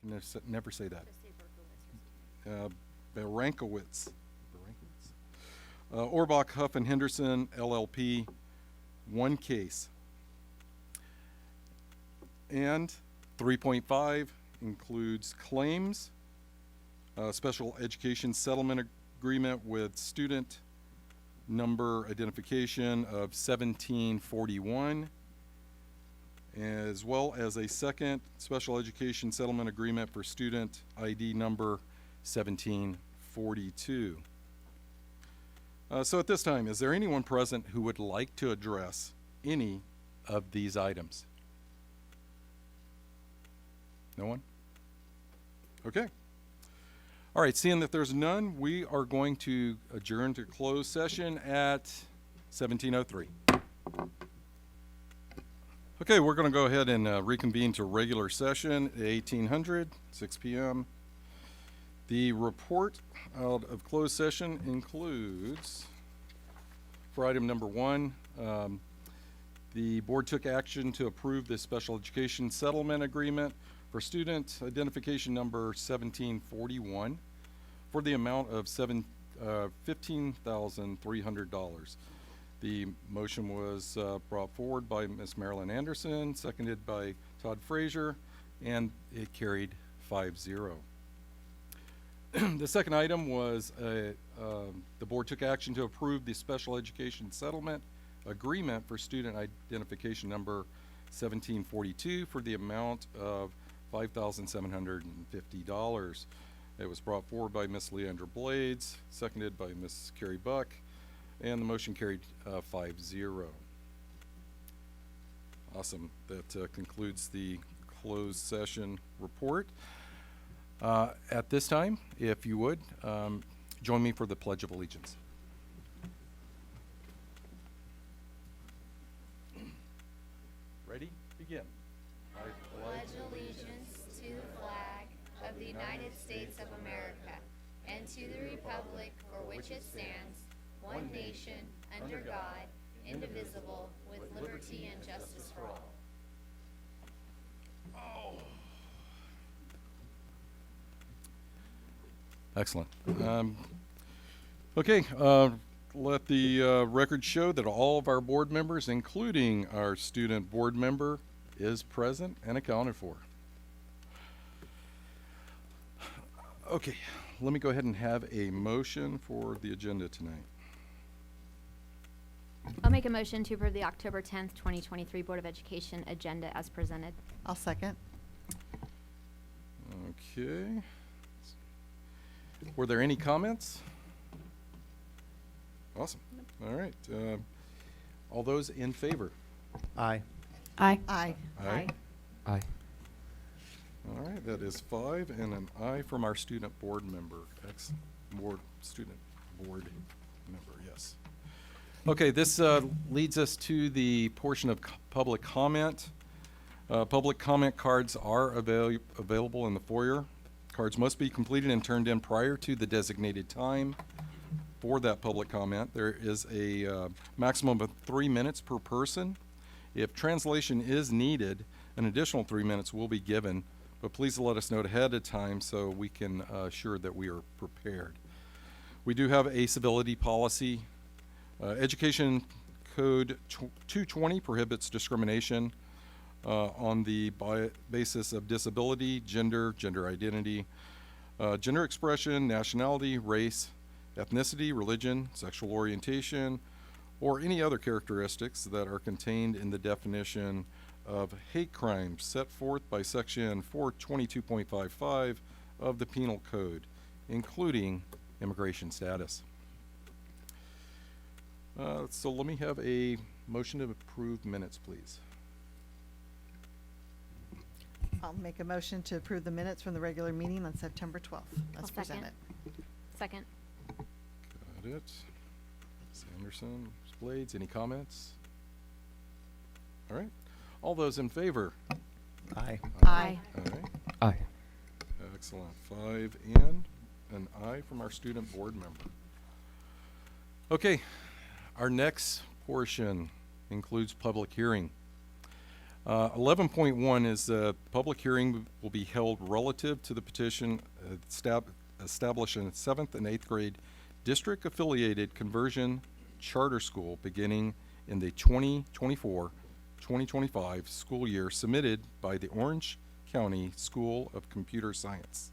Never say that. Just say Berkowitz. Barankowitz. Orbach, Huff, and Henderson, LLP, one case. And 3.5 includes claims, special education settlement agreement with student number identification of 1741, as well as a second special education settlement agreement for student ID number 1742. So at this time, is there anyone present who would like to address any of these items? No one? Okay. All right, seeing that there's none, we are going to adjourn to closed session at 17:03. Okay, we're going to go ahead and reconvene to regular session at 1800, 6 p.m. The report out of closed session includes, for item number 1, the board took action to approve the special education settlement agreement for student identification number 1741 for the amount of $15,300. The motion was brought forward by Ms. Marilyn Anderson, seconded by Todd Frazier, and it carried 5-0. The second item was the board took action to approve the special education settlement agreement for student identification number 1742 for the amount of $5,750. It was brought forward by Ms. Leandra Blades, seconded by Ms. Carrie Buck, and the motion carried 5-0. Awesome. That concludes the closed session report. At this time, if you would, join me for the Pledge of Allegiance. Ready? Begin. I pledge allegiance to the flag of the United States of America and to the republic for which it stands, one nation, under God, indivisible, with liberty and justice for all. Excellent. Okay, let the record show that all of our board members, including our student board member, is present and accounted for. Okay, let me go ahead and have a motion for the agenda tonight. I'll make a motion to approve the October 10th, 2023 Board of Education agenda as presented. I'll second. Okay. Were there any comments? Awesome. All right. All those in favor? Aye. Aye. Aye. Aye. Aye. All right, that is 5 and an aye from our student board member. Student board member, yes. Okay, this leads us to the portion of public comment. Public comment cards are available in the foyer. Cards must be completed and turned in prior to the designated time for that public comment. There is a maximum of 3 minutes per person. If translation is needed, an additional 3 minutes will be given, but please let us know ahead of time so we can assure that we are prepared. We do have a civility policy. Education Code 220 prohibits discrimination on the basis of disability, gender identity, gender expression, nationality, race, ethnicity, religion, sexual orientation, or any other characteristics that are contained in the definition of hate crimes set forth by section 422.55 of the Penal Code, including immigration status. So let me have a motion to approve minutes, please. I'll make a motion to approve the minutes from the regular meeting on September 12th. I'll As second. presented. Second. Got it. Ms. Anderson, Ms. Blades, any comments? All right. All those in favor? Aye. Aye. All right. Aye. Excellent. 5 and an aye from our student board member. Okay. Our next portion includes public hearing. 11.1 is a public hearing will be held relative to the petition establishing a 7th and 8th grade district-affiliated conversion charter school beginning in the 2024-2025 school year, submitted by the Orange County School of Computer Science.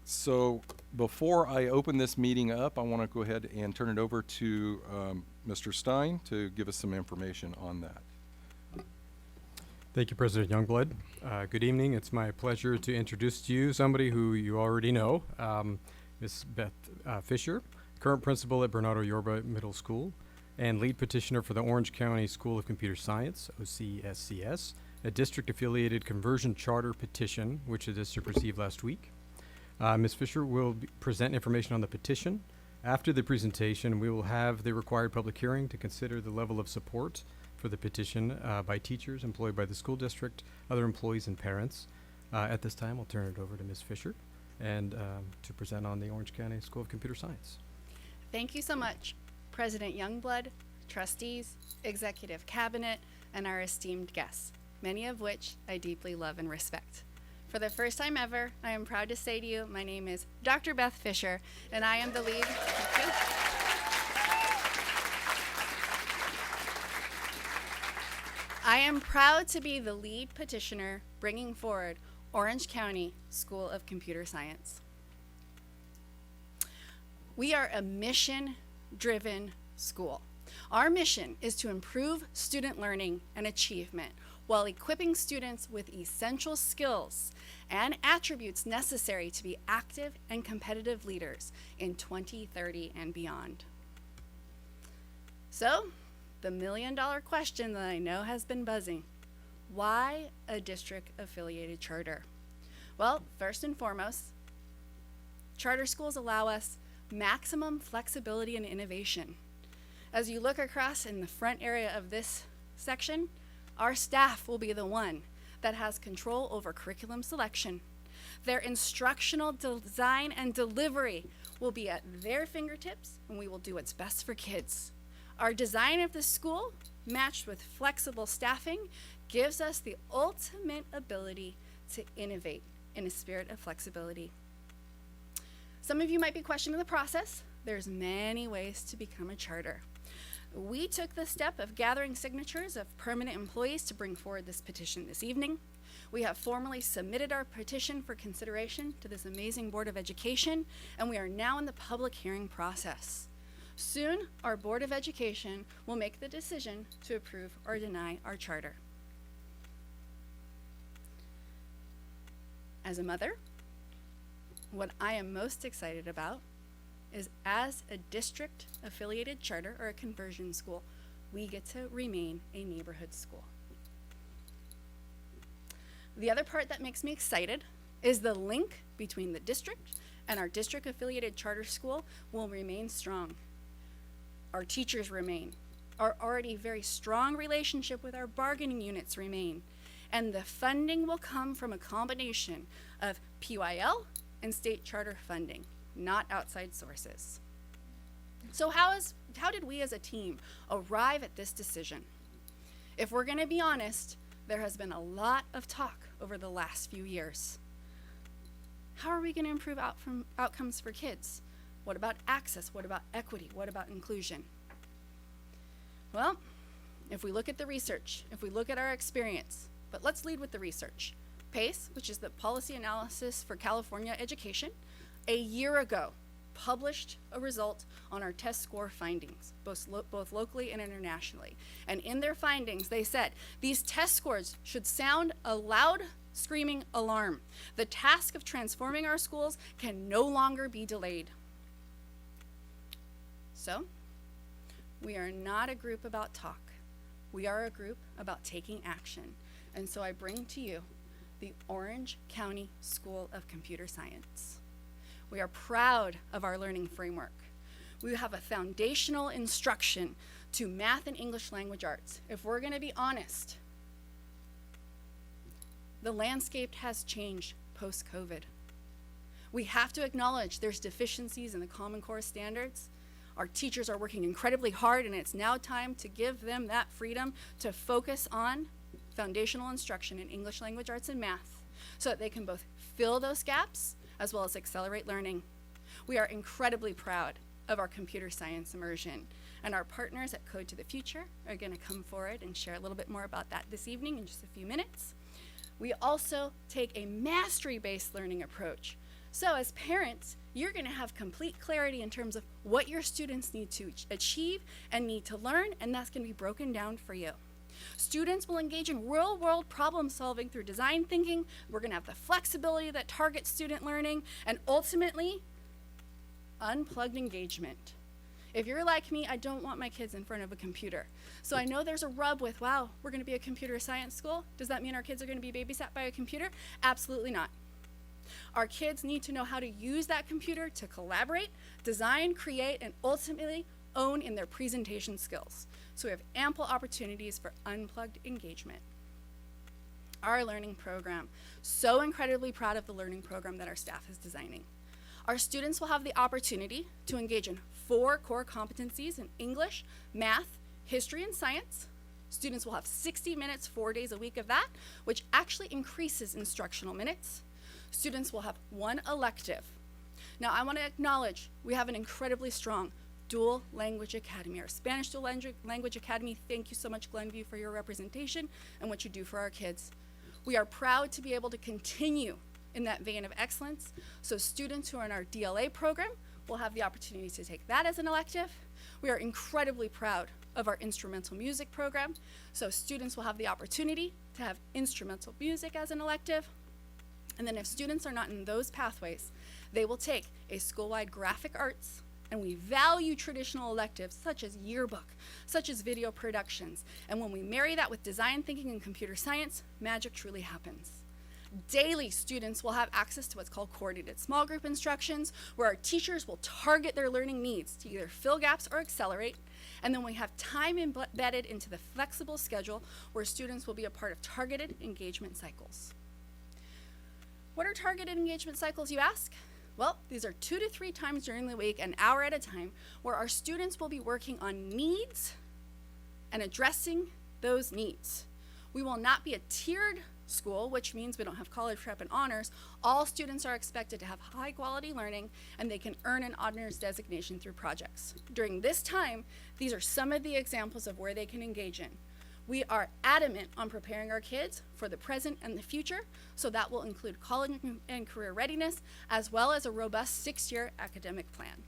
So before I open this meeting up, I want to go ahead and turn it over to Mr. Stein to give us some information on that. Thank you, President Youngblood. Good evening. It's my pleasure to introduce to you somebody who you already know, Ms. Beth Fisher, current principal at Parental-Yorba Middle School and lead petitioner for the Orange County School of Computer Science, OCSCS, a district-affiliated conversion charter petition, which the district received last week. Ms. Fisher will present information on the petition. After the presentation, we will have the required public hearing to consider the level of support for the petition by teachers employed by the school district, other employees, and parents. At this time, I'll turn it over to Ms. Fisher and to present on the Orange County School of Computer Science. Thank you so much, President Youngblood, trustees, executive cabinet, and our esteemed guests, many of which I deeply love and respect. For the first time ever, I am proud to say to you, my name is Dr. Beth Fisher, and I am the lead. Thank you. I am proud to be the lead petitioner bringing forward Orange County School of Computer Science. We are a mission-driven school. Our mission is to improve student learning and achievement while equipping students with essential skills and attributes necessary to be active and competitive leaders in 2030 and beyond. So, the million-dollar question that I know has been buzzing: why a district-affiliated charter? Well, first and foremost, charter schools allow us maximum flexibility and innovation. As you look across in the front area of this section, our staff will be the one that has control over curriculum selection. Their instructional design and delivery will be at their fingertips, and we will do what's best for kids. Our design of the school, matched with flexible staffing, gives us the ultimate ability to innovate in a spirit of flexibility. Some of you might be questioning the process. There's many ways to become a charter. We took the step of gathering signatures of permanent employees to bring forward this petition this evening. We have formally submitted our petition for consideration to this amazing Board of Education, and we are now in the public hearing process. Soon, our Board of Education will make the decision to approve or deny our charter. As a mother, what I am most excited about is, as a district-affiliated charter or a conversion school, we get to remain a neighborhood school. The other part that makes me excited is the link between the district and our district-affiliated charter school will remain strong. Our teachers remain. Our already very strong relationship with our bargaining units remain. And the funding will come from a combination of PYL and state charter funding, not outside sources. So how did we as a team arrive at this decision? If we're gonna be honest, there has been a lot of talk over the last few years. How are we gonna improve outcomes for kids? What about access? What about equity? What about inclusion? Well, if we look at the research, if we look at our experience, but let's lead with the research. PACE, which is the Policy Analysis for California Education, a year ago published a result on our test score findings, both locally and internationally. And in their findings, they said these test scores should sound a loud, screaming alarm. The task of transforming our schools can no longer be delayed. So, we are not a group about talk. We are a group about taking action. And so I bring to you the Orange County School of Computer Science. We are proud of our learning framework. We have a foundational instruction to math and English language arts. If we're gonna be honest, the landscape has changed post-COVID. We have to acknowledge there's deficiencies in the Common Core standards. Our teachers are working incredibly hard, and it's now time to give them that freedom to focus on foundational instruction in English language arts and math so that they can both fill those gaps as well as accelerate learning. We are incredibly proud of our computer science immersion, and our partners at Code to the Future are going to come forward and share a little bit more about that this evening in just a few minutes. We also take a mastery-based learning approach. So as parents, you're going to have complete clarity in terms of what your students need to achieve and need to learn, and that's going to be broken down for you. Students will engage in real-world problem solving through design thinking. We're going to have the flexibility that targets student learning, and ultimately, unplugged engagement. If you're like me, I don't want my kids in front of a computer. So I know there's a rub with, wow, we're going to be a computer science school. Does that mean our kids are going to be babysat by a computer? Absolutely not. Our kids need to know how to use that computer to collaborate, design, create, and ultimately own in their presentation skills. So we have ample opportunities for unplugged engagement. Our learning program. So incredibly proud of the learning program that our staff is designing. Our students will have the opportunity to engage in 4 core competencies in English, math, history, and science. Students will have 60 minutes, 4 days a week of that, which actually increases instructional minutes. Students will have 1 elective. Now, I want to acknowledge we have an incredibly strong dual language academy. Our Spanish dual language academy, thank you so much, Glenview, for your representation and what you do for our kids. We are proud to be able to continue in that vein of excellence. So students who are in our DLA program will have the opportunity to take that as an elective. We are incredibly proud of our instrumental music program. So students will have the opportunity to have instrumental music as an elective. And then if students are not in those pathways, they will take a school-wide graphic arts, and we value traditional electives such as yearbook, such as video productions. And when we marry that with design thinking and computer science, magic truly happens. Daily, students will have access to what's called coordinated small group instructions, where our teachers will target their learning needs to either fill gaps or accelerate. And then we have time embedded into the flexible schedule where students will be a part of targeted engagement cycles. What are targeted engagement cycles, you ask? Well, these are 2 to 3 times during the week, an hour at a time, where our students will be working on needs and addressing those needs. We will not be a tiered school, which means we don't have college prep and honors. All students are expected to have high quality learning, and they can earn an honors designation through projects. During this time, these are some of the examples of where they can engage in. We are adamant on preparing our kids for the present and the future, so that will include college and career readiness, as well as a robust 6-year academic plan.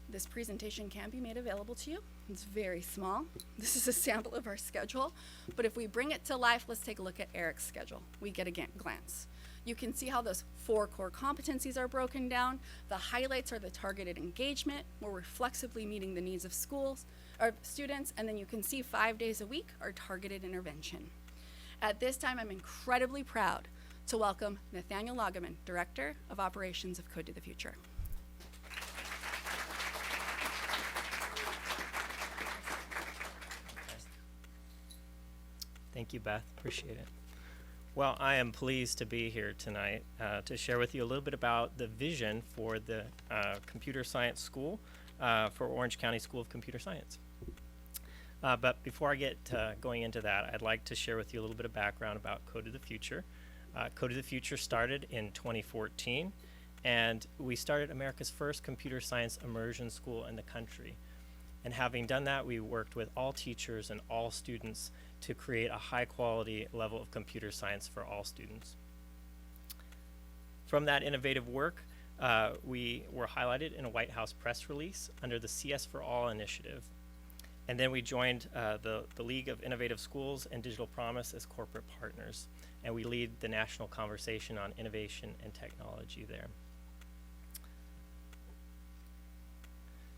This presentation can be made available to you. It's very small. This is a sample of our schedule, but if we bring it to life, let's take a look at Eric's schedule. We get a glance. You can see how those 4 core competencies are broken down. The highlights are the targeted engagement, where we're flexibly meeting the needs of schools, or students, and then you can see 5 days a week are targeted intervention. At this time, I'm incredibly proud to welcome Nathaniel Lagaman, Director of Operations of Code to the Future. Thank you, Beth. Appreciate it. Well, I am pleased to be here tonight to share with you a little bit about the vision for the Computer Science School for Orange County School of Computer Science. But before I get going into that, I'd like to share with you a little bit of background about Code to the Future. Code to the Future started in 2014, and we started America's first computer science immersion school in the country. And having done that, we worked with all teachers and all students to create a high quality level of computer science for all students. From that innovative work, we were highlighted in a White House press release under the CS for All initiative. And then we joined the League of Innovative Schools and Digital Promise as corporate partners. And we lead the national conversation on innovation and technology there.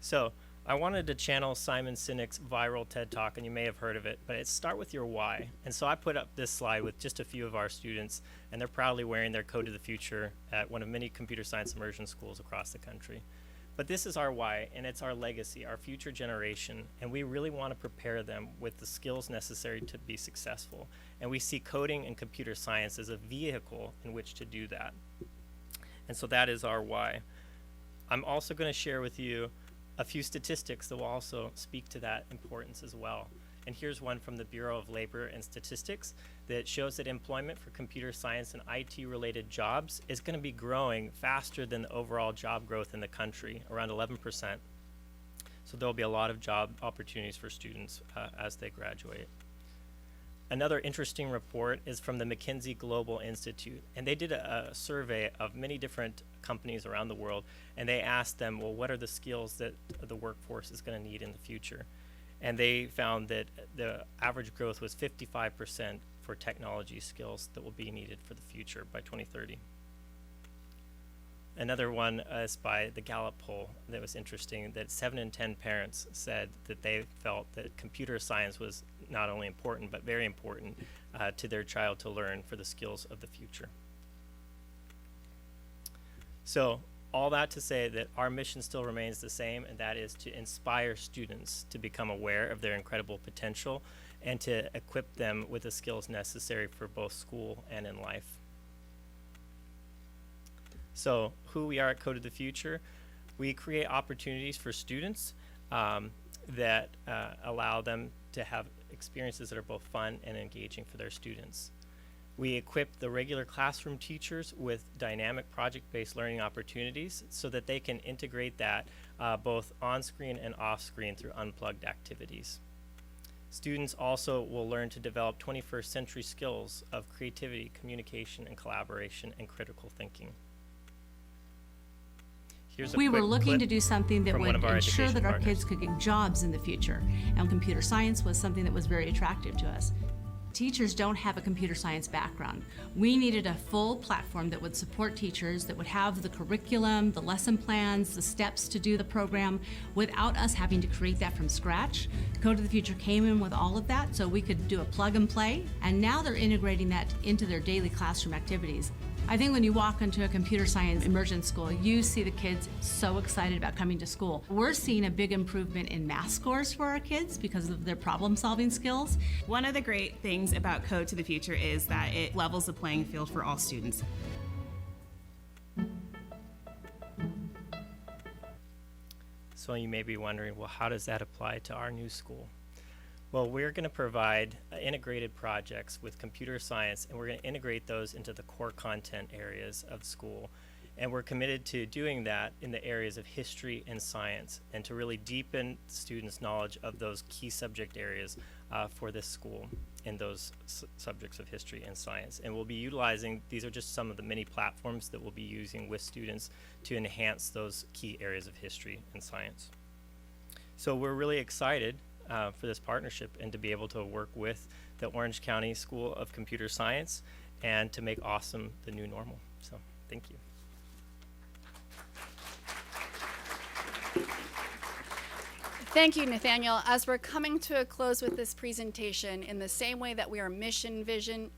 So I wanted to channel Simon Sinek's viral TED Talk, and you may have heard of it, but it's start with your why. And so I put up this slide with just a few of our students, and they're proudly wearing their Code to the Future at one of many computer science immersion schools across the country. But this is our why, and it's our legacy, our future generation, and we really want to prepare them with the skills necessary to be successful. And we see coding and computer science as a vehicle in which to do that. And so that is our why. I'm also going to share with you a few statistics that will also speak to that importance as well. And here's one from the Bureau of Labor and Statistics that shows that employment for computer science and IT-related jobs is going to be growing faster than the overall job growth in the country, around 11%. So there'll be a lot of job opportunities for students as they graduate. Another interesting report is from the McKinsey Global Institute, and they did a survey of many different companies around the world, and they asked them, well, what are the skills that the workforce is going to need in the future? And they found that the average growth was 55% for technology skills that will be needed for the future by 2030. Another one is by the Gallup poll that was interesting, that 7 in 10 parents said that they felt that computer science was not only important, but very important to their child to learn for the skills of the future. So all that to say that our mission still remains the same, and that is to inspire students to become aware of their incredible potential and to equip them with the skills necessary for both school and in life. So who we are at Code of the Future, we create opportunities for students that allow them to have experiences that are both fun and engaging for their students. We equip the regular classroom teachers with dynamic project-based learning opportunities so that they can integrate that both on-screen and off-screen through unplugged activities. Students also will learn to develop 21st century skills of creativity, communication, and collaboration, and critical thinking. Here's a We were quick looking clip to do something that from one would of our ensure that education our partners. kids could get jobs in the future. And computer science was something that was very attractive to us. Teachers don't have a computer science background. We needed a full platform that would support teachers, that would have the curriculum, the lesson plans, the steps to do the program, without us having to create that from scratch. Code of the Future came in with all of that, so we could do a plug and play, and now they're integrating that into their daily classroom activities. I think when you walk into a computer science immersion school, you see the kids so excited about coming to school. We're seeing a big improvement in math scores for our kids because of their problem-solving skills. One of the great things about Code to the Future is that it levels the playing field for all students. So you may be wondering, well, how does that apply to our new school? Well, we're going to provide integrated projects with computer science, and we're going to integrate those into the core content areas of school. And we're committed to doing that in the areas of history and science, and to really deepen students' knowledge of those key subject areas for this school in those subjects of history and science. And we'll be utilizing, these are just some of the many platforms that we'll be using with students to enhance those key areas of history and science. So we're really excited for this partnership and to be able to work with the Orange County School of Computer Science and to make awesome the new normal. So thank you. Thank you, Nathaniel. As we're coming to a close with this presentation, in the same way that we are mission-driven,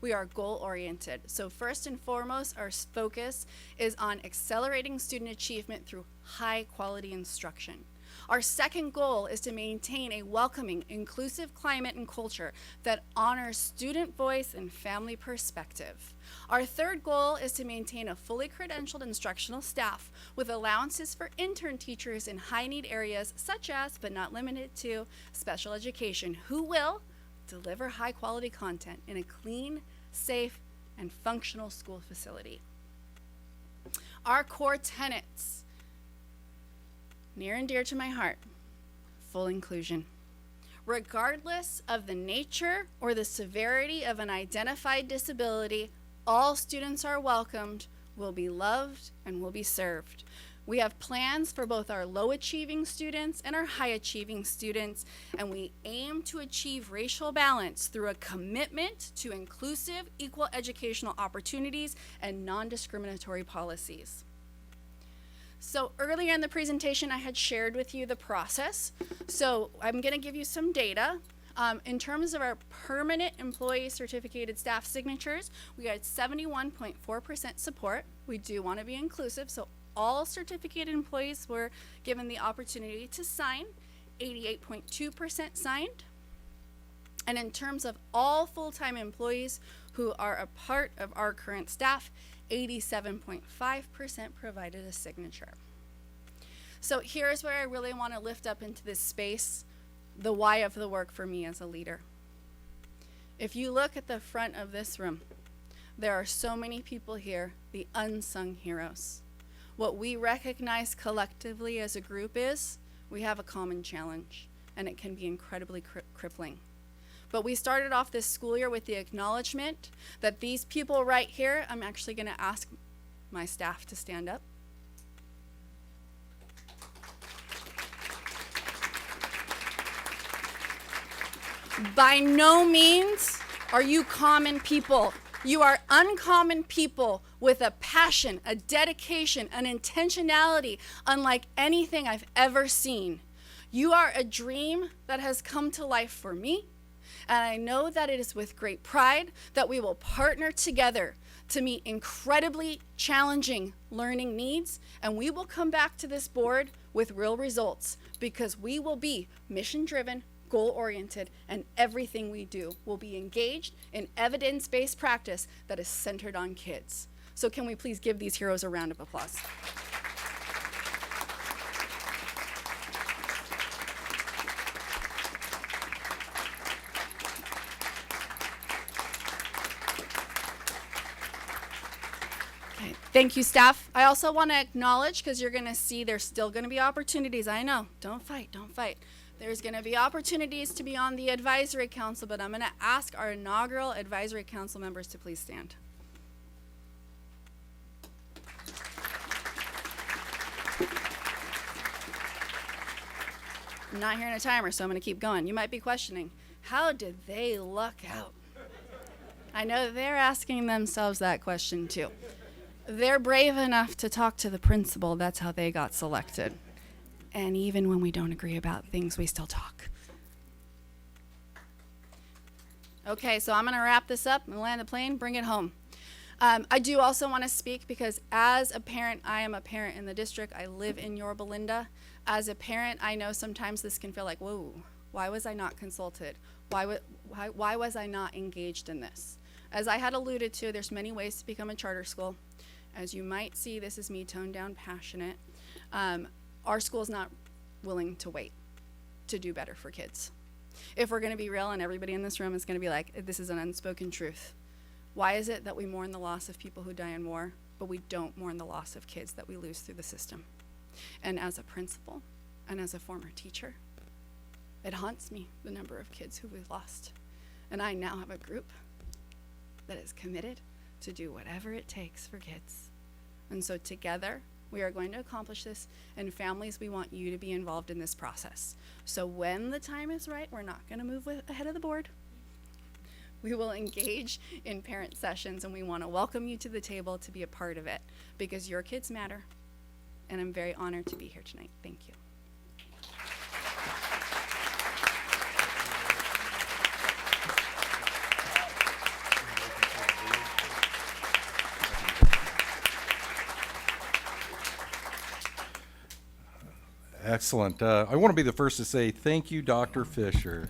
we are goal-oriented. So first and foremost, our focus is on accelerating student achievement through high-quality instruction. Our second goal is to maintain a welcoming, inclusive climate and culture that honors student voice and family perspective. Our third goal is to maintain a fully credentialed instructional staff with allowances for intern teachers in high-need areas such as, but not limited to, special education, who will deliver high-quality content in a clean, safe, and functional school facility. Our core tenets, near and dear to my heart, full inclusion. Regardless of the nature or the severity of an identified disability, all students are welcomed, will be loved, and will be served. We have plans for both our low-achieving students and our high-achieving students, and we aim to achieve racial balance through a commitment to inclusive, equal educational opportunities and non-discriminatory policies. So earlier in the presentation, I had shared with you the process. So I'm going to give you some data. In terms of our permanent employee certificated staff signatures, we got 71.4% support. We do want to be inclusive, so all certificated employees were given the opportunity to sign. 88.2% signed. And in terms of all full-time employees who are a part of our current staff, 87.5% provided a signature. So here's where I really want to lift up into this space the why of the work for me as a leader. If you look at the front of this room, there are so many people here, the unsung heroes. What we recognize collectively as a group is we have a common challenge, and it can be incredibly crippling. But we started off this school year with the acknowledgement that these people right here, I'm actually going to ask my staff to stand up. By no means are you common people. You are uncommon people with a passion, a dedication, an intentionality unlike anything I've ever seen. You are a dream that has come to life for me, and I know that it is with great pride that we will partner together to meet incredibly challenging learning needs, and we will come back to this board with real results because we will be mission-driven, goal-oriented, and everything we do will be engaged in evidence-based practice that is centered on kids. So can we please give these heroes a round of applause? Okay, thank you, staff. I also want to acknowledge, because you're going to see there's still going to be opportunities. I know, don't fight, don't fight. There's going to be opportunities to be on the advisory council, but I'm going to ask our inaugural advisory council members to please stand. I'm not hearing a timer, so I'm going to keep going. You might be questioning, how did they luck out? I know they're asking themselves that question too. They're brave enough to talk to the principal. That's how they got selected. And even when we don't agree about things, we still talk. Okay, so I'm going to wrap this up and land the plane, bring it home. I do also want to speak because as a parent, I am a parent in the district. I live in Yorba Linda. As a parent, I know sometimes this can feel like, whoa, why was I not consulted? Why was I not engaged in this? As I had alluded to, there's many ways to become a charter school. As you might see, this is me toned down passionate. Our school's not willing to wait to do better for kids. If we're going to be real, and everybody in this room is going to be like, this is an unspoken truth. Why is it that we mourn the loss of people who die in war, but we don't mourn the loss of kids that we lose through the system? And as a principal and as a former teacher, it haunts me, the number of kids who we've lost. And I now have a group that is committed to do whatever it takes for kids. And so together, we are going to accomplish this, and families, we want you to be involved in this process. So when the time is right, we're not going to move ahead of the board. We will engage in parent sessions, and we want to welcome you to the table to be a part of it, because your kids matter, and I'm very honored to be here tonight. Thank you. Excellent. I want to be the first to say thank you, Dr. Fisher.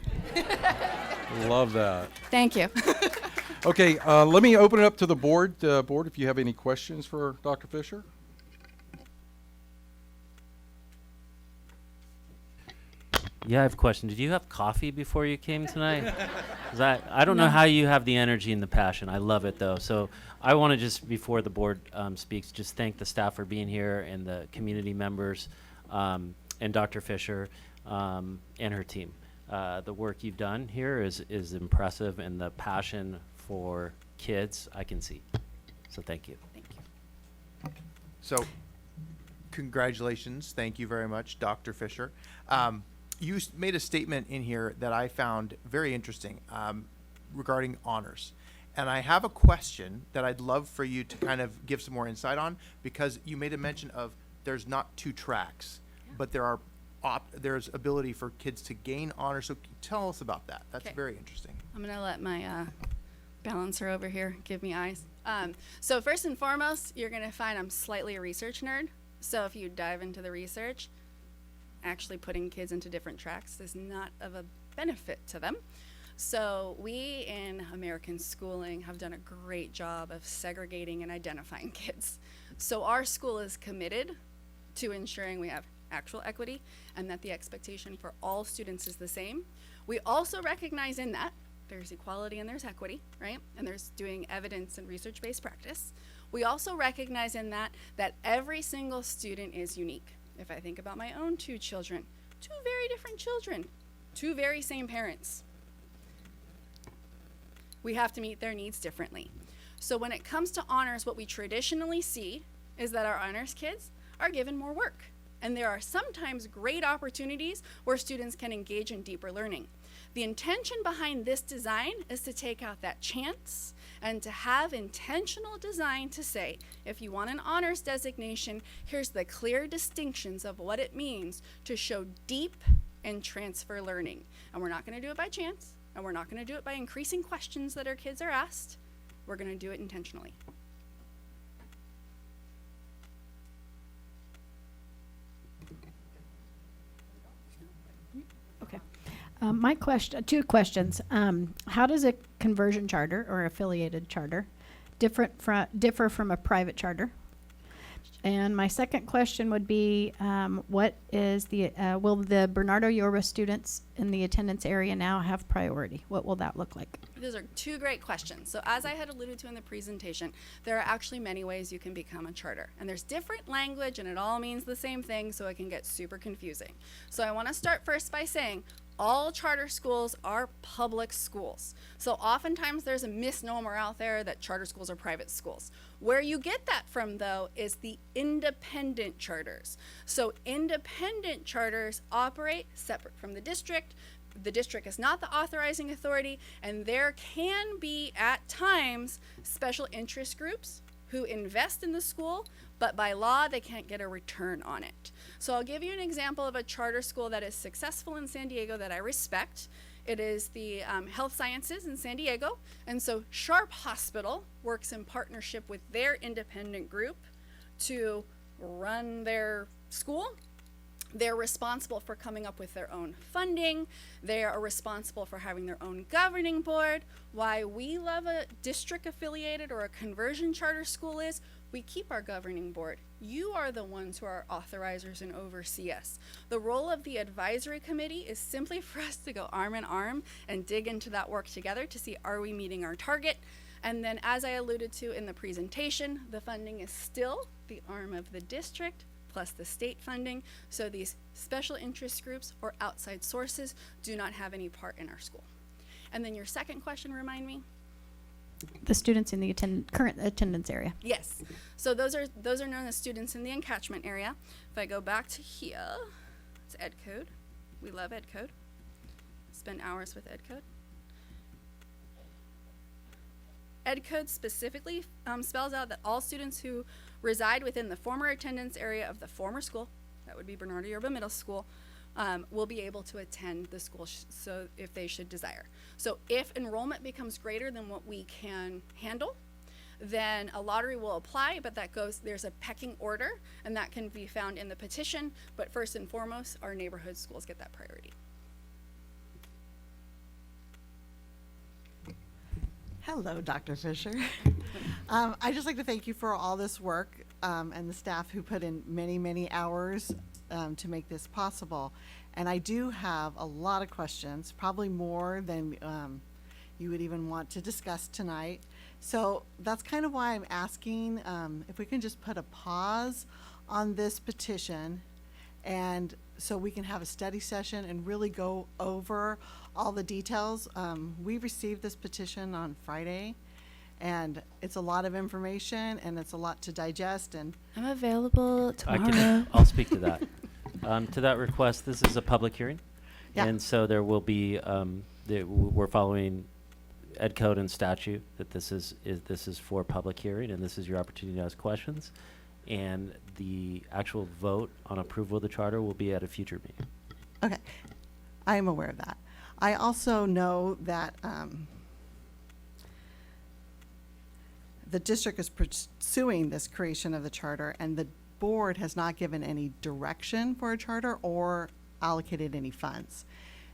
Love that. Thank you. Okay, let me open it up to the board. Board, if you have any questions for Dr. Fisher. Yeah, I have a question. Did you have coffee before you came tonight? 'Cause I don't know how you have the energy and the passion. I love it, though. So I want to just, before the board speaks, just thank the staff for being here and the community members and Dr. Fisher and her team. The work you've done here is impressive, and the passion for kids I can see. So thank you. Thank you. So, congratulations. Thank you very much, Dr. Fisher. You made a statement in here that I found very interesting regarding honors. And I have a question that I'd love for you to kind of give some more insight on, because you made a mention of there's not two tracks, but there's ability for kids to gain honors. So tell us about that. That's Okay. very interesting. I'm going to let my balancer over here give me eyes. So first and foremost, you're going to find I'm slightly a research nerd. So if you dive into the research, actually putting kids into different tracks is not of a benefit to them. So we in American schooling have done a great job of segregating and identifying kids. So our school is committed to ensuring we have actual equity and that the expectation for all students is the same. We also recognize in that there's equality and there's equity, right? And there's doing evidence and research-based practice. We also recognize in that every single student is unique. If I think about my own two children, two very different children, two very same parents. We have to meet their needs differently. So when it comes to honors, what we traditionally see is that our honors kids are given more work. And there are sometimes great opportunities where students can engage in deeper learning. The intention behind this design is to take out that chance and to have intentional design to say, if you want an honors designation, here's the clear distinctions of what it means to show deep and transfer learning. And we're not going to do it by chance, and we're not going to do it by increasing questions that our kids are asked. We're going to do it intentionally. Okay. My question, two questions. How does a conversion charter or affiliated charter differ from a private charter? And my second question would be, what is the, will the Bernardo-Yorba students in the attendance area now have priority? What will that look like? Those are two great questions. So as I had alluded to in the presentation, there are actually many ways you can become a charter. And there's different language and it all means the same thing, so it can get super confusing. So I want to start first by saying all charter schools are public schools. So oftentimes there's a misnomer out there that charter schools are private schools. Where you get that from, though, is the independent charters. So independent charters operate separate from the district. The district is not the authorizing authority, and there can be, at times, special interest groups who invest in the school, but by law, they can't get a return on it. So I'll give you an example of a charter school that is successful in San Diego that I respect. It is the Health Sciences in San Diego. And so Sharp Hospital works in partnership with their independent group to run their school. They're responsible for coming up with their own funding. They are responsible for having their own governing board. Why we love a district affiliated or a conversion charter school is we keep our governing board. You are the ones who are authorizers and oversee us. The role of the advisory committee is simply for us to go arm in arm and dig into that work together to see, are we meeting our target? And then, as I alluded to in the presentation, the funding is still the arm of the district plus the state funding. So these special interest groups or outside sources do not have any part in our school. And then your second question, remind me? The students in the current attendance area. Yes. So those are known as students in the encatchment area. If I go back to here, it's Ed Code. We love Ed Code. Spend hours with Ed Code. Ed Code specifically spells out that all students who reside within the former attendance area of the former school, that would be Bernardo-Yorba Middle School, will be able to attend the school so if they should desire. So if enrollment becomes greater than what we can handle, then a lottery will apply, but there's a pecking order, and that can be found in the petition. But first and foremost, our neighborhood schools get that priority. Hello, Dr. Fisher. I'd just like to thank you for all this work and the staff who put in many, many hours to make this possible. And I do have a lot of questions, probably more than you would even want to discuss tonight. So that's kind of why I'm asking if we can just put a pause on this petition, and so we can have a study session and really go over all the details. We received this petition on Friday, and it's a lot of information and it's a lot to digest. And I'm available tomorrow. I'll speak to that. To that request, this is a public hearing, Yeah. and so there will be we're following Ed Code and statute that this is for public hearing, and this is your opportunity to ask questions, and the actual vote on approval of the charter will be at a future meeting. okay, I am aware of that. I also know that the district is pursuing this creation of the charter, and the board has not given any direction for a charter or allocated any funds.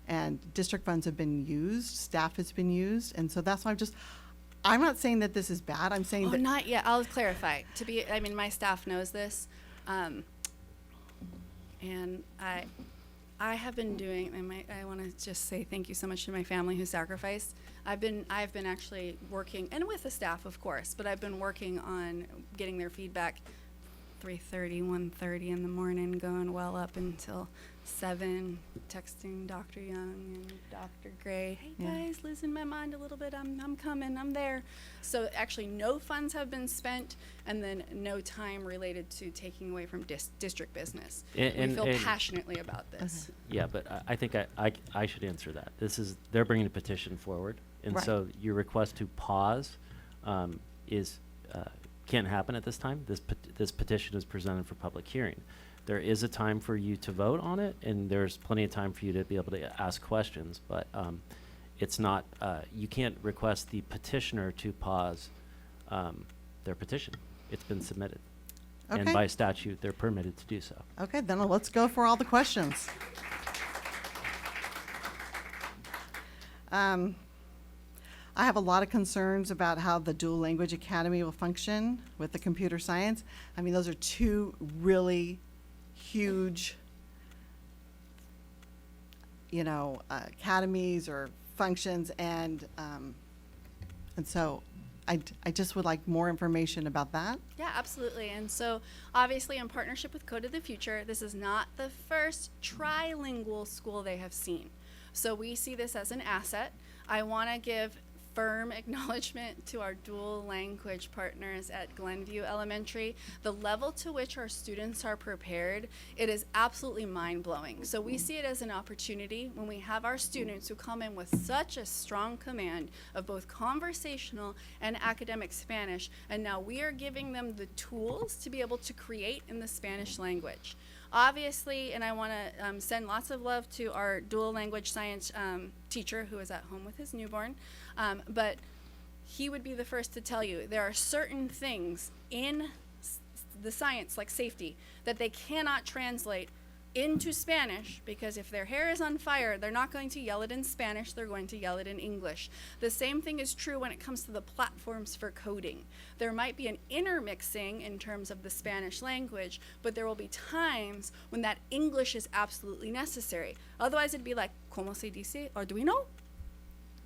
and district funds have been used, staff has been used, and so that's why I'm not saying that this is bad, I'm saying Oh, that. not yet. I'll clarify. I mean, my staff knows this. And I have been doing, and I want to just say thank you so much to my family who sacrificed. I've been actually working, and with the staff, of course, but I've been working on getting their feedback 3:30, 1:30 in the morning, going well up until 7, texting Dr. Young and Dr. Gray. Hey guys, loosen my mind a little bit. I'm coming. I'm there. So actually, no funds have been spent, and then no time related to taking away from district business. We feel passionately about this. Yeah, but I think I should answer that. They're bringing a petition forward, and Right. so your request to pause can't happen at this time. This petition is presented for public hearing. There is a time for you to vote on it, and there's plenty of time for you to be able to ask questions, but it's not, you can't request the petitioner to pause their petition. It's been submitted. And Okay. by statute, they're permitted to do so. Okay, then let's go for all the questions. I have a lot of concerns about how the Dual Language Academy will function with the computer science. I mean, those are two really huge, academies or functions, and so I just would like more information about that. Yeah, absolutely. And so obviously in partnership with Code of the Future, this is not the first trilingual school they have seen. So we see this as an asset. I want to give firm acknowledgement to our dual language partners at Glenview Elementary. The level to which our students are prepared, it is absolutely mind-blowing. So we see it as an opportunity when we have our students who come in with such a strong command of both conversational and academic Spanish, and now we are giving them the tools to be able to create in the Spanish language. Obviously, and I want to send lots of love to our dual language science teacher who is at home with his newborn, but he would be the first to tell you there are certain things in the science, like safety, that they cannot translate into Spanish, because if their hair is on fire, they're not going to yell it in Spanish, they're going to yell it in English. The same thing is true when it comes to the platforms for coding. There might be an intermixing in terms of the Spanish language, but there will be times when that English is absolutely necessary. Otherwise, it'd be like, ¿Cómo se dice Arduino?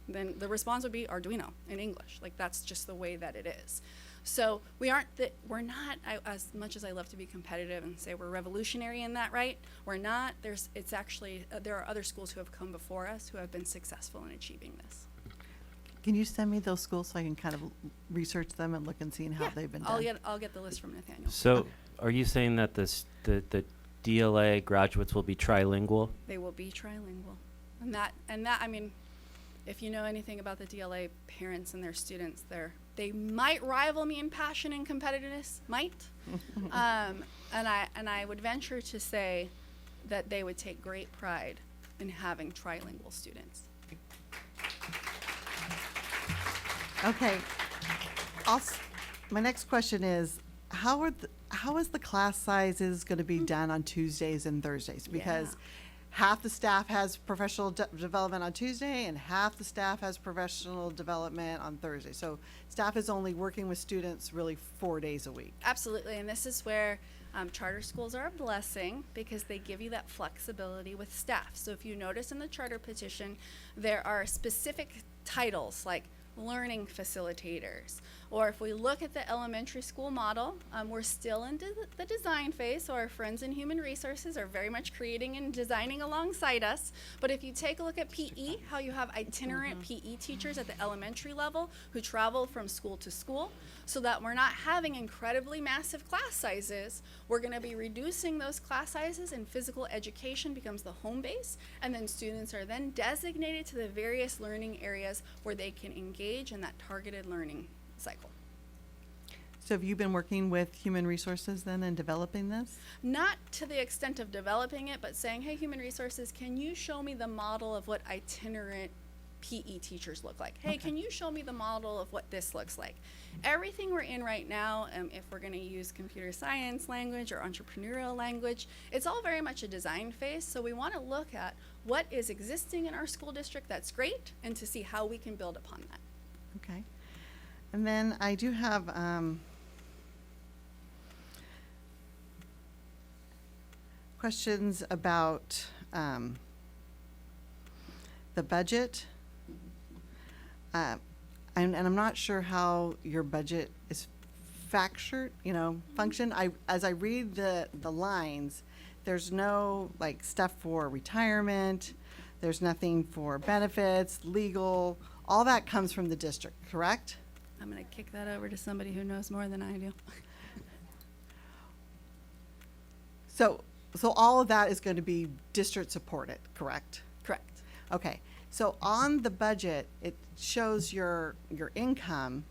Then the response would be Arduino in English. Like, that's just the way that it is. So we're not, as much as I love to be competitive and say we're revolutionary in that, right? We're not. There are other schools who have come before us who have been successful in achieving this. Can you send me those schools so I can kind of research them and look and see how they've been done? I'll get the list from Nathaniel. So are you saying that the DLA graduates will be trilingual? They will be trilingual. And that, I mean, if you know anything about the DLA parents and their students, they might rival me in passion and competitiveness, and I would venture to say that they would take great pride in having trilingual students. Okay. My next question is, how is the class sizes going to be done on Tuesdays and Thursdays? Because half the staff has professional development on Tuesday and half the staff has professional development on Thursday. So staff is only working with students really 4 days a week. Absolutely, and this is where charter schools are a blessing, because they give you that flexibility with staff. So if you notice in the charter petition, there are specific titles like learning facilitators. Or if we look at the elementary school model, we're still in the design phase, so our friends in human resources are very much creating and designing alongside us. But if you take a look at PE, how you have itinerant PE teachers at the elementary level who travel from school to school, so that we're not having incredibly massive class sizes, we're going to be reducing those class sizes, and physical education becomes the home base, and then students are then designated to the various learning areas where they can engage in that targeted learning cycle. So have you been working with human resources then in developing this? Not to the extent of developing it, but saying, hey, human resources, can you show me the model of what itinerant PE teachers look like? Hey, can you show me the model of what this looks like? Everything we're in right now, if we're going to use computer science language or entrepreneurial language, it's all very much a design phase. So we want to look at what is existing in our school district that's great and to see how we can build upon that. Okay. And then I do have questions about the budget. And I'm not sure how your budget is function. As I read the lines, there's no like stuff for retirement, there's nothing for benefits, legal, all that comes from the district, correct? I'm going to kick that over to somebody who knows more than I do. So all of that is going to be district supported, correct? Correct. Okay, so on the budget, it shows your income,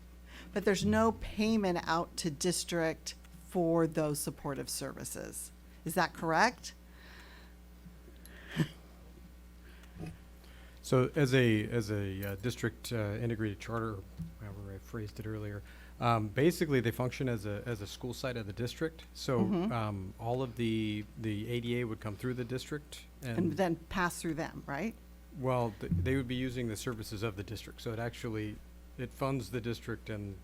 but there's no payment out to district for those supportive services. Is that correct? So as a district integrated charter, however I phrased it earlier, basically they function as a school site of the district. So all of the ADA would come through the district, And then pass through them, right? well, they would be using the services of the district. So it funds the district, and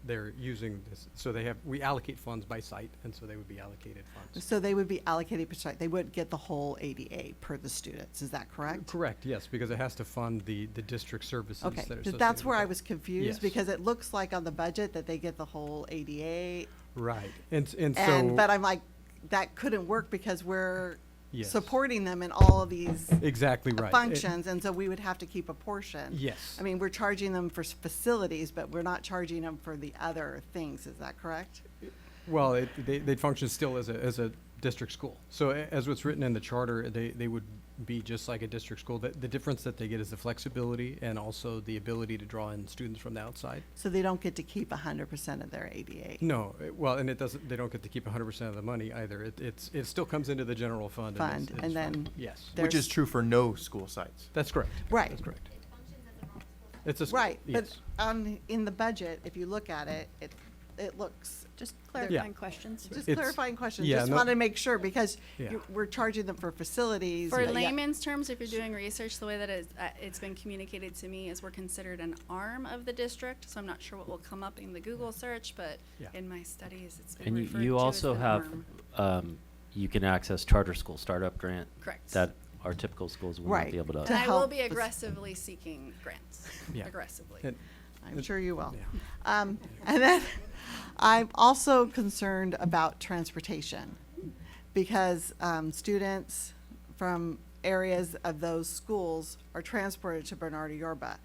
they're using this. So we allocate funds by site, and so they would be allocated funds. So they would be allocated per site. They wouldn't get the whole ADA per the students. Is that correct? Correct, yes, because it has to fund the district services Okay, that are but associated that's with where I that. was confused, Yes. because it looks like on the budget that they get the whole ADA. Right, and so. But I'm like, that couldn't work because we're Yes. supporting them in all of these Exactly right. functions, and so we would have to keep a portion. Yes. I mean, we're charging them for facilities, but we're not charging them for the other things. Is that correct? Well, they'd function still as a district school. So as what's written in the charter, they would be just like a district school. The difference that they get is the flexibility and also the ability to draw in students from the outside. So they don't get to keep 100% of their ADA. No, well, and they don't get to keep 100% of the money either. It still comes into the general fund. Fund, is and then funded. Yes, Which is There's- true for no school sites. that's correct. Right. That's correct. It functions as a multiple. It's a s- Right, yes. but in the budget, if you look at it, it looks, Just clarifying questions. just It's- clarifying questions. yeah, Just no- wanted to make sure, because Yeah. we're charging them for facilities. For but yet- layman's terms, if you're doing research, the way that it's been communicated to me is we're considered an arm of the district. So I'm not sure what will come up in the Google search, but Yeah. in my studies, it's been And referred you to as also an have, arm. you can access charter school startup grant. Correct. That our typical schools will Right. not be able And to. I will help be fac- aggressively seeking grants. Yeah. Aggressively. And- I'm sure you will. Yeah. And then I'm also concerned about transportation, because students from areas of those schools are transported to Bernardo-Yorba.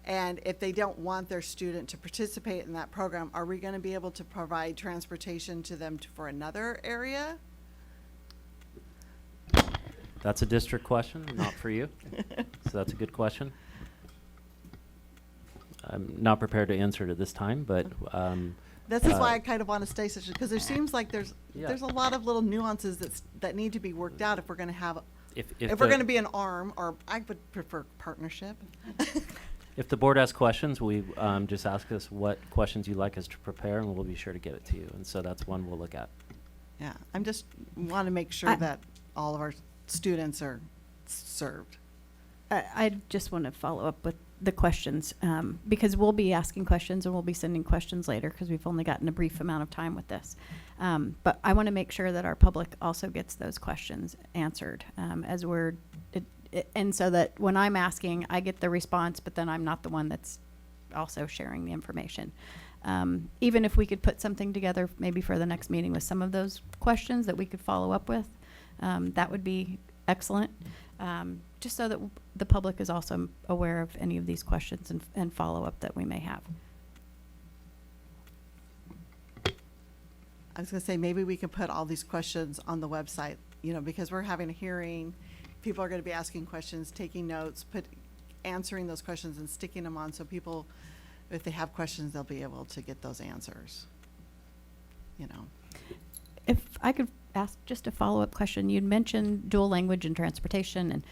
And if they don't want their student to participate in that program, are we going to be able to provide transportation to them for another area? That's a district question, not for you. So that's a good question. I'm not prepared to answer it at this time, but This is why I kind of want to stay such, because there seems like there's Yeah. a lot of little nuances that need to be worked out if we're going to have, if if we're the- going to be an arm, or I would prefer partnership. if the board has questions, we just ask us what questions you'd like us to prepare, and we'll be sure to get it to you. And so that's one we'll look at. Yeah, I'm just want to make sure I- that all of our students are served. I just want to follow up with the questions, because we'll be asking questions and we'll be sending questions later, because we've only gotten a brief amount of time with this. But I want to make sure that our public also gets those questions answered, as and so that when I'm asking, I get the response, but then I'm not the one that's also sharing the information. Even if we could put something together maybe for the next meeting with some of those questions that we could follow up with, that would be excellent. Just so that the public is also aware of any of these questions and follow-up that we may have. I was going to say, maybe we can put all these questions on the website, because we're having a hearing. People are going to be asking questions, taking notes, answering those questions and sticking them on, so people, if they have questions, they'll be able to get those answers. If I could ask just a follow-up question, you'd mentioned dual language and transportation, and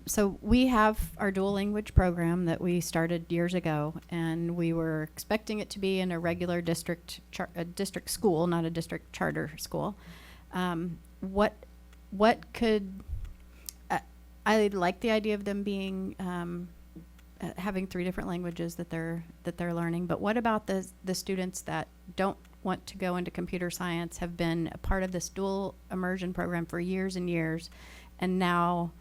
so we have our dual language program that we started years ago, and we were expecting it to be in a regular district school, not a district charter school. What could I like the idea of them being, having 3 different languages that they're learning. But what about the students that don't want to go into computer science, have been a part of this dual immersion program for years and years, and now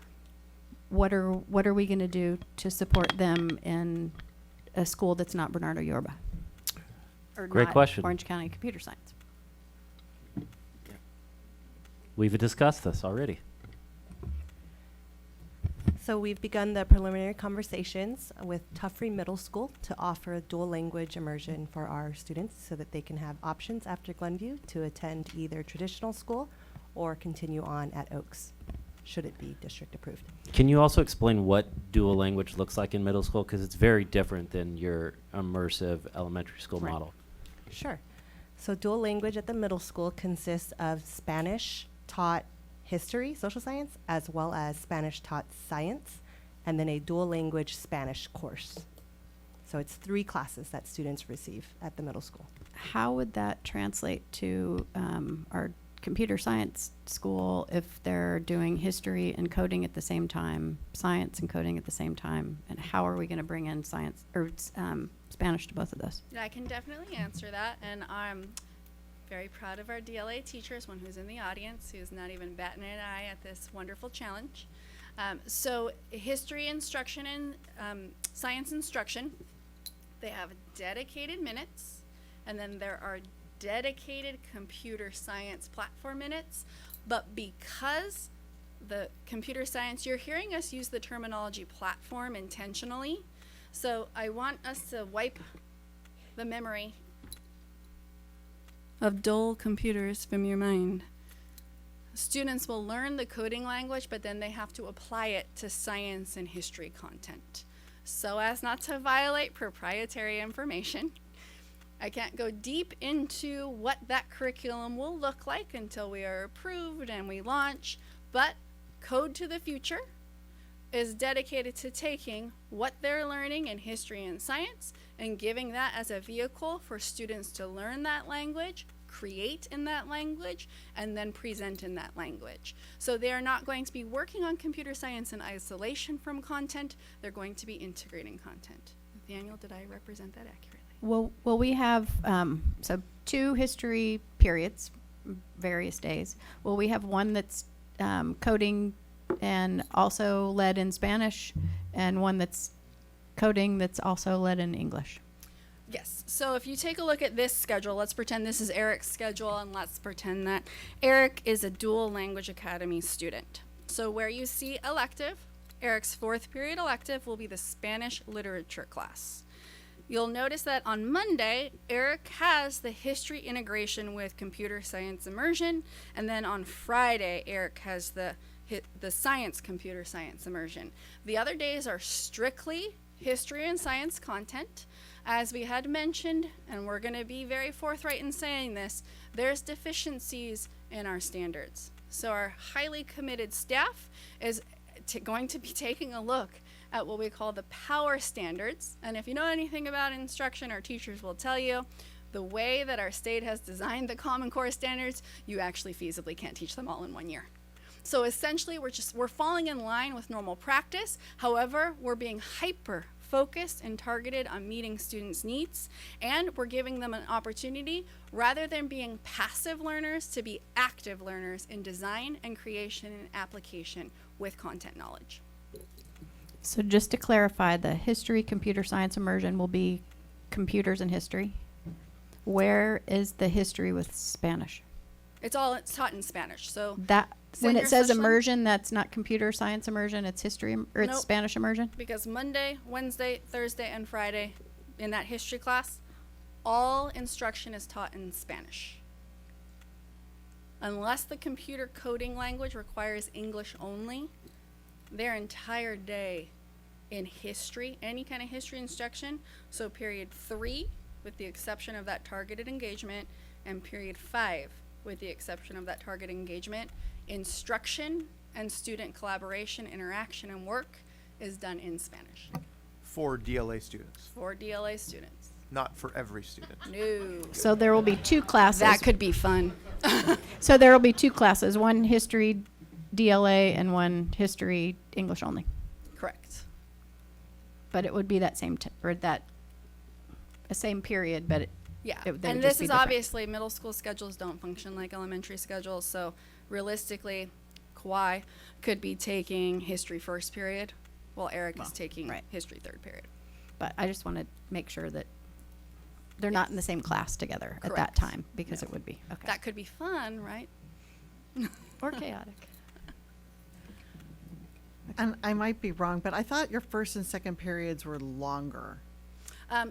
what are we going to do to support them in a school that's not Bernardo-Yorba? Or Great not question. Orange County Computer Science. We've discussed this already. So we've begun the preliminary conversations with Tuffrey Middle School to offer dual language immersion for our students so that they can have options after Glenview to attend either traditional school or continue on at Oaks, should it be district approved. Can you also explain what dual language looks like in middle school? Because it's very different than your immersive elementary school Right. model. Sure. So dual language at the middle school consists of Spanish taught history, social science, as well as Spanish taught science, and then a dual language Spanish course. So it's 3 classes that students receive at the middle school. How would that translate to our computer science school if they're doing history and coding at the same time, science and coding at the same time? And how are we going to bring in science or Spanish to both of those? I can definitely answer that, and I'm very proud of our DLA teachers, one who's in the audience, who's not even batting an eye at this wonderful challenge. So history instruction and science instruction, they have dedicated minutes, and then there are dedicated computer science platform minutes. But because the computer science, you're hearing us use the terminology platform intentionally, so I want us to wipe the memory of dull computers from your mind. Students will learn the coding language, but then they have to apply it to science and history content, so as not to violate proprietary information. I can't go deep into what that curriculum will look like until we are approved and we launch, but Code to the Future is dedicated to taking what they're learning in history and science and giving that as a vehicle for students to learn that language, create in that language, and then present in that language. So they are not going to be working on computer science in isolation from content, they're going to be integrating content. Nathaniel, did I represent that accurately? Well, we have so 2 history periods, various days. Well, we have one that's coding and also led in Spanish, and one that's coding that's also led in English. Yes, so if you take a look at this schedule, let's pretend this is Eric's schedule, and let's pretend that Eric is a dual language academy student. So where you see elective, Eric's 4th period elective will be the Spanish literature class. You'll notice that on Monday, Eric has the history integration with computer science immersion, and then on Friday, Eric has the science computer science immersion. The other days are strictly history and science content. As we had mentioned, and we're going to be very forthright in saying this, there's deficiencies in our standards. So our highly committed staff is going to be taking a look at what we call the power standards. And if you know anything about instruction, our teachers will tell you the way that our state has designed the Common Core standards, you actually feasibly can't teach them all in 1 year. So essentially, we're falling in line with normal practice. However, we're being hyper focused and targeted on meeting students' needs, and we're giving them an opportunity, rather than being passive learners, to be active learners in design and creation and application with content knowledge. So just to clarify, the history computer science immersion will be computers and history. Where is the history with Spanish? It's taught in Spanish. So That when senior it says session- immersion, that's not computer science immersion, it's history or it's Nope. Spanish immersion? Because Monday, Wednesday, Thursday, and Friday in that history class, all instruction is taught in Spanish. Unless the computer coding language requires English only, their entire day in history, any kind of history instruction, so period 3, with the exception of that targeted engagement, and period 5, with the exception of that targeted engagement, instruction and student collaboration, interaction, and work is done in Spanish For DLA students, for DLA students. not for every student. No. So there will be 2 classes. That could be fun. So there will be 2 classes, one history DLA and one history English only. Correct. But it would be that same, or that, a same period, but Yeah, they would and just this be is different. obviously, middle school schedules don't function like elementary schedules, so realistically, Kawhi could be taking history first period, while Eric is taking right. history third period. But I just want to make sure that they're not in the same class together at that Correct. time, because it would be, okay. That could be fun, right? Or chaotic. And I might be wrong, but I thought your first and second periods were longer.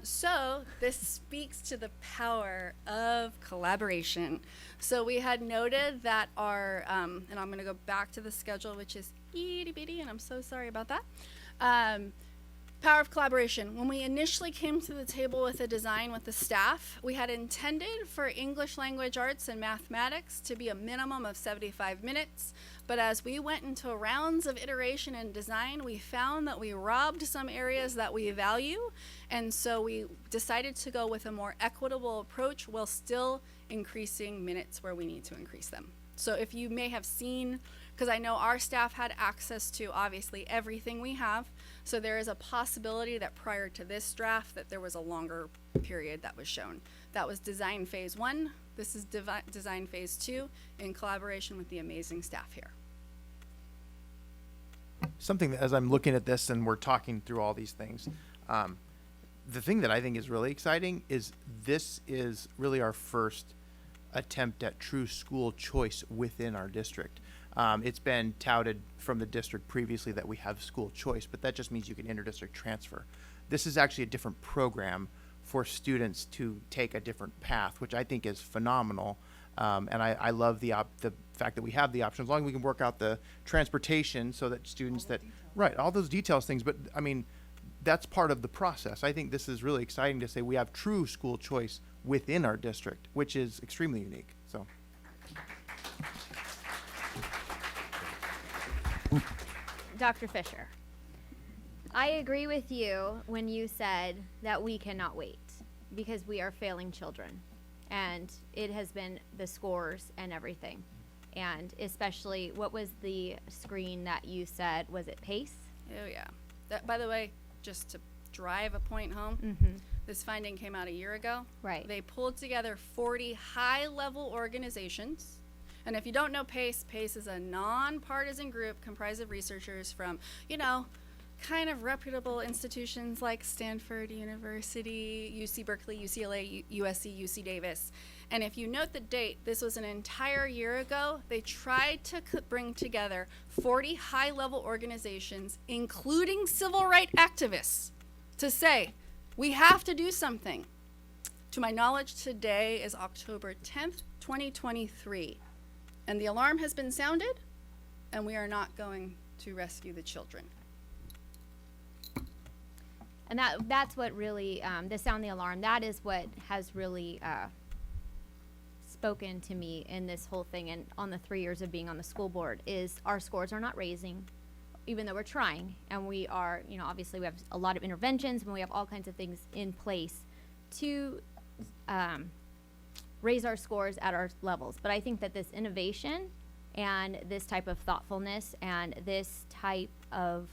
So this speaks to the power of collaboration. So we had noted that our, and I'm going to go back to the schedule, which is itty bitty, and I'm so sorry about that. Power of collaboration. When we initially came to the table with a design with the staff, we had intended for English language arts and mathematics to be a minimum of 75 minutes. But as we went into rounds of iteration and design, we found that we robbed some areas that we value. And so we decided to go with a more equitable approach while still increasing minutes where we need to increase them. So if you may have seen, because I know our staff had access to obviously everything we have, so there is a possibility that prior to this draft that there was a longer period that was shown. That was design phase 1. This is design phase 2 in collaboration with the amazing staff here. Something that, as I'm looking at this and we're talking through all these things, the thing that I think is really exciting is this is really our first attempt at true school choice within our district. It's been touted from the district previously that we have school choice, but that just means you can inter-district transfer. This is actually a different program for students to take a different path, which I think is phenomenal. And I love the fact that we have the option, as long as we can work out the transportation so that students that, right, all those details things, but I mean, that's part of the process. I think this is really exciting to say we have true school choice within our district, which is extremely unique, so. Dr. Fisher, I agree with you when you said that we cannot wait because we are failing children. And it has been the scores and everything. And especially, what was the screen that you said? Was it PACE? Oh yeah. That, by the way, just to drive a point home, Mm-hmm. this finding came out a year ago. Right. They pulled together 40 high-level organizations. And if you don't know PACE, PACE is a nonpartisan group comprised of researchers from, you know, kind of reputable institutions like Stanford University, UC Berkeley, UCLA, USC, UC Davis. And if you note the date, this was an entire year ago. They tried to bring together 40 high-level organizations, including civil rights activists, to say, we have to do something. To my knowledge, today is October 10th, 2023. And the alarm has been sounded, and we are not going to rescue the children. And that's what really, the sound the alarm, that is what has really spoken to me in this whole thing and on the 3 years of being on the school board is our scores are not raising, even though we're trying. And we are, you know, obviously we have a lot of interventions and we have all kinds of things in place to raise our scores at our levels. But I think that this innovation and this type of thoughtfulness and this type of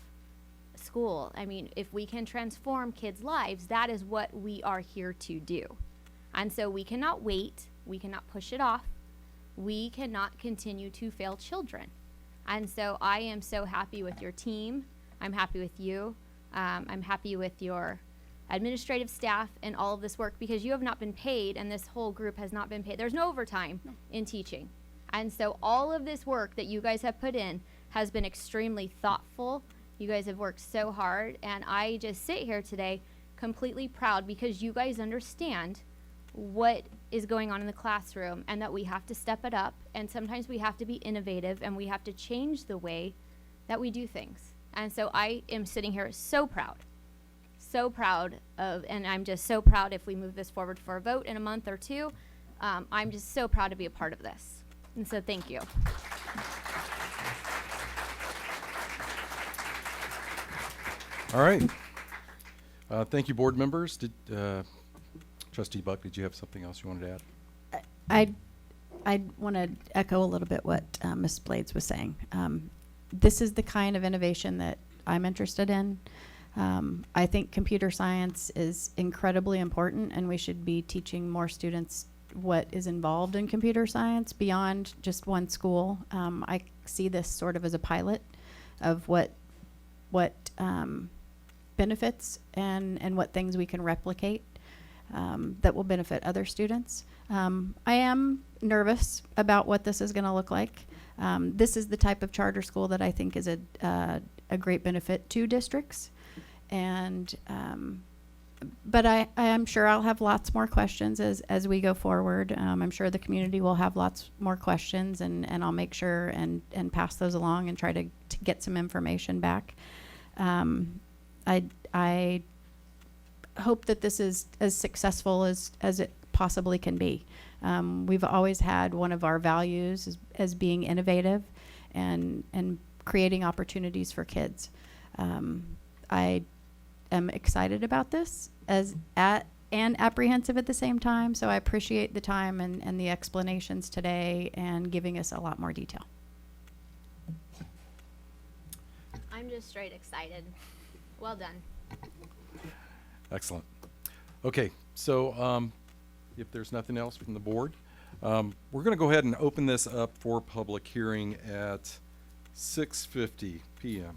school, I mean, if we can transform kids' lives, that is what we are here to do. And so we cannot wait, we cannot push it off, we cannot continue to fail children. And so I am so happy with your team, I'm happy with you, I'm happy with your administrative staff and all of this work, because you have not been paid and this whole group has not been paid. There's no overtime in teaching. And so all of this work that you guys have put in has been extremely thoughtful. You guys have worked so hard, and I just sit here today completely proud because you guys understand what is going on in the classroom and that we have to step it up, and sometimes we have to be innovative and we have to change the way that we do things. And so I am sitting here so proud of, and I'm just so proud if we move this forward for a vote in a month or two. I'm just so proud to be a part of this. And so thank you. All right. Thank you, board members. Trustee Buck, did you have something else you wanted to add? I want to echo a little bit what Ms. Blades was saying. This is the kind of innovation that I'm interested in. I think computer science is incredibly important, and we should be teaching more students what is involved in computer science beyond just one school. I see this sort of as a pilot of what benefits and what things we can replicate that will benefit other students. I am nervous about what this is going to look like. This is the type of charter school that I think is a great benefit to districts. And but I am sure I'll have lots more questions as we go forward. I'm sure the community will have lots more questions, and I'll make sure and pass those along and try to get some information back. I hope that this is as successful as it possibly can be. We've always had one of our values as being innovative and creating opportunities for kids. I am excited about this and apprehensive at the same time, so I appreciate the time and the explanations today and giving us a lot more detail. I'm just straight excited. Well done. Excellent. Okay, so if there's nothing else from the board, we're going to go ahead and open this up for public hearing at 6:50 p.m.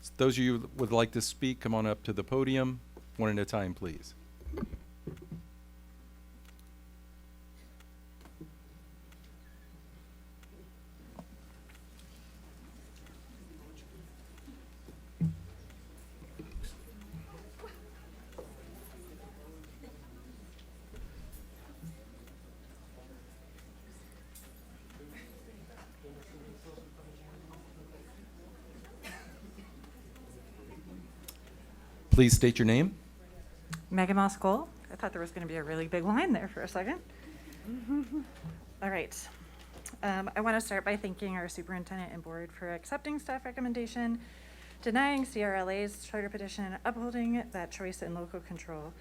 So those of you who would like to speak, come on up to the podium, one at a time, please. Please state your name. Megan Moskol. I thought there was going to be a really big line there for a second. All right. I want to start by thanking our superintendent and board for accepting staff recommendation, denying CRLA's charter petition, and upholding that choice in local control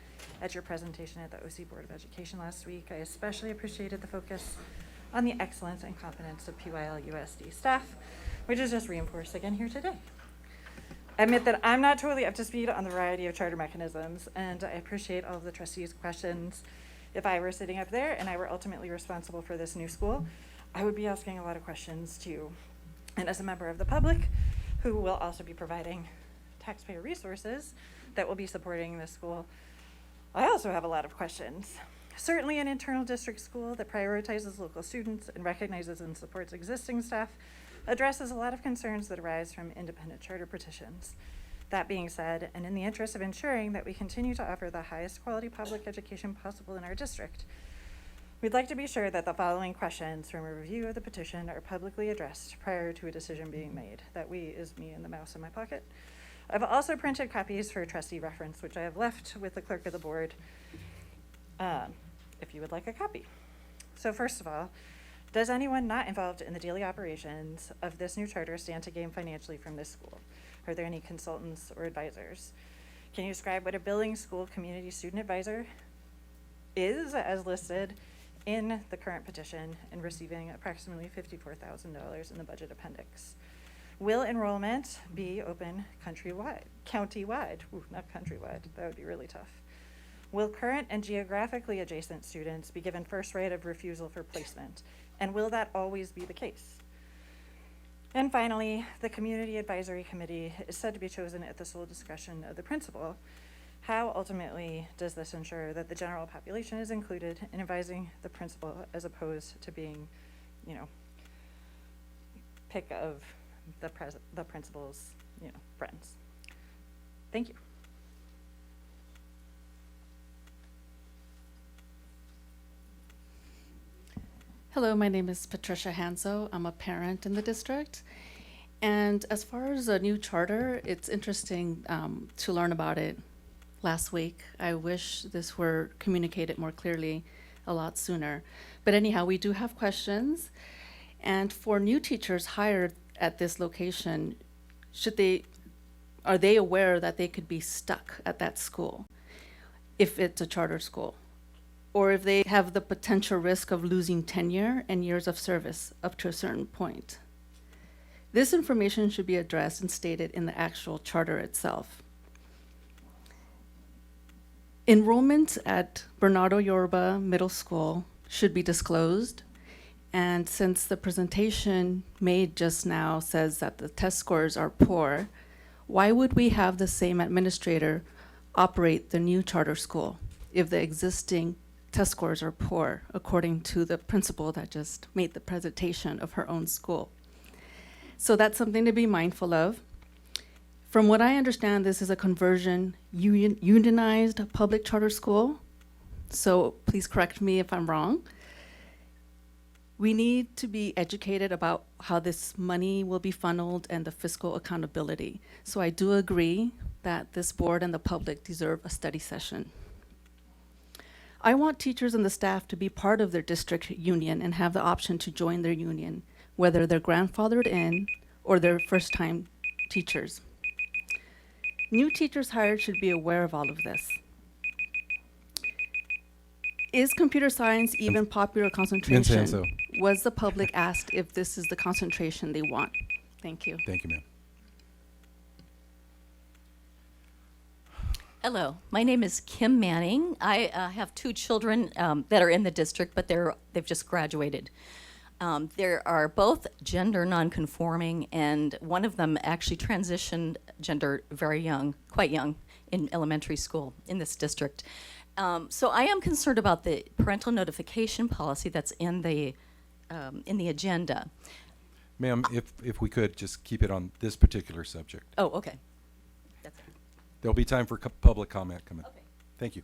at your presentation at the OC Board of Education last week. I especially appreciated the focus on the excellence and competence of PYL USD staff, which is just reinforced again here today. I admit that I'm not totally up to speed on the variety of charter mechanisms, and I appreciate all of the trustees' questions. If I were sitting up there and I were ultimately responsible for this new school, I would be asking a lot of questions too. And as a member of the public, who will also be providing taxpayer resources that will be supporting this school, I also have a lot of questions. Certainly an internal district school that prioritizes local students and recognizes and supports existing staff addresses a lot of concerns that arise from independent charter petitions. That being said, and in the interest of ensuring that we continue to offer the highest quality public education possible in our district, we'd like to be sure that the following questions from a review of the petition are publicly addressed prior to a decision being made. That we is me and the mouse in my pocket. I've also printed copies for trustee reference, which I have left with the clerk of the board, if you would like a copy. So first of all, does anyone not involved in the daily operations of this new charter stand to gain financially from this school? Are there any consultants or advisors? Can you describe what a billing school community student advisor is as listed in the current petition and receiving approximately $54,000 in the budget appendix? Will enrollment be open countywide? Ooh, not countrywide, that would be really tough. Will current and geographically adjacent students be given first right of refusal for placement? And will that always be the case? And finally, the Community Advisory Committee is said to be chosen at the sole discretion of the principal. How ultimately does this ensure that the general population is included in advising the principal as opposed to being, pick of the principal's, friends? Thank you. Hello, my name is Patricia Hanso. I'm a parent in the district. And as far as a new charter, it's interesting to learn about it last week. I wish this were communicated more clearly a lot sooner. But anyhow, we do have questions. And for new teachers hired at this location, are they aware that they could be stuck at that school if it's a charter school? or if they have the potential risk of losing tenure and years of service up to a certain point. This information should be addressed and stated in the actual charter itself. Enrollment at Placentia-Yorba Middle School should be disclosed. And since the presentation made just now says that the test scores are poor, why would we have the same administrator operate the new charter school if the existing test scores are poor, according to the principal that just made the presentation of her own school? So that's something to be mindful of. From what I understand, this is a conversion unionized public charter school. So please correct me if I'm wrong. We need to be educated about how this money will be funneled and the fiscal accountability. So I do agree that this board and the public deserve a study session. I want teachers and the staff to be part of their district union and have the option to join their union, whether they're grandfathered in or they're first-time teachers. New teachers hired should be aware of all of this. Is computer science even popular concentration? Hanso. Was the public asked if this is the concentration they want? Thank you. Thank you, ma'am. Hello, my name is Kim Manning. I have two children that are in the district, but they've just graduated. They are both gender nonconforming, and one of them actually transitioned gender very young, quite young, in elementary school in this district. So I am concerned about the parental notification policy that's in the agenda. Ma'am, if we could just keep it on this particular subject. Oh, okay. That's it. There'll be time for public comment coming. Okay. Thank you.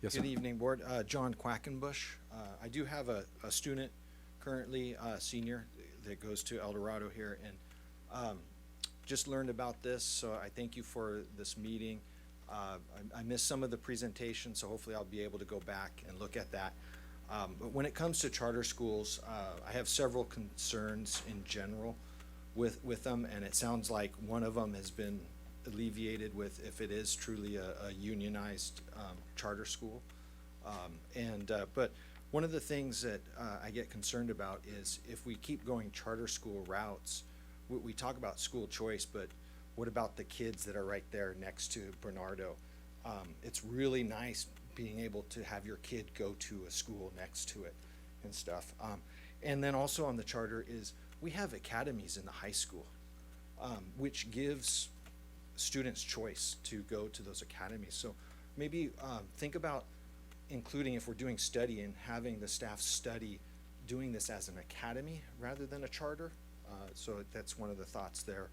Yes, Good sir. evening, Board. John Quackenbush. I do have a student currently, senior, that goes to El Dorado here, and just learned about this, so I thank you for this meeting. I missed some of the presentation, so hopefully I'll be able to go back and look at that. But when it comes to charter schools, I have several concerns in general with them, and it sounds like one of them has been alleviated with if it is truly a unionized charter school. But one of the things that I get concerned about is if we keep going charter school routes, we talk about school choice, but what about the kids that are right there next to Bernardo? It's really nice being able to have your kid go to a school next to it and stuff. And then also on the charter is we have academies in the high school, which gives students choice to go to those academies. So maybe think about including, if we're doing study, and having the staff study doing this as an academy rather than a charter. So that's one of the thoughts there.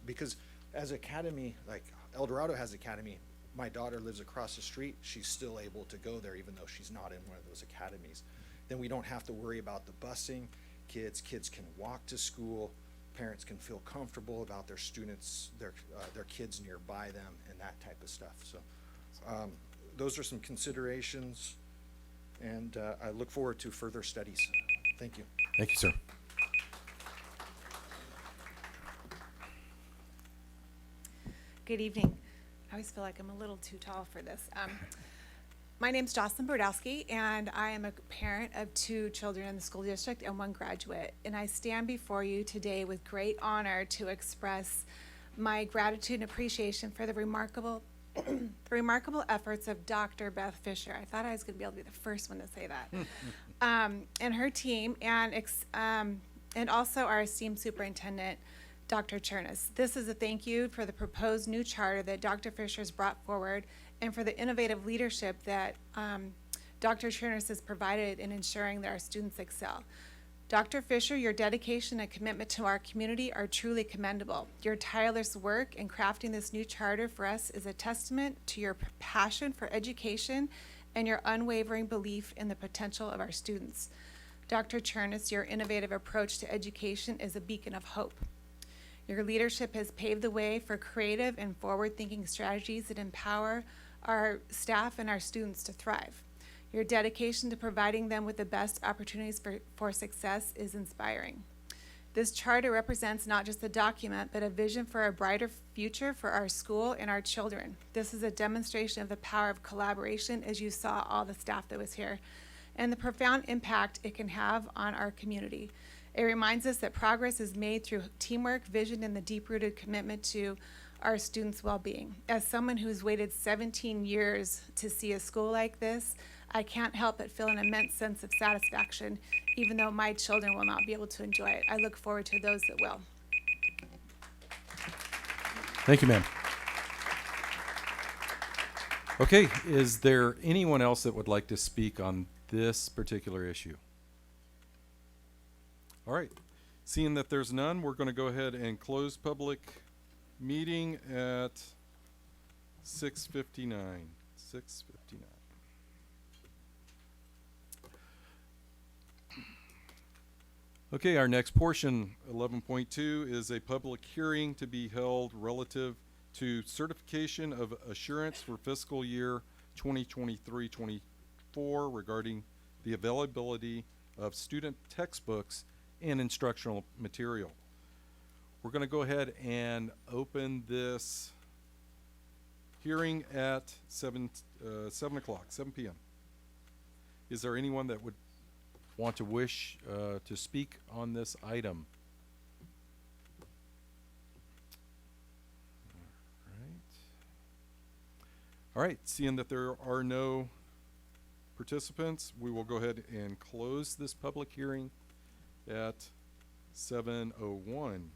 Because as academy, like El Dorado has academy, my daughter lives across the street, she's still able to go there even though she's not in one of those academies. Then we don't have to worry about the busing. Kids can walk to school, parents can feel comfortable about their students, their kids nearby them, and that type of stuff. So those are some considerations, and I look forward to further studies. Thank you. Thank you, sir. Good evening. I always feel like I'm a little too tall for this. My name's Jocelyn Brodowski, and I am a parent of two children in the school district and one graduate. And I stand before you today with great honor to express my gratitude and appreciation for the remarkable efforts of Dr. Beth Fisher. I thought I was going to be able to be the first one to say that. And her team, and also our esteemed superintendent, Dr. Chernis. This is a thank you for the proposed new charter that Dr. Fisher has brought forward, and for the innovative leadership that Dr. Chernis has provided in ensuring that our students excel. Dr. Fisher, your dedication and commitment to our community are truly commendable. Your tireless work in crafting this new charter for us is a testament to your passion for education and your unwavering belief in the potential of our students. Dr. Chernis, your innovative approach to education is a beacon of hope. Your leadership has paved the way for creative and forward-thinking strategies that empower our staff and our students to thrive. Your dedication to providing them with the best opportunities for success is inspiring. This charter represents not just a document, but a vision for a brighter future for our school and our children. This is a demonstration of the power of collaboration, as you saw all the staff that was here, and the profound impact it can have on our community. It reminds us that progress is made through teamwork, vision, and the deep-rooted commitment to our students' well-being. As someone who's waited 17 years to see a school like this, I can't help but feel an immense sense of satisfaction, even though my children will not be able to enjoy it. I look forward to those that will. Thank you, ma'am. Okay, is there anyone else that would like to speak on this particular issue? All right, seeing that there's none, we're going to go ahead and close public meeting at 6:59. 6:59. Okay, our next portion, 11.2, is a public hearing to be held relative to certification of assurance for fiscal year 2023-24 regarding the availability of student textbooks and instructional material. We're going to go ahead and open this hearing at 7 o'clock, 7 p.m. Is there anyone that would want to wish to speak on this item? All right, seeing that there are no participants, we will go ahead and close this public hearing at 7:01.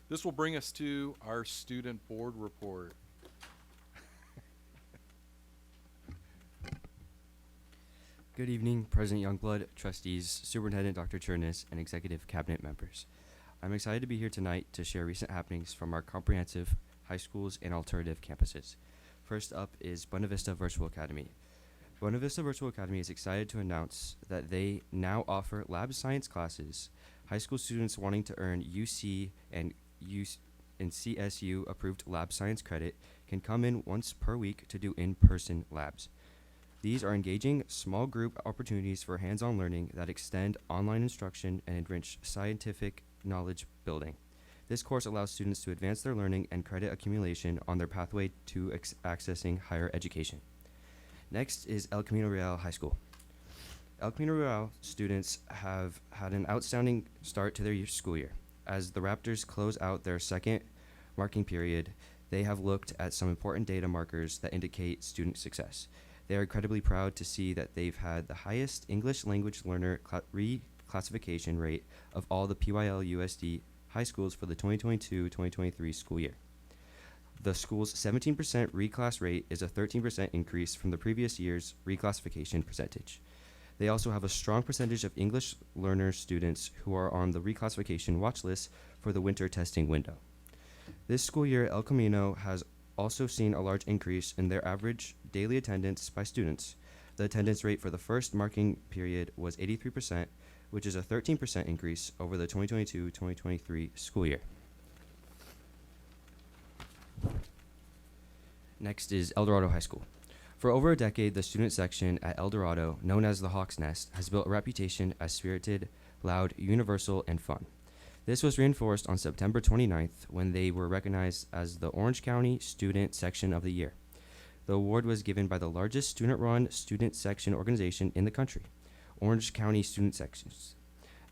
This will bring us to our student board report. Good evening, President Youngblood, trustees, Superintendent Dr. Chernus, and executive cabinet members. I'm excited to be here tonight to share recent happenings from our comprehensive high schools and alternative campuses. First up is Buena Vista Virtual Academy. Buena Vista Virtual Academy is excited to announce that they now offer lab science classes. High school students wanting to earn UC and CSU approved lab science credit can come in once per week to do in-person labs. These are engaging small group opportunities for hands-on learning that extend online instruction and enrich scientific knowledge building. This course allows students to advance their learning and credit accumulation on their pathway to accessing higher education. Next is El Camino Real High School. El Camino Real students have had an outstanding start to their school year. As the Raptors close out their second marking period, they have looked at some important data markers that indicate student success. They are incredibly proud to see that they've had the highest English language learner reclassification rate of all the PYL-USD high schools for the 2022-2023 school year. The school's 17% reclass rate is a 13% increase from the previous year's reclassification percentage. They also have a strong percentage of English learner students who are on the reclassification watch list for the winter testing window. This school year, El Camino has also seen a large increase in their average daily attendance by students. The attendance rate for the first marking period was 83%, which is a 13% increase over the 2022-2023 school year. Next is El Dorado High School. For over a decade, the student section at El Dorado, known as the Hawk's Nest, has built a reputation as spirited, loud, universal, and fun. This was reinforced on September 29th when they were recognized as the Orange County Student Section of the Year. The award was given by the largest student-run student section organization in the country, Orange County Student Sections.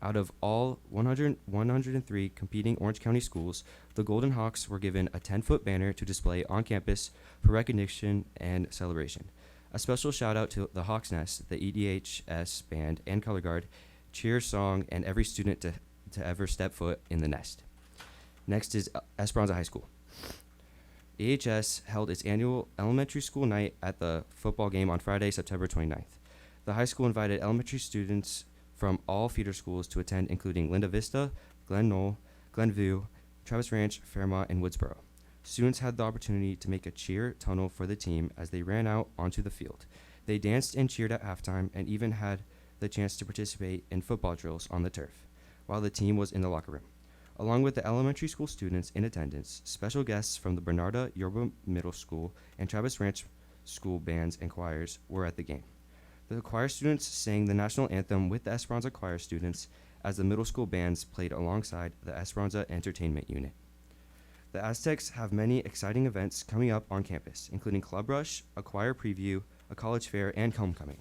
Out of all 103 competing Orange County schools, the Golden Hawks were given a 10-foot banner to display on campus for recognition and celebration. A special shout out to the Hawks Nest, the EDHS band and color guard, cheer song, and every student to ever step foot in the nest. Next is Esperanza High School. EHS held its annual elementary school night at the football game on Friday, September 29th. The high school invited elementary students from all feeder schools to attend, including Linda Vista, Glen Knoll, Glenview, Travis Ranch, Fairmont, and Woodsboro. Students had the opportunity to make a cheer tunnel for the team as they ran out onto the field. They danced and cheered at halftime and even had the chance to participate in football drills on the turf while the team was in the locker room. Along with the elementary school students in attendance, special guests from the Placentia-Yorba Middle School and Travis Ranch School bands and choirs were at the game. The choir students sang the national anthem with the Esperanza choir students as the middle school bands played alongside the Esperanza Entertainment Unit. The Aztecs have many exciting events coming up on campus, including Club Rush, a choir preview, a college fair, and homecoming.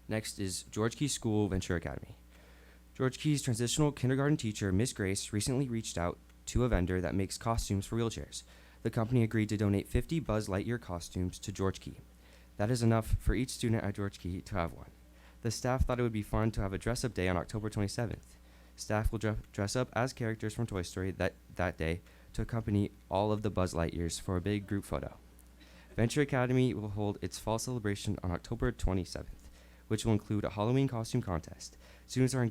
Next is George Key School Venture Academy. George Key's transitional kindergarten teacher, Miss Grace, recently reached out to a vendor that makes costumes for wheelchairs. The company agreed to donate 50 Buzz Lightyear costumes to George Key. That is enough for each student at George Key to have one. The staff thought it would be fun to have a dress-up day on October 27th. Staff will dress up as characters from Toy Story that day to accompany all of the Buzz Lightyears for a big group photo. Venture Academy will hold its fall celebration on October 27th, which will include a Halloween costume contest. Students are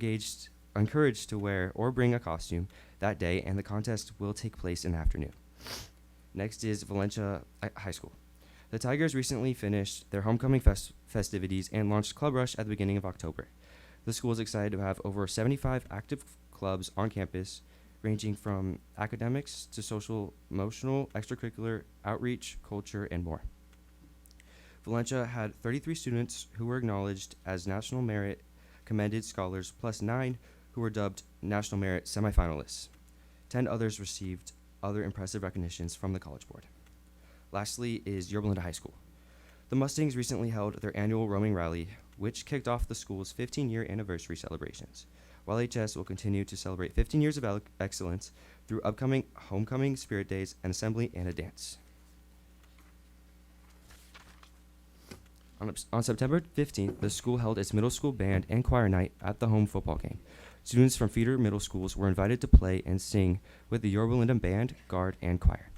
encouraged to wear or bring a costume that day, and the contest will take place in the afternoon. Next is Valencia High School. The Tigers recently finished their homecoming festivities and launched Club Rush at the beginning of October. The school is excited to have over 75 active clubs on campus, ranging from academics to social, emotional, extracurricular, outreach, culture, and more. Valencia had 33 students who were acknowledged as National Merit Commended Scholars, plus 9 who were dubbed National Merit semifinalists. 10 others received other impressive recognitions from the College Board. Lastly is Yorba Linda High School. The Mustangs recently held their annual roaming rally, which kicked off the school's 15-year anniversary celebrations. While HS will continue to celebrate 15 years of excellence through upcoming homecoming, spirit days, an assembly, and a dance. On September 15th, the school held its middle school band and choir night at the home football game. Students from feeder middle schools were invited to play and sing with the Yorba Linda Band, Guard, and Choir.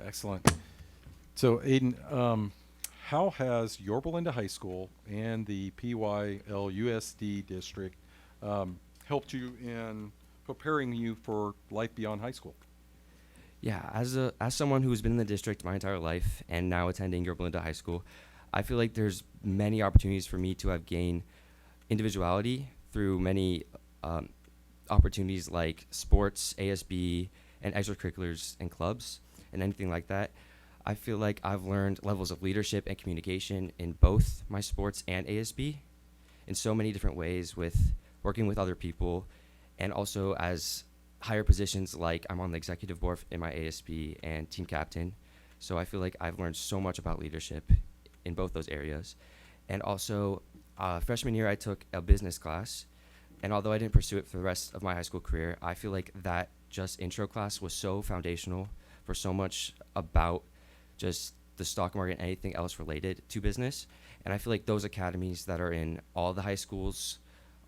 Excellent. So, Aiden, how has Yorba Linda High School and the PYLUSD district helped you in preparing you for life beyond high school? Yeah, as someone who's been in the district my entire life and now attending Yorba Linda High School, I feel like there's many opportunities for me to have gained individuality through many opportunities like sports, ASB, and extracurriculars and clubs, and anything like that. I feel like I've learned levels of leadership and communication in both my sports and ASB in so many different ways, with working with other people, and also as higher positions like I'm on the executive board in my ASB and team captain. So I feel like I've learned so much about leadership in both those areas. And also, freshman year I took a business class, and although I didn't pursue it for the rest of my high school career, I feel like that just intro class was so foundational for so much about just the stock market and anything else related to business. And I feel like those academies that are in all the high schools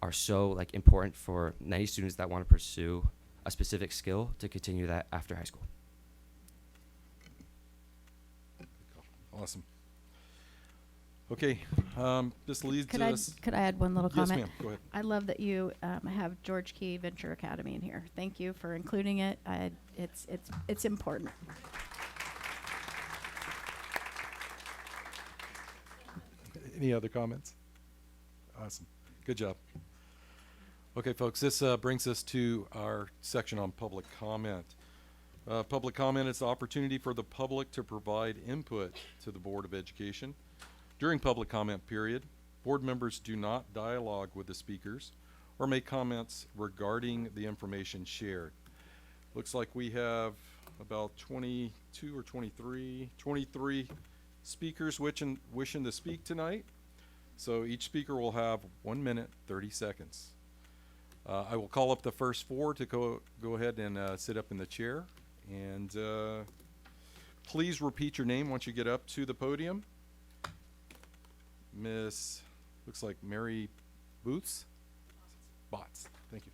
are so like important for many students that want to pursue a specific skill to continue that after high school. Awesome. Okay, this leads Could us. I add one little comment? Yes, ma'am. Go ahead. I love that you have George Key Venture Academy in here. Thank you for including it. It's important. Any other comments? Awesome. Good job. Okay, folks, this brings us to our section on public comment. Public comment is the opportunity for the public to provide input to the Board of Education. During public comment period, board members do not dialogue with the speakers or make comments regarding the information shared. Looks like we have about 22 or 23 speakers wishing to speak tonight. So each speaker will have 1 minute, 30 seconds. I will call up the first 4 to go ahead and sit up in the chair. And please repeat your name once you get up to the podium. Miss, looks like Mary Boots? Botts, thank you.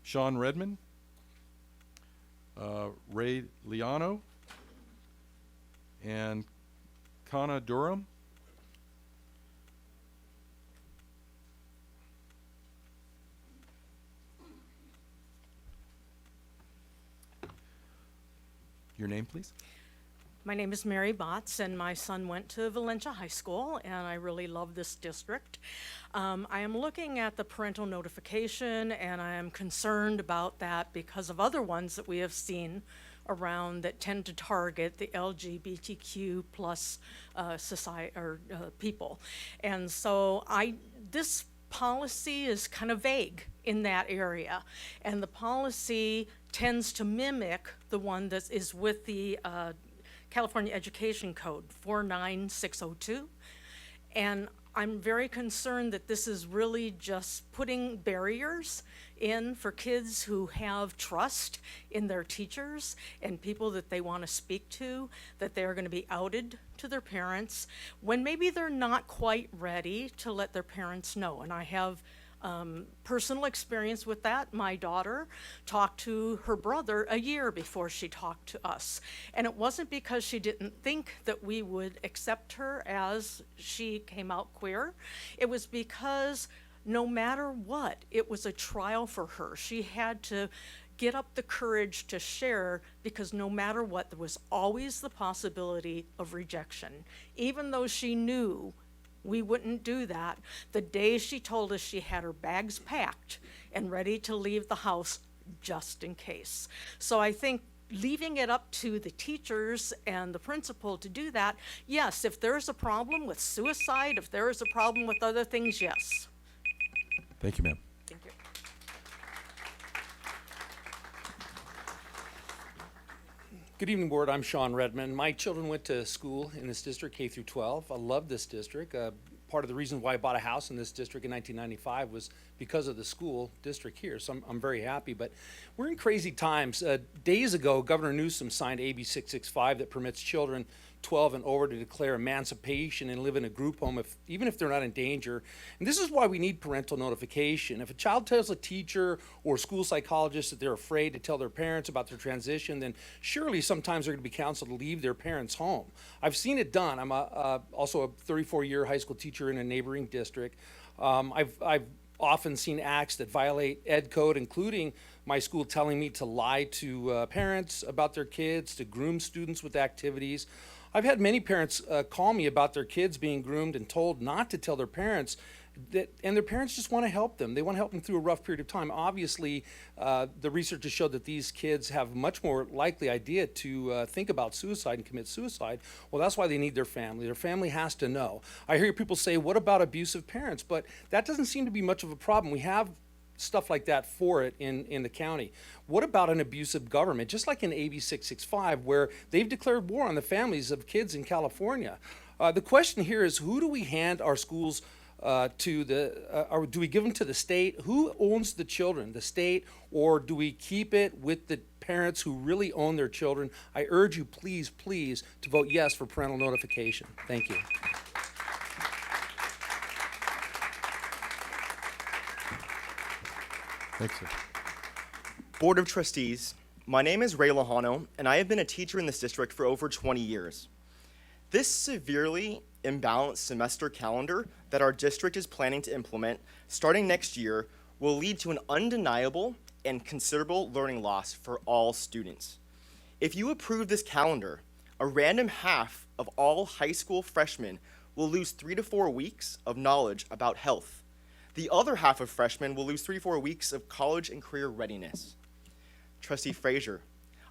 Sean Redmond, Ray Liano, and Kana Durham. Your name, please? My name is Mary Botts, and my son went to Valencia High School, and I really love this district. I am looking at the parental notification, and I am concerned about that because of other ones that we have seen around that tend to target the LGBTQ plus society or people. And so this policy is kind of vague in that area, and the policy tends to mimic the one that is with the California Education Code 49602. And I'm very concerned that this is really just putting barriers in for kids who have trust in their teachers and people that they want to speak to, that they're going to be outed to their parents when maybe they're not quite ready to let their parents know. And I have personal experience with that. My daughter talked to her brother a year before she talked to us. And it wasn't because she didn't think that we would accept her as she came out queer. It was because no matter what, it was a trial for her. She had to get up the courage to share, because no matter what, there was always the possibility of rejection. Even though she knew we wouldn't do that, the day she told us she had her bags packed and ready to leave the house just in case. So I think leaving it up to the teachers and the principal to do that, yes, if there's a problem with suicide, if there is a problem with other things, yes. Thank you, ma'am. Thank you. Good evening, board. I'm Sean Redmond. My children went to school in this district, K through 12. I love this district. Part of the reason why I bought a house in this district in 1995 was because of the school district here, so I'm very happy. But we're in crazy times. Days ago, Governor Newsom signed AB 665 that permits children 12 and over to declare emancipation and live in a group home even if they're not in danger. And this is why we need parental notification. If a child tells a teacher or school psychologist that they're afraid to tell their parents about their transition, then surely sometimes they're going to be counseled to leave their parents' home. I've seen it done. I'm also a 34-year high school teacher in a neighboring district. I've often seen acts that violate ed code, including my school telling me to lie to parents about their kids, to groom students with activities. I've had many parents call me about their kids being groomed and told not to tell their parents, and their parents just want to help them. They want to help them through a rough period of time. Obviously, the research has showed that these kids have much more likely idea to think about suicide and commit suicide. Well, that's why they need their family. Their family has to know. I hear people say, what about abusive parents? But that doesn't seem to be much of a problem. We have stuff like that for it in the county. What about an abusive government? Just like in AB 665, where they've declared war on the families of kids in California. The question here is, who do we hand our schools to or do we give them to the state? Who owns the children, the state, or do we keep it with the parents who really own their children? I urge you, please, please, to vote yes for parental notification. Thank you. Thanks, sir. Board of Trustees, my name is Ray Lojano, and I have been a teacher in this district for over 20 years. This severely imbalanced semester calendar that our district is planning to implement starting next year will lead to an undeniable and considerable learning loss for all students. If you approve this calendar, a random half of all high school freshmen will lose 3 to 4 weeks of knowledge about health. The other half of freshmen will lose 3 to 4 weeks of college and career readiness. Trustee Frazier,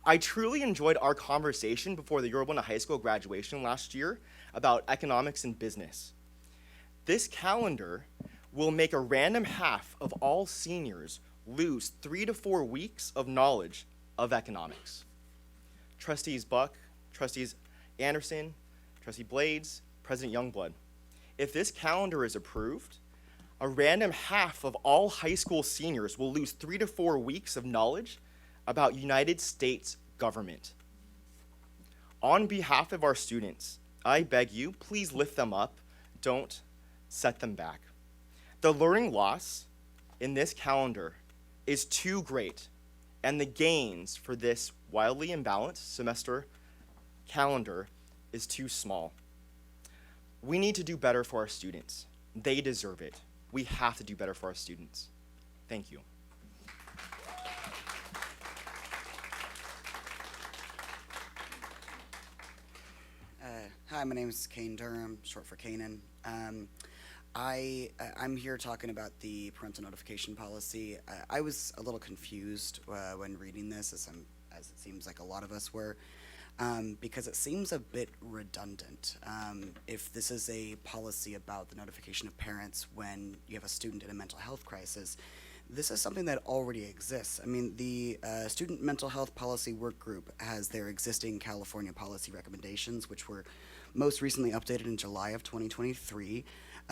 I truly enjoyed our conversation before the Yorba High School graduation last year about economics and business. This calendar will make a random half of all seniors lose 3 to 4 weeks of knowledge of economics. Trustees Buck, Trustees Anderson, Trustee Blades, President Youngblood, if this calendar is approved, a random half of all high school seniors will lose 3 to 4 weeks of knowledge about United States government. On behalf of our students, I beg you, please lift them up, don't set them back. The learning loss in this calendar is too great, and the gains for this wildly imbalanced semester calendar is too small. We need to do better for our students. They deserve it. We have to do better for our students. Thank you. Hi, my name is Kane Durham, short for Kanan. I'm here talking about the parental notification policy. I was a little confused when reading this, as it seems like a lot of us were. because it seems a bit redundant. If this is a policy about the notification of parents when you have a student in a mental health crisis, this is something that already exists. I mean, the Student Mental Health Policy Work Group has their existing California policy recommendations, which were most recently updated in July of 2023,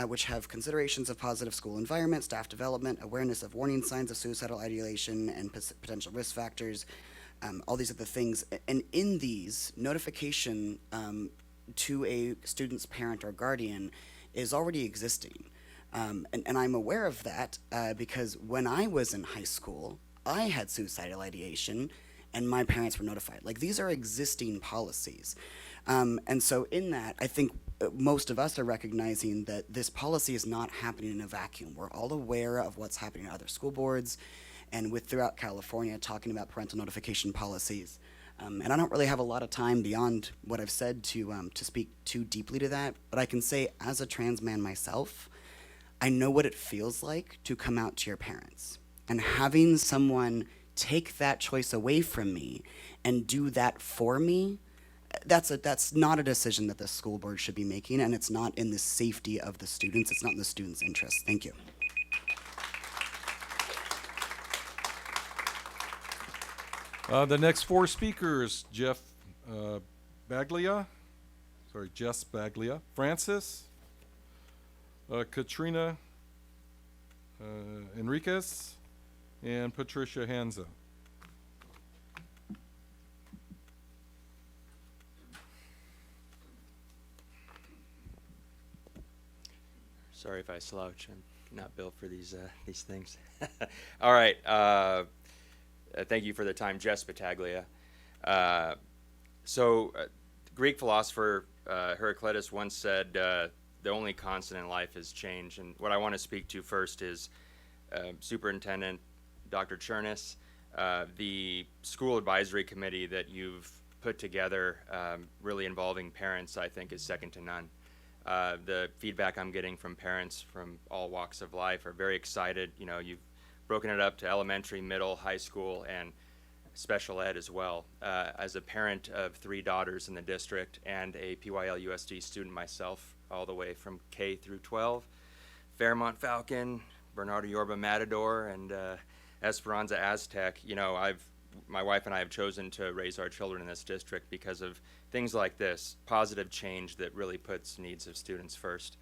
which have considerations of positive school environment, staff development, awareness of warning signs of suicidal ideation and potential risk factors, all these other things. And in these, notification to a student's parent or guardian is already existing. And I'm aware of that because when I was in high school, I had suicidal ideation and my parents were notified. Like, these are existing policies. And so in that, I think most of us are recognizing that this policy is not happening in a vacuum. We're all aware of what's happening in other school boards and with throughout California talking about parental notification policies. And I don't really have a lot of time beyond what I've said to speak too deeply to that, but I can say as a trans man myself, I know what it feels like to come out to your parents. And having someone take that choice away from me and do that for me, that's not a decision that the school board should be making, and it's not in the safety of the students. It's not in the students' interest. Thank you. The next four speakers, Jess Baglia, Francis, Katrina Enriquez, and Patricia Hanza. Sorry if I slouch. I'm not built for these things. All right. Thank you for the time, Jess Battaglia. Greek philosopher Heraclitus once said, the only constant in life is change. And what I want to speak to first is Superintendent Dr. Chernis, the school advisory committee that you've put together, really involving parents, I think is second to none. The feedback I'm getting from parents from all walks of life are very excited. You know, you've broken it up to elementary, middle, high school, and special ed as well. As a parent of 3 daughters in the district and a PYL USD student myself, all the way from K through 12, Fairmont Falcon, Bernardo-Yorba Matador, and Esperanza Aztec, you know, my wife and I have chosen to raise our children in this district because of things like this, positive change that really puts needs of students first.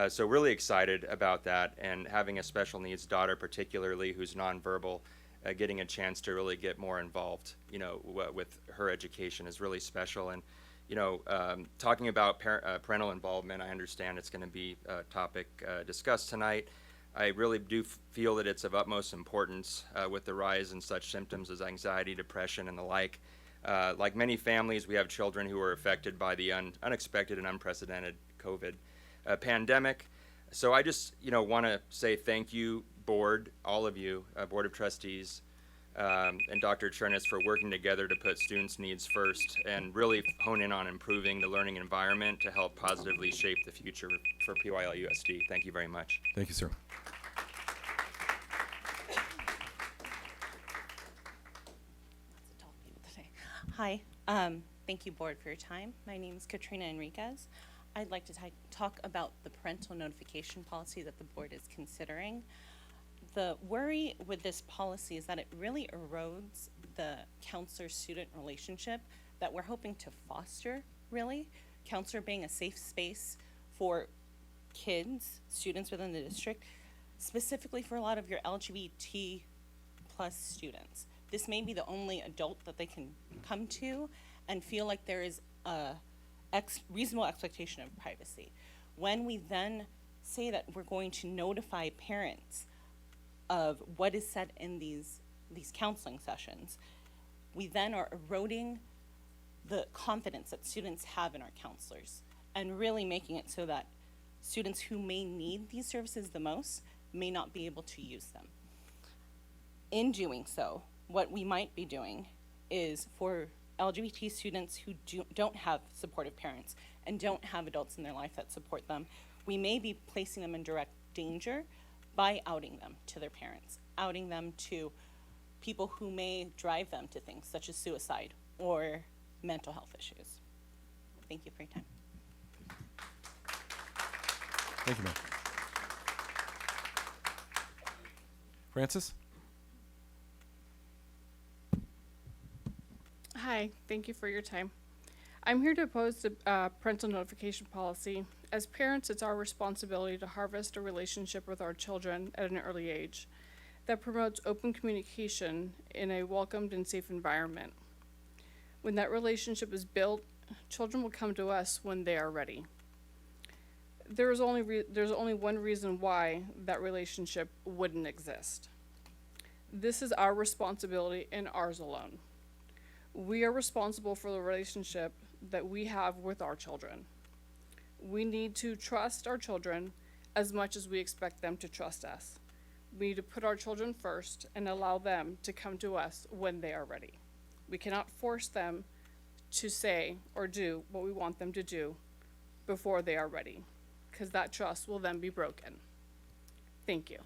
So really excited about that, and having a special needs daughter particularly who's nonverbal, getting a chance to really get more involved, you know, with her education is really special. And, you know, talking about parental involvement, I understand it's going to be a topic discussed tonight. I really do feel that it's of utmost importance with the rise in such symptoms as anxiety, depression, and the like. Like many families, we have children who are affected by the unexpected and unprecedented COVID pandemic. So I just, you know, want to say thank you, board, all of you, Board of Trustees, and Dr. Chernis for working together to put students' needs first and really hone in on improving the learning environment to help positively shape the future for PYL USD. Thank you very much. Thank you, sir. Hi, thank you, board, for your time. My name is Katrina Enriquez. I'd like to talk about the parental notification policy that the board is considering. The worry with this policy is that it really erodes the counselor-student relationship that we're hoping to foster, really. Counselor being a safe space for kids, students within the district, specifically for a lot of your LGBT plus students. This may be the only adult that they can come to and feel like there is a reasonable expectation of privacy. When we then say that we're going to notify parents of what is said in these counseling sessions, we then are eroding the confidence that students have in our counselors and really making it so that students who may need these services the most may not be able to use them. In doing so, what we might be doing is for LGBT students who don't have supportive parents and don't have adults in their life that support them, we may be placing them in direct danger by outing them to their parents, outing them to people who may drive them to things such as suicide or mental health issues. Thank you for your time. Thank you, ma'am. Francis? Hi, thank you for your time. I'm here to oppose the parental notification policy. As parents, it's our responsibility to harvest a relationship with our children at an early age that promotes open communication in a welcomed and safe environment. When that relationship is built, children will come to us when they are ready. There's only one reason why that relationship wouldn't exist. This is our responsibility and ours alone. We are responsible for the relationship that we have with our children. We need to trust our children as much as we expect them to trust us. We need to put our children first and allow them to come to us when they are ready. We cannot force them to say or do what we want them to do before they are ready, because that trust will then be broken. Thank you.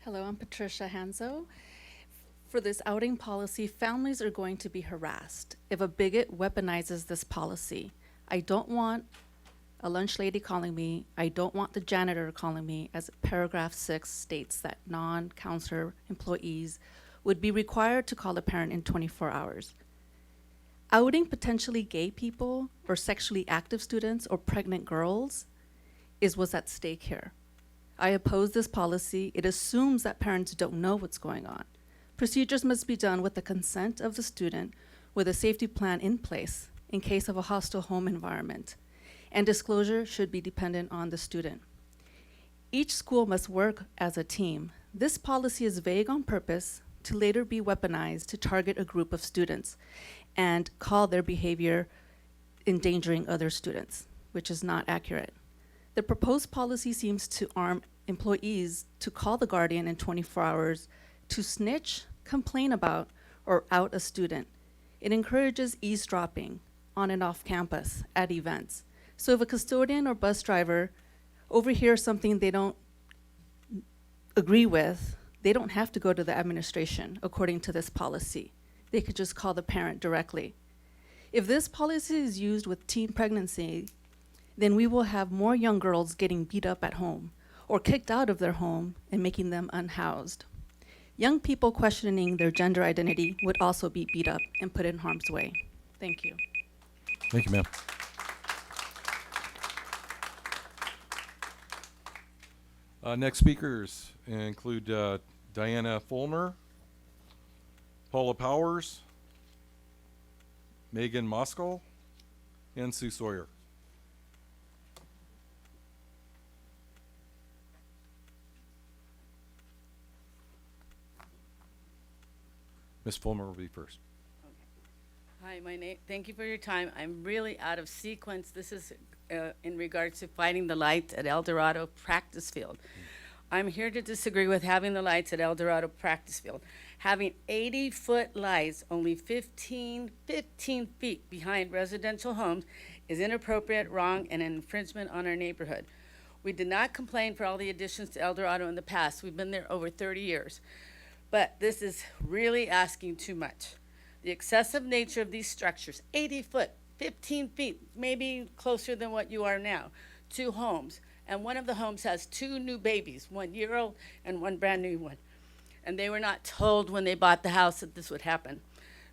Hello, I'm Patricia Hanzo. For this outing policy, families are going to be harassed if a bigot weaponizes this policy. I don't want a lunch lady calling me. I don't want the janitor calling me, as paragraph 6 states that non-counselor employees would be required to call a parent in 24 hours. Outing potentially gay people or sexually active students or pregnant girls is what's at stake here. I oppose this policy. It assumes that parents don't know what's going on. Procedures must be done with the consent of the student with a safety plan in place in case of a hostile home environment, and disclosure should be dependent on the student. Each school must work as a team. This policy is vague on purpose to later be weaponized to target a group of students and call their behavior endangering other students, which is not accurate. The proposed policy seems to arm employees to call the guardian in 24 hours to snitch, complain about, or out a student. It encourages eavesdropping on and off campus at events. So if a custodian or bus driver overhears something they don't agree with, they don't have to go to the administration according to this policy. They could just call the parent directly. If this policy is used with teen pregnancy, then we will have more young girls getting beat up at home or kicked out of their home and making them unhoused. Young people questioning their gender identity would also be beat up and put in harm's way. Thank you. Thank you, ma'am. Next speakers include Diana Fulmer, Paula Powers, Megan Moskal, and Sue Sawyer. Ms. Fulmer will be first. Hi, thank you for your time. I'm really out of sequence. This is in regards to fighting the lights at El Dorado practice field. I'm here to disagree with having the lights at El Dorado practice field. Having 80-foot lights only 15 feet behind residential homes is inappropriate, wrong, and an infringement on our neighborhood. We did not complain for all the additions to El Dorado in the past. We've been there over 30 years. But this is really asking too much. The excessive nature of these structures, 80 foot, 15 feet, maybe closer than what you are now, 2 homes. And one of the homes has 2 new babies, 1-year-old and one brand new one. And they were not told when they bought the house that this would happen.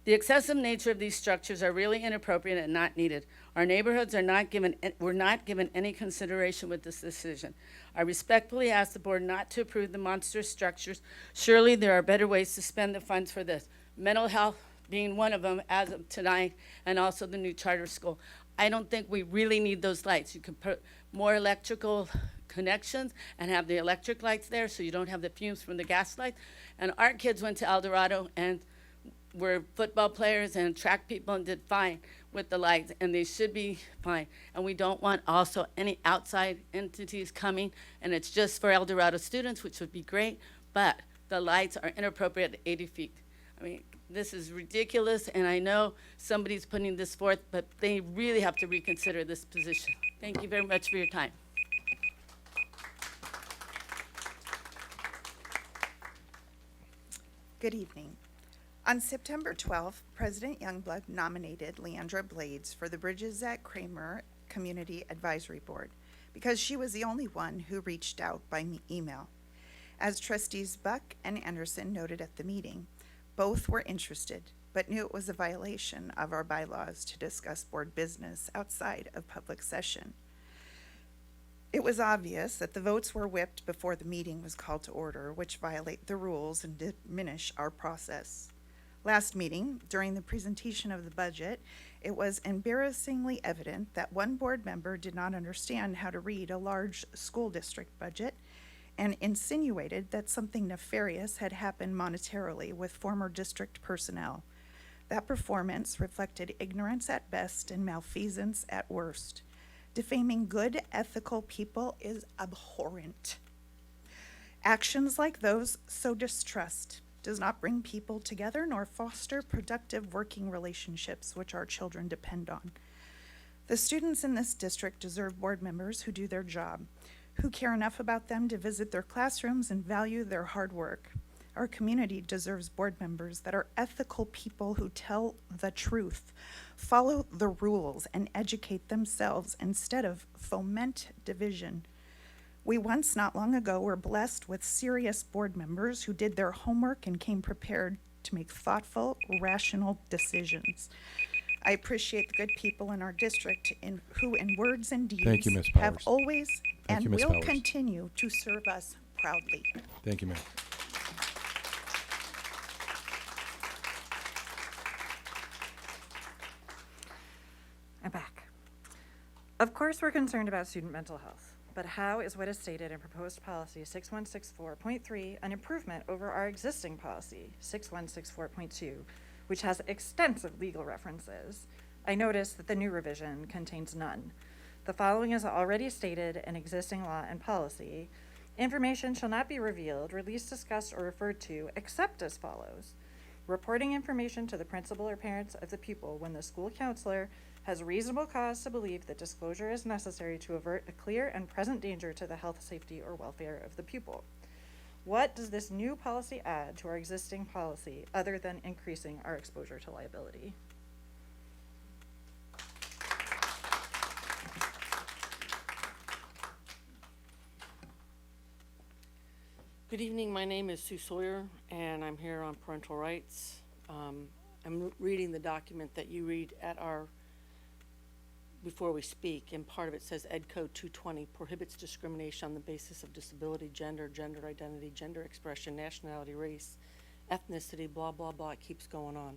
The excessive nature of these structures are really inappropriate and not needed. Our neighborhoods were not given any consideration with this decision. I respectfully ask the board not to approve the monstrous structures. Surely there are better ways to spend the funds for this. Mental health being one of them as of tonight, and also the new charter school. I don't think we really need those lights. You can put more electrical connections and have the electric lights there so you don't have the fumes from the gas lights. And our kids went to El Dorado and were football players and track people and did fine with the lights, and they should be fine. And we don't want also any outside entities coming, and it's just for El Dorado students, which would be great, but the lights are inappropriate at 80 feet. I mean, this is ridiculous, and I know somebody's putting this forth, but they really have to reconsider this position. Thank you very much for your time. Good evening. On September 12th, President Youngblood nominated Leandra Blades for the Bridges at Kramer Community Advisory Board because she was the only one who reached out by email. As trustees Buck and Anderson noted at the meeting, both were interested, but knew it was a violation of our bylaws to discuss board business outside of public session. It was obvious that the votes were whipped before the meeting was called to order, which violate the rules and diminish our process. Last meeting, during the presentation of the budget, it was embarrassingly evident that one board member did not understand how to read a large school district budget and insinuated that something nefarious had happened monetarily with former district personnel. That performance reflected ignorance at best and malfeasance at worst. Defaming good, ethical people is abhorrent. Actions like those sow distrust, does not bring people together, nor foster productive working relationships which our children depend on. The students in this district deserve board members who do their job, who care enough about them to visit their classrooms and value their hard work. Our community deserves board members that are ethical people who tell the truth, follow the rules, and educate themselves instead of foment division. We once, not long ago, were blessed with serious board members who did their homework and came prepared to make thoughtful, rational decisions. I appreciate the good people in our district who, in words and deeds, Thank you, Ms. have Powers. always Thank and you, Ms. will Powers. continue to serve us proudly. Thank you, ma'am. I'm back. Of course, we're concerned about student mental health, but how is what is stated in proposed policy 6164.3 an improvement over our existing policy 6164.2, which has extensive legal references? I noticed that the new revision contains none. The following is already stated in existing law and policy. Information shall not be revealed, released, discussed, or referred to, except as follows. Reporting information to the principal or parents of the pupil when the school counselor has reasonable cause to believe that disclosure is necessary to avert a clear and present danger to the health, safety, or welfare of the pupil. What does this new policy add to our existing policy other than increasing our exposure to liability? Good evening, my name is Sue Sawyer, and I'm here on parental rights. I'm reading the document that you read at our, before we speak, and part of it says Ed Code 220 prohibits discrimination on the basis of disability, gender, gender identity, gender expression, nationality, race, ethnicity, blah, blah, blah, it keeps going on.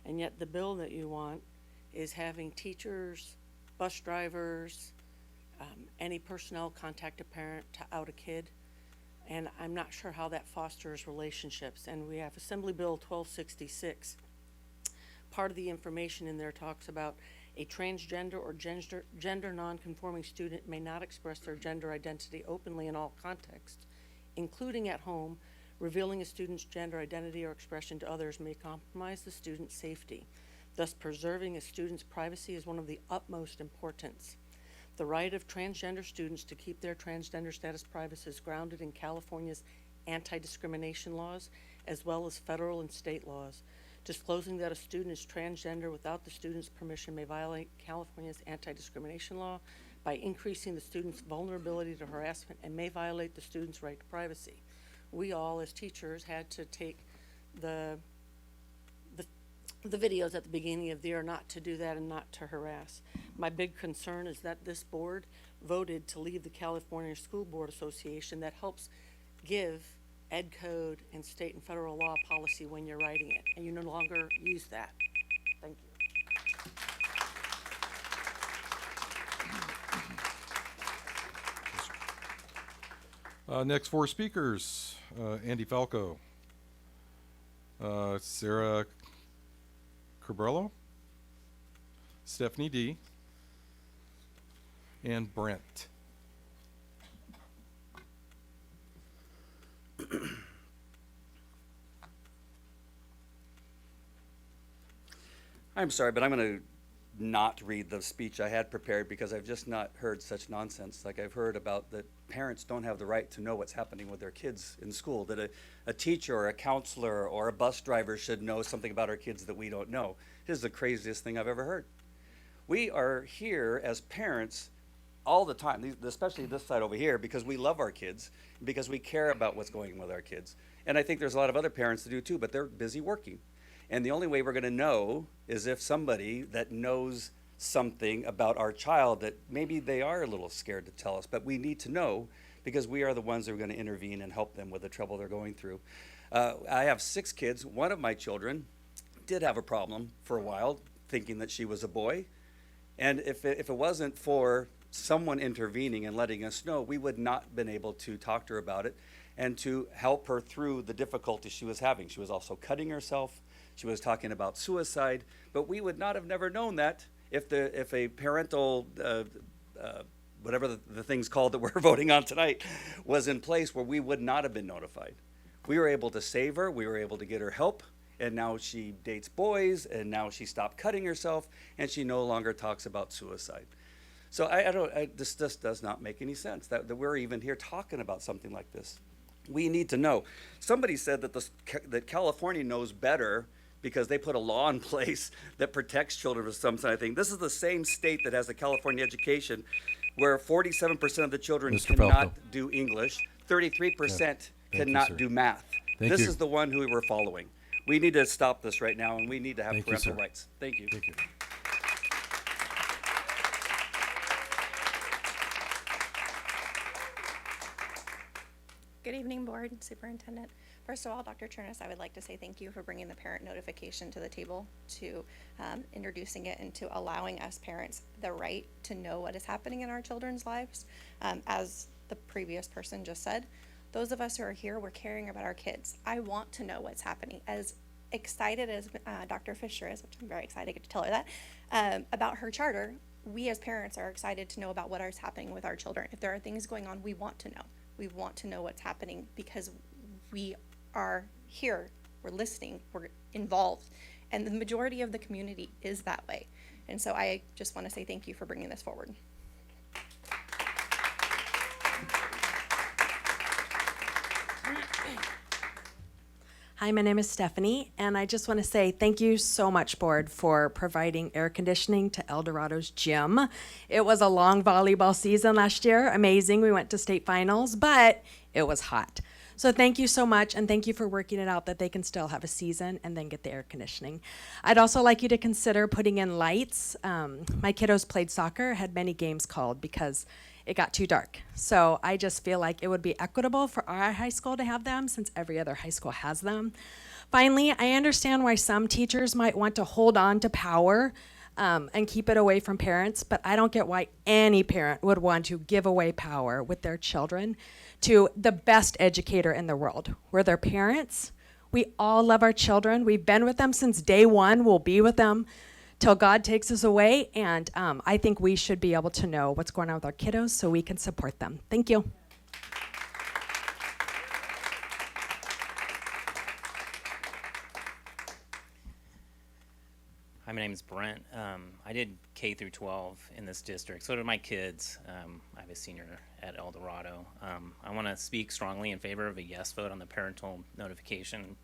And yet the bill that you want is having teachers, bus drivers, any personnel contact a parent to out a kid. And I'm not sure how that fosters relationships. And we have Assembly Bill 1266. Part of the information in there talks about a transgender or gender non-conforming student may not express their gender identity openly in all contexts, including at home. Revealing a student's gender identity or expression to others may compromise the student's safety. Thus, preserving a student's privacy is one of the utmost importance. The right of transgender students to keep their transgender status private is grounded in California's anti-discrimination laws, as well as federal and state laws. Disclosing that a student is transgender without the student's permission may violate California's anti-discrimination law by increasing the student's vulnerability to harassment and may violate the student's right to privacy. We all, as teachers, had to take the videos at the beginning of the year not to do that and not to harass. My big concern is that this board voted to leave the California School Board Association that helps give Ed Code and state and federal law policy when you're writing it, and you no longer use that. Thank you. Next four speakers, Andy Falco, Sarah Cabrello, Stephanie D, and Brent. I'm sorry, but I'm going to not read the speech I had prepared because I've just not heard such nonsense. Like I've heard about that parents don't have the right to know what's happening with their kids in school, that a teacher or a counselor or a bus driver should know something about our kids that we don't know. This is the craziest thing I've ever heard. We are here as parents all the time, especially this side over here, because we love our kids, because we care about what's going on with our kids. And I think there's a lot of other parents that do too, but they're busy working. And the only way we're going to know is if somebody that knows something about our child that maybe they are a little scared to tell us, but we need to know because we are the ones that are going to intervene and help them with the trouble they're going through. I have 6 kids. One of my children did have a problem for a while, thinking that she was a boy. And if it wasn't for someone intervening and letting us know, we would not have been able to talk to her about it and to help her through the difficulties she was having. She was also cutting herself. She was talking about suicide, but we would not have never known that if a parental, whatever the thing's called that we're voting on tonight, was in place where we would not have been notified. We were able to save her. We were able to get her help. And now she dates boys, and now she stopped cutting herself, and she no longer talks about suicide. So this just does not make any sense that we're even here talking about something like this. We need to know. Somebody said that California knows better because they put a law in place that protects children from some kind of thing. This is the same state that has a California education where 47% of the children Mr. cannot Palco. do English, 33% Thank you, cannot sir. do math. Thank This you. is the one who we're following. We need to stop this right now, and we need to have Thank you, parental sir. rights. Thank you. Thank you. Good evening, Board, Superintendent. First of all, Dr. Chernis, I would like to say thank you for bringing the parent notification to the table, to introducing it and to allowing us parents the right to know what is happening in our children's lives. As the previous person just said, those of us who are here, we're caring about our kids. I want to know what's happening. As excited as Dr. Fisher is, which I'm very excited to get to tell her that, about her charter, we as parents are excited to know about what is happening with our children. If there are things going on, we want to know. We want to know what's happening because we are here, we're listening, we're involved, and the majority of the community is that way. And so I just want to say thank you for bringing this forward. Hi, my name is Stephanie, and I just want to say thank you so much, Board, for providing air conditioning to El Dorado's gym. It was a long volleyball season last year, amazing. We went to state finals, but it was hot. So thank you so much, and thank you for working it out that they can still have a season and then get the air conditioning. I'd also like you to consider putting in lights. My kiddos played soccer, had many games called because it got too dark. So I just feel like it would be equitable for our high school to have them since every other high school has them. Finally, I understand why some teachers might want to hold on to power and keep it away from parents, but I don't get why any parent would want to give away power with their children to the best educator in the world. We're their parents. We all love our children. We've been with them since day one. We'll be with them till God takes us away, and I think we should be able to know what's going on with our kiddos so we can support them. Thank you. Hi, my name is Brent. I did K through 12 in this district. So did my kids. I have a senior at El Dorado. I want to speak strongly in favor of a yes vote on the parental notification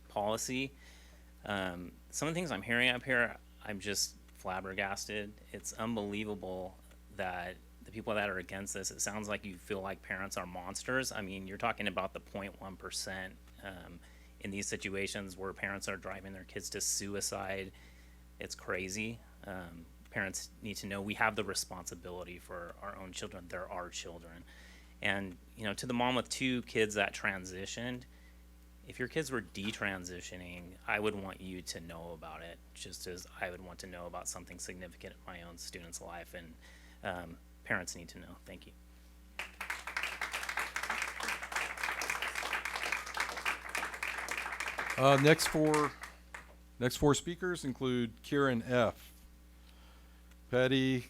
policy. Some of the things I'm hearing up here, I'm just flabbergasted. It's unbelievable that the people that are against this, it sounds like you feel like parents are monsters. I mean, you're talking about the 0.1% in these situations where parents are driving their kids to suicide. It's crazy. Parents need to know we have the responsibility for our own children. They're our children. And, you know, to the mom with 2 kids that transitioned, if your kids were detransitioning, I would want you to know about it, just as I would want to know about something significant in my own student's life. And parents need to know. Thank you. Next four speakers include Kieran F., Patty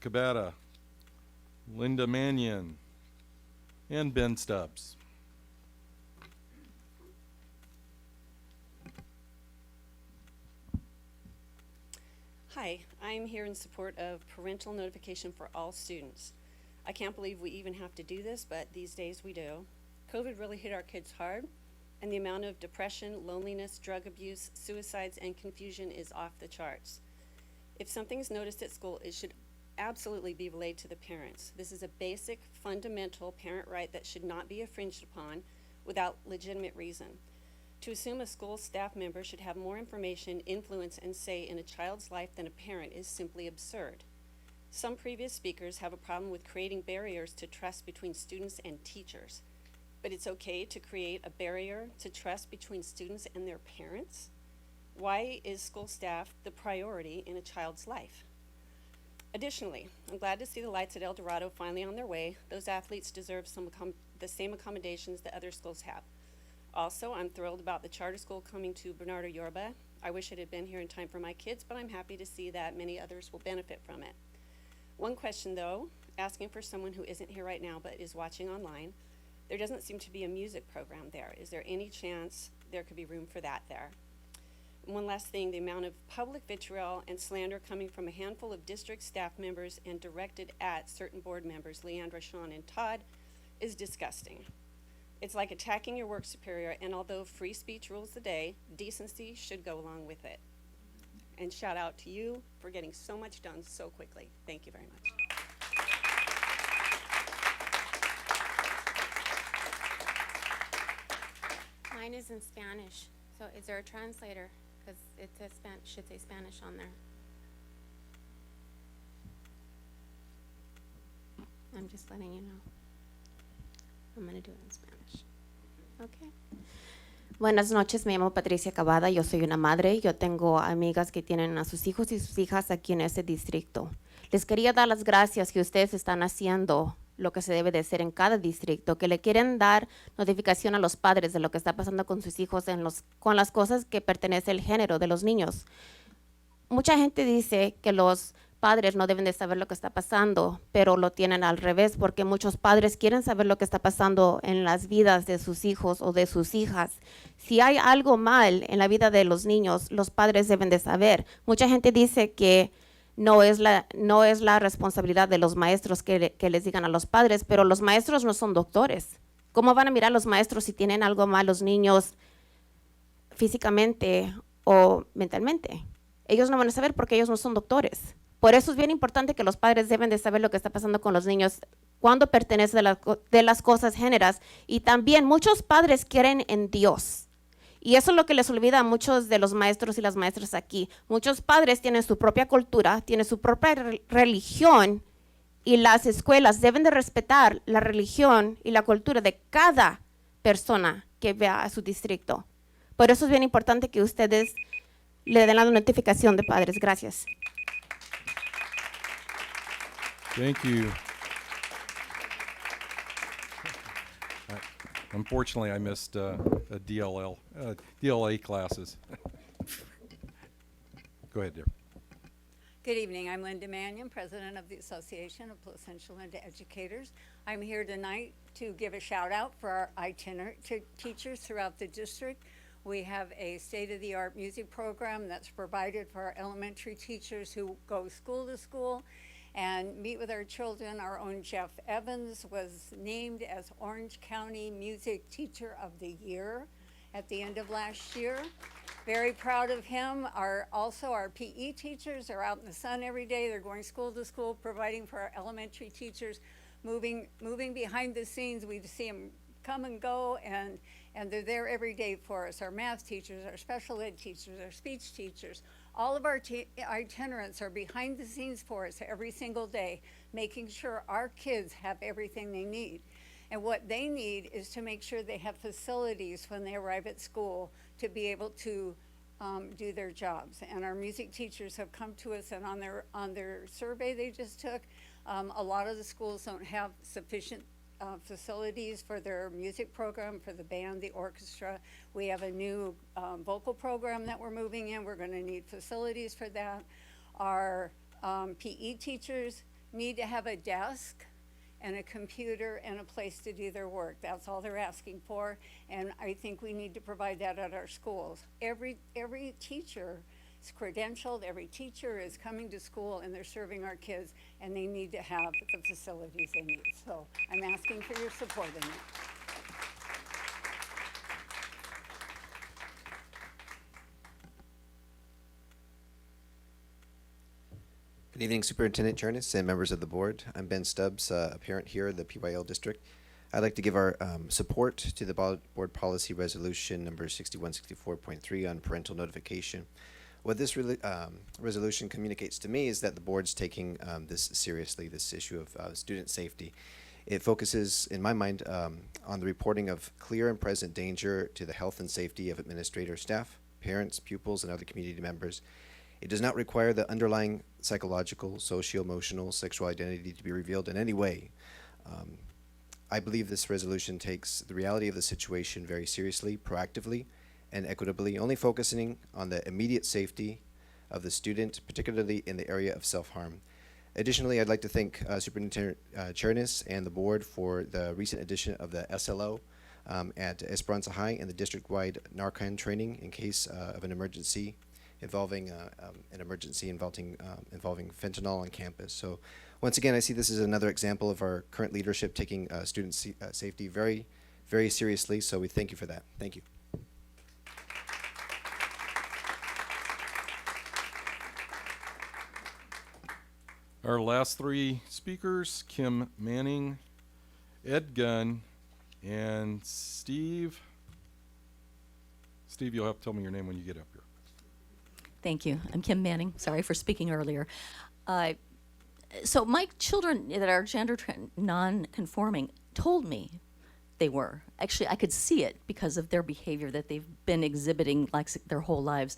Cabata, Linda Mannion, and Ben Stubbs. Hi, Hi, I'm here in support of parental notification for all students. I can't believe we even have to do this, but these days we do. COVID really hit our kids hard, and the amount of depression, loneliness, drug abuse, suicides, and confusion is off the charts. If something is noticed at school, it should absolutely be relayed to the parents. This is a basic, fundamental parent right that should not be infringed upon without legitimate reason. To assume a school staff member should have more information, influence, and say in a child's life than a parent is simply absurd. Some previous speakers have a problem with creating barriers to trust between students and teachers. But it's okay to create a barrier to trust between students and their parents? Why is school staff the priority in a child's life? Additionally, I'm glad to see the lights at El Dorado finally on their way. Those athletes deserve the same accommodations that other schools have. Also, I'm thrilled about the charter school coming to Bernardo-Yorba. I wish it had been here in time for my kids, but I'm happy to see that many others will benefit from it. One question though, asking for someone who isn't here right now but is watching online, there doesn't seem to be a music program there. Is there any chance there could be room for that there? And one last thing, the amount of public vitriol and slander coming from a handful of district staff members and directed at certain board members, Leandra, Sean, and Todd, is disgusting. It's like attacking your work superior, and although free speech rules the day, decency should go along with it. And shout out to you for getting so much done so quickly. Thank you very much. Mine is in Spanish, so is there a translator? Because it says should say Spanish on there. I'm just letting you know. I'm going to do it in Spanish. Okay. Buenas noches, me llamo Patricia Cavada, yo soy una madre, yo tengo amigas que tienen a sus hijos y sus hijas aquí en este distrito. Les quería dar las gracias que ustedes están haciendo lo que se debe de hacer en cada distrito, que le quieren dar notificación a los padres de lo que está pasando con sus hijos con las cosas que pertenecen al género de los niños. Mucha gente dice que los padres no deben de saber lo que está pasando, pero lo tienen al revés, porque muchos padres quieren saber lo que está pasando en las vidas de sus hijos o de sus hijas. Si hay algo mal en la vida de los niños, los padres deben de saber. Mucha gente dice que no es la responsabilidad de los maestros que les digan a los padres, pero los maestros no son doctores. ¿Cómo van a mirar los maestros si tienen algo mal los niños físicamente o mentalmente? Ellos no van a saber porque ellos no son doctores. Por eso es bien importante que los padres deben de saber lo que está pasando con los niños, cuando pertenece de las cosas géneras. Y también muchos padres quieren en Dios. Y eso es lo que les olvida a muchos de los maestros y las maestras aquí. Muchos padres tienen su propia cultura, tienen su propia religión, y las escuelas deben de respetar la religión y la cultura de cada persona que vea a su distrito. Por eso es bien importante que ustedes le den la notificación de padres. Gracias. Thank you. Unfortunately, I missed DLA classes. Go ahead, dear. Good evening. I'm Linda Mannion, President of the Association of Placentia-Yorba Educators. I'm here tonight to give a shout out for our itinerant teachers throughout the district. We have a state-of-the-art music program that's provided for our elementary teachers who go school to school and meet with our children. Our own Jeff Evans was named as Orange County Music Teacher of the Year at the end of last year. Very proud of him. Also our PE teachers are out in the sun every day. They're going school to school, providing for our elementary teachers, moving behind the scenes. We see them come and go, and they're there every day for us. Our math teachers, our special ed teachers, our speech teachers, all of our itinerants are behind the scenes for us every single day, making sure our kids have everything they need. And what they need is to make sure they have facilities when they arrive at school to be able to do their jobs. And our music teachers have come to us, and on their survey they just took, a lot of the schools don't have sufficient facilities for their music program, for the band, the orchestra. We have a new vocal program that we're moving in. We're going to need facilities for that. Our PE teachers need to have a desk and a computer and a place to do their work. That's all they're asking for, and I think we need to provide that at our schools. Every teacher is credentialed, every teacher is coming to school, and they're serving our kids, and they need to have the facilities they need. So I'm asking for your support in it. Good evening, Superintendent Chernis and members of the board. I'm Ben Stubbs, a parent here in the PYL district. I'd like to give our support to the board policy resolution number 6164.3 on parental notification. What this resolution communicates to me is that the board's taking this seriously, this issue of student safety. It focuses, in my mind, on the reporting of clear and present danger to the health and safety of administrator staff, parents, pupils, and other community members. It does not require the underlying psychological, socio-emotional, sexual identity to be revealed in any way. I believe this resolution takes the reality of the situation very seriously, proactively, and equitably, only focusing on the immediate safety of the student, particularly in the area of self-harm. Additionally, I'd like to thank Superintendent Chernis and the board for the recent addition of the SLO at Esperanza High and the district-wide Narcan training in case of an emergency involving involving fentanyl on campus. So once again, I see this as another example of our current leadership taking student safety very, very seriously. So we thank you for that. Thank you. Our last three speakers, Kim Manning, Ed Gunn, and Steve. Steve, you'll have to tell me your name when you get up here. Thank you. I'm Kim Manning. Sorry for speaking earlier. So my children that are gender non-conforming told me they were. Actually, I could see it because of their behavior that they've been exhibiting like their whole lives,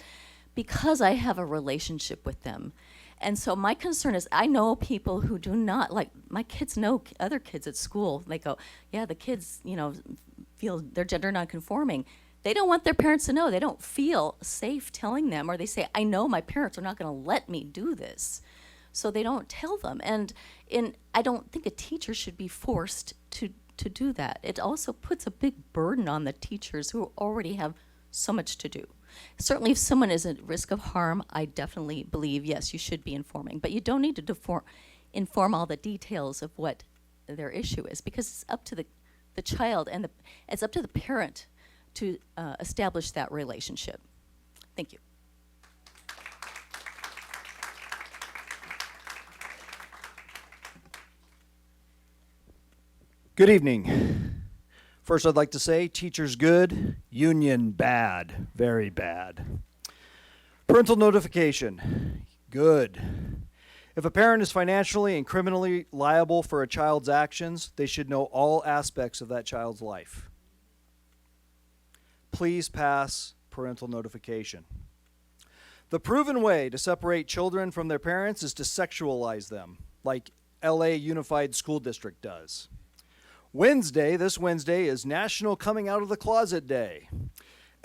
because I have a relationship with them. And so my concern is, I know people who do not, like my kids know other kids at school. They go, yeah, the kids, feel they're gender non-conforming. They don't want their parents to know. They don't feel safe telling them, or they say, I know my parents are not going to let me do this. So they don't tell them. And I don't think a teacher should be forced to do that. It also puts a big burden on the teachers who already have so much to do. Certainly if someone is at risk of harm, I definitely believe, yes, you should be informing. But you don't need to inform all the details of what their issue is, because it's up to the child and it's up to the parent to establish that relationship. Thank you. Good evening. First, I'd like to say teachers good, union bad, very bad. Parental notification, good. If a parent is financially and criminally liable for a child's actions, they should know all aspects of that child's life. Please pass parental notification. The proven way to separate children from their parents is to sexualize them, like LA Unified School District does. This Wednesday, is National Coming Out of the Closet Day.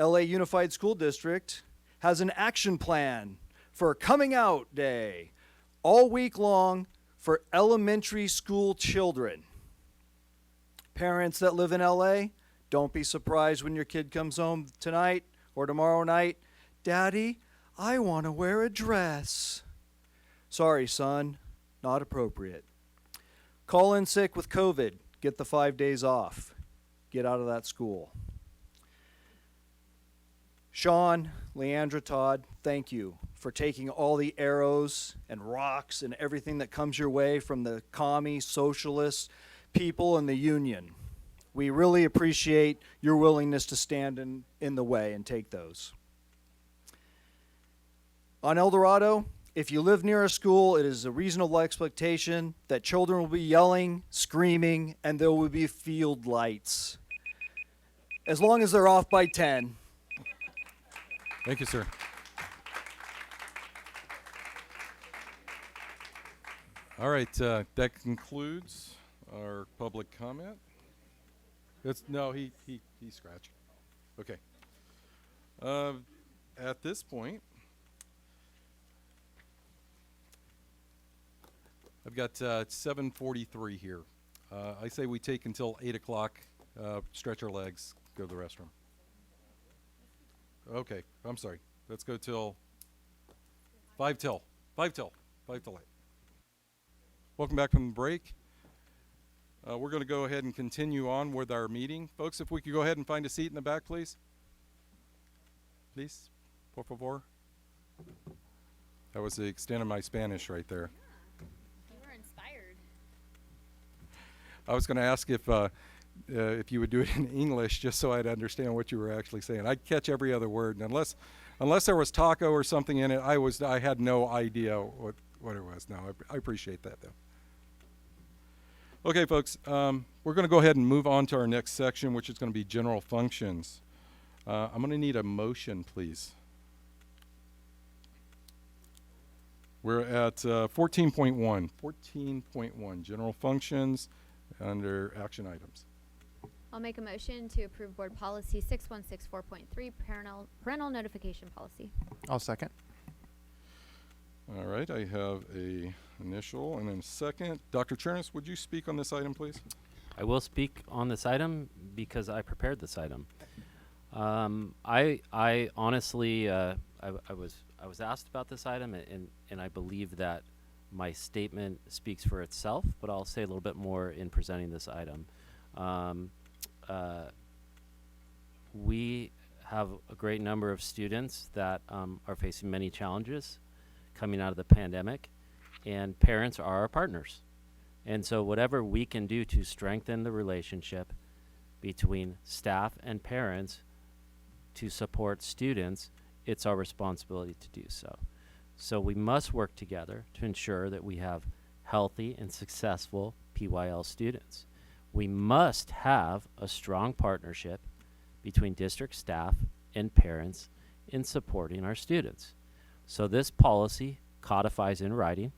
LA Unified School District has an action plan for Coming Out Day all week long for elementary school children. Parents that live in LA, don't be surprised when your kid comes home tonight or tomorrow night. Daddy, I want to wear a dress. Sorry, son, not appropriate. Call in sick with COVID. Get the 5 days off. Get out of that school. Sean, Leandra, Todd, thank you for taking all the arrows and rocks and everything that comes your way from the commie, socialist people in the union. We really appreciate your willingness to stand in the way and take those. On El Dorado, if you live near a school, it is a reasonable expectation that children will be yelling, screaming, and there will be field lights. As long as they're off by 10. Thank you, sir. All right, that concludes our public comment. No, he scratched. Okay. At this point, I've got 7:43 here. I say we take until 8 o'clock, stretch our legs, go to the restroom. Okay, I'm sorry. Let's go till 5 till 8. Welcome back from the break. We're going to go ahead and continue on with our meeting. Folks, if we could go ahead and find a seat in the back, please. Please, por favor. That was the extent of my Spanish right there. You were inspired. I was going to ask if you would do it in English just so I'd understand what you were actually saying. I'd catch every other word, and unless there was taco or something in it, I had no idea what it was. No, I appreciate that though. Okay, folks, we're going to go ahead and move on to our next section, which is going to be general functions. I'm going to need a motion, please. We're at 14.1. 14.1, general functions under action items. I'll make a motion to approve Board Policy 6164.3, parental notification policy. I'll second. All right, I have a initial and then a second. Dr. Chernis, would you speak on this item, please? I will speak on this item because I prepared this item. I honestly, I was asked about this item, and I believe that my statement speaks for itself, but I'll say a little bit more in presenting this item. We have a great number of students that are facing many challenges coming out of the pandemic, and parents are our partners. And so whatever we can do to strengthen the relationship between staff and parents to support students, it's our responsibility to do so. So we must work together to ensure that we have healthy and successful PYL students. We must have a strong partnership between district staff and parents in supporting our students. So this policy codifies in writing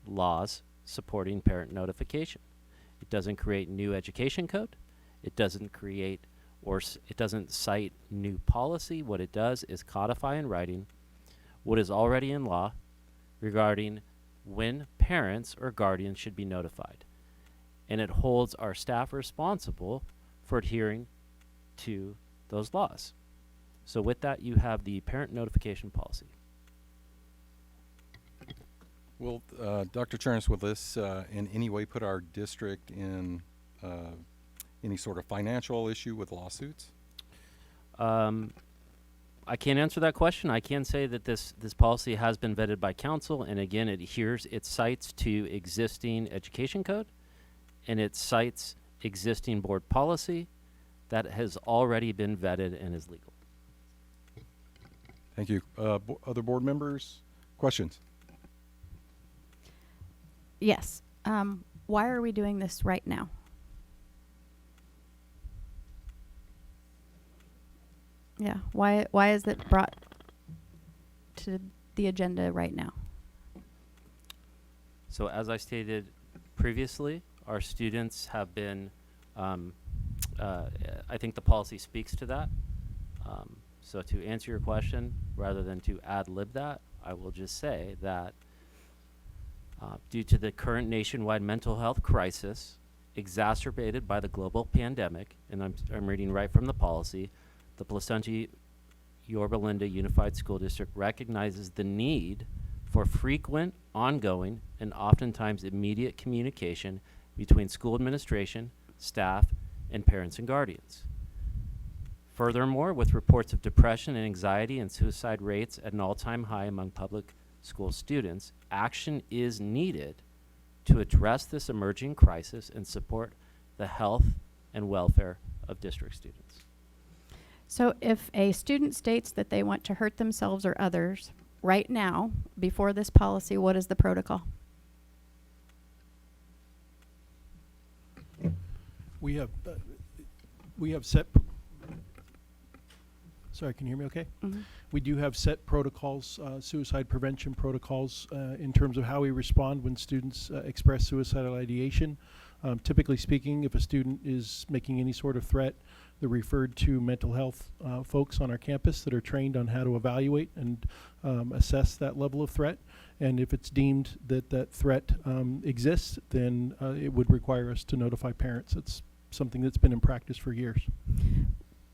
laws supporting parent notification. It doesn't create new education code. It doesn't create it doesn't cite new policy. What it does is codify in writing what is already in law regarding when parents or guardians should be notified. And it holds our staff responsible for adhering to those laws. So with that, you have the parent notification policy. Will Dr. Chernis, will this in any way put our district in any sort of financial issue with lawsuits? I can't answer that question. I can say that this policy has been vetted by council, and again, it adheres, it cites to existing education code, and it cites existing board policy that has already been vetted and is legal. Thank you. Other board members, questions? Yes. Why are we doing this right now? Yeah. Why is it brought to the agenda right now? So as I stated previously, our students have been, I think the policy speaks to that. So to answer your question, rather than to ad-lib that, I will just say that due to the current nationwide mental health crisis exacerbated by the global pandemic, and I'm reading right from the policy, the Placentia-Yorba Unified School District recognizes the need for frequent, ongoing, and oftentimes immediate communication between school administration, staff, and parents and guardians. Furthermore, with reports of depression and anxiety and suicide rates at an all-time high among public school students, action is needed to address this emerging crisis and support the health and welfare of district students. So if a student states that they want to hurt themselves or others right now, before this policy, what is the protocol? We have set. Sorry, can you hear me okay? Mm-hmm. We do have set protocols, suicide prevention protocols, in terms of how we respond when students express suicidal ideation. Typically speaking, if a student is making any sort of threat, they're referred to mental health folks on our campus that are trained on how to evaluate and assess that level of threat. And if it's deemed that that threat exists, then it would require us to notify parents. It's something that's been in practice for years.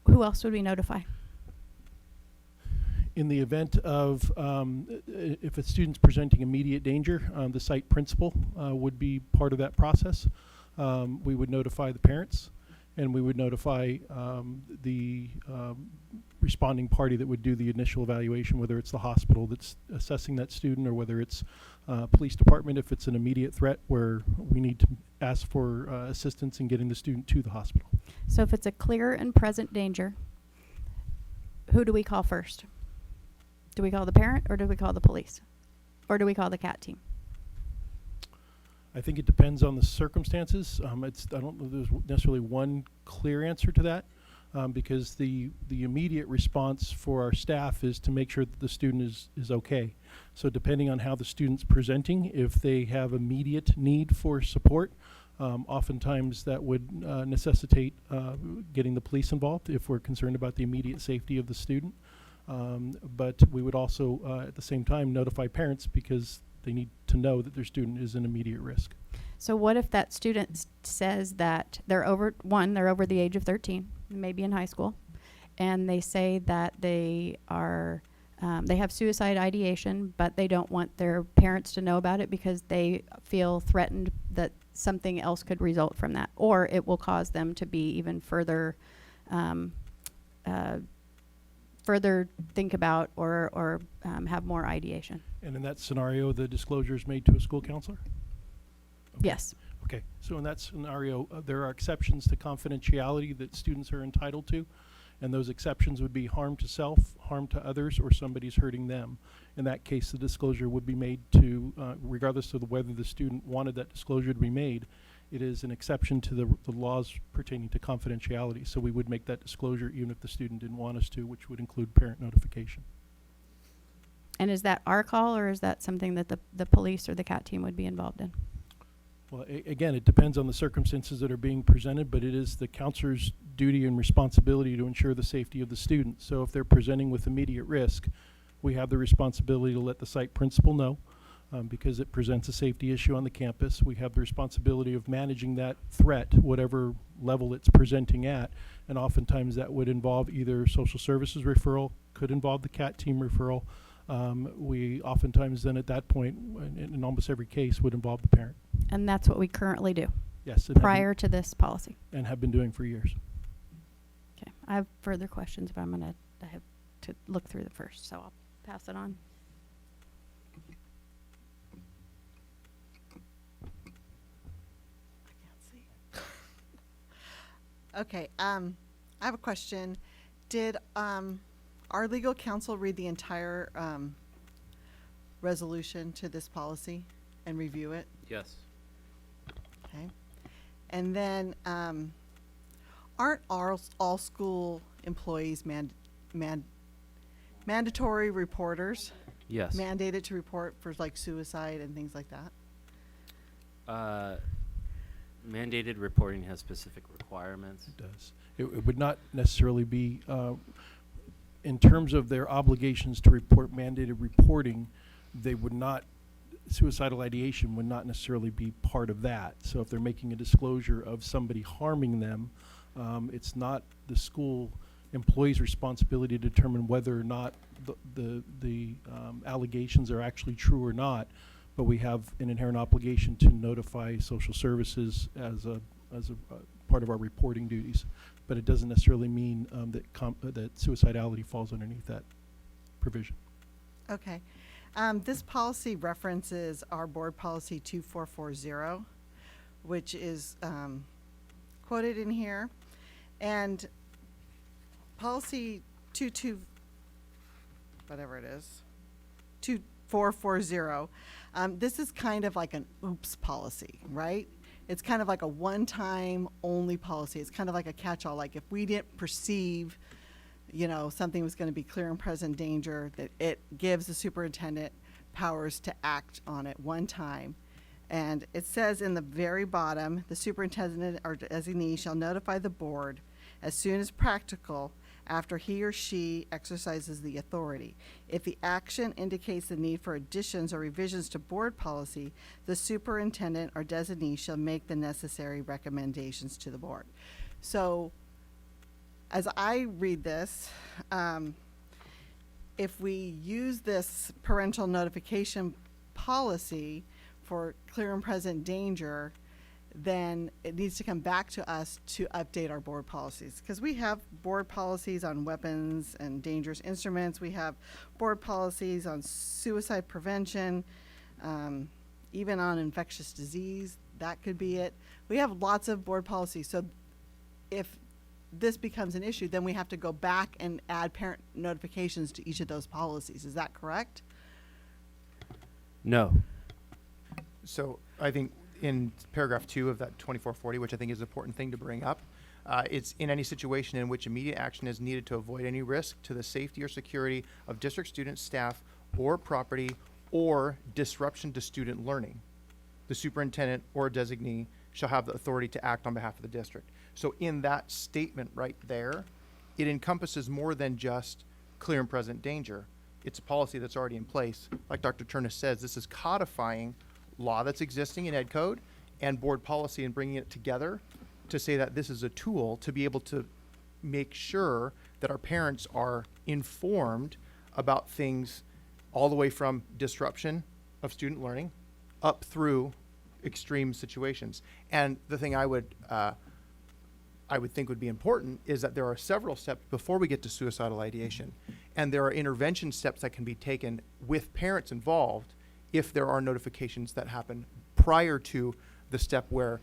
Who else would we notify? In the event of, if a student's presenting immediate danger, the site principal would be part of that process. We would notify the parents, and we would notify the responding party that would do the initial evaluation, whether it's the hospital that's assessing that student, or whether it's police department if it's an immediate threat where we need to ask for assistance in getting the student to the hospital. So if it's a clear and present danger, who do we call first? Do we call the parent, or do we call the police? Or do we call the CAT team? I think it depends on the circumstances. I don't know if there's necessarily one clear answer to that, because the immediate response for our staff is to make sure that the student is okay. So depending on how the student's presenting, if they have immediate need for support, oftentimes that would necessitate getting the police involved if we're concerned about the immediate safety of the student. But we would also, at the same time, notify parents because they need to know that their student is in immediate risk. So what if that student says that they're over the age of 13, maybe in high school, and they say that they are, they have suicide ideation, but they don't want their parents to know about it because they feel threatened that something else could result from that, or it will cause them to be even further, further think about or have more ideation. And in that scenario, the disclosure is made to a school counselor? Okay. Yes. Okay, so in that scenario, there are exceptions to confidentiality that students are entitled to, and those exceptions would be harm to self, harm to others, or somebody's hurting them. In that case, the disclosure would be made to, regardless of whether the student wanted that disclosure to be made, it is an exception to the laws pertaining to confidentiality. So we would make that disclosure even if the student didn't want us to, which would include parent notification. And is that our call, or is that something that the police or the CAT team would be involved in? Well, again, it depends on the circumstances that are being presented, but it is the counselor's duty and responsibility to ensure the safety of the student. So if they're presenting with immediate risk, we have the responsibility to let the site principal know, because it presents a safety issue on the campus. We have the responsibility of managing that threat, whatever level it's presenting at, and oftentimes that would involve either social services referral, could involve the CAT team referral. We oftentimes then at that point, in almost every case, would involve the parent. And that's what we currently do? Yes. and have Prior to this policy? been- And have been doing for years. Okay, I have further questions, but I have to look through them first, so I'll pass it on. Okay, I have a question. Did our legal counsel read the entire resolution to this policy and review it? Yes. Okay. And then, aren't all school employees mandatory reporters? Yes. Mandated to report for like suicide and things like that? Mandated reporting has specific requirements. It does. It would not necessarily be, in terms of their obligations to report mandated reporting, they would not, suicidal ideation would not necessarily be part of that. So if they're making a disclosure of somebody harming them, it's not the school employee's responsibility to determine whether or not the allegations are actually true or not. But we have an inherent obligation to notify social services as a part of our reporting duties. But it doesn't necessarily mean that suicidality falls underneath that provision. Okay. This policy references our board policy 2440, which is quoted in here. And policy 2440, this is kind of like an oops policy, right? It's kind of like a one-time only policy. It's kind of like a catch-all. Like if we didn't perceive, something was going to be clear and present danger, that it gives the superintendent powers to act on it one time. And it says in the very bottom, the superintendent or designee shall notify the board as soon as practical after he or she exercises the authority. If the action indicates the need for additions or revisions to board policy, the superintendent or designee shall make the necessary recommendations to the board. So as I read this, if we use this parental notification policy for clear and present danger, then it needs to come back to us to update our board policies. Because we have board policies on weapons and dangerous instruments. We have board policies on suicide prevention, even on infectious disease. That could be it. We have lots of board policies. So if this becomes an issue, then we have to go back and add parent notifications to each of those policies. Is that correct? No. So I think in paragraph 2 of that 2440, which I think is an important thing to bring up, it's in any situation in which immediate action is needed to avoid any risk to the safety or security of district students, staff, or property, or disruption to student learning. The superintendent or designee shall have the authority to act on behalf of the district. So in that statement right there, it encompasses more than just clear and present danger. It's a policy that's already in place. Like Dr. Turner says, this is codifying law that's existing in Ed Code and board policy and bringing it together to say that this is a tool to be able to make sure that our parents are informed about things all the way from disruption of student learning up through extreme situations. And the thing I would think would be important is that there are several steps before we get to suicidal ideation. And there are intervention steps that can be taken with parents involved if there are notifications that happen prior to the step where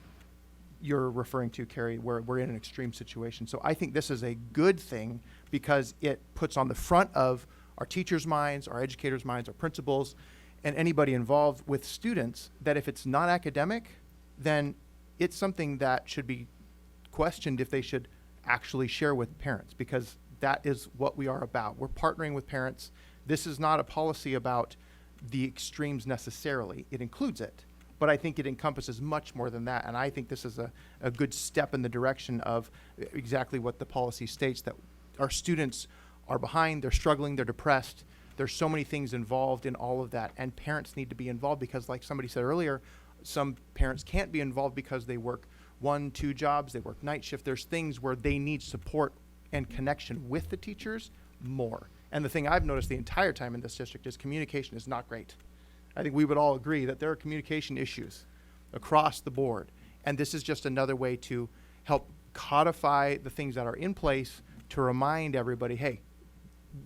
you're referring to, Carrie, where we're in an extreme situation. So I think this is a good thing because it puts on the front of our teachers' minds, our educators' minds, our principals, and anybody involved with students that if it's not academic, then it's something that should be questioned if they should actually share with parents, because that is what we are about. We're partnering with parents. This is not a policy about the extremes necessarily. It includes it, but I think it encompasses much more than that. And I think this is a good step in the direction of exactly what the policy states, that our students are behind, they're struggling, they're depressed. There's so many things involved in all of that, and parents need to be involved because, like somebody said earlier, some parents can't be involved because they work 1-2 jobs, they work night shift. There's things where they need support and connection with the teachers more. And the thing I've noticed the entire time in this district is communication is not great. I think we would all agree that there are communication issues across the board, and this is just another way to help codify the things that are in place to remind everybody, hey,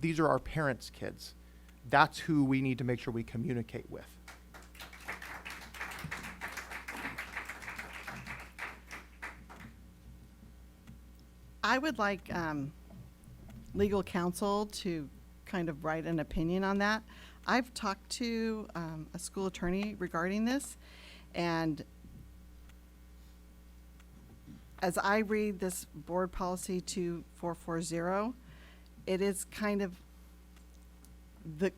these are our parents' kids. That's who we need to make sure we communicate with. I would like legal counsel to kind of write an opinion on that. I've talked to a school attorney regarding this, and as I read this board policy 2440, it is kind of the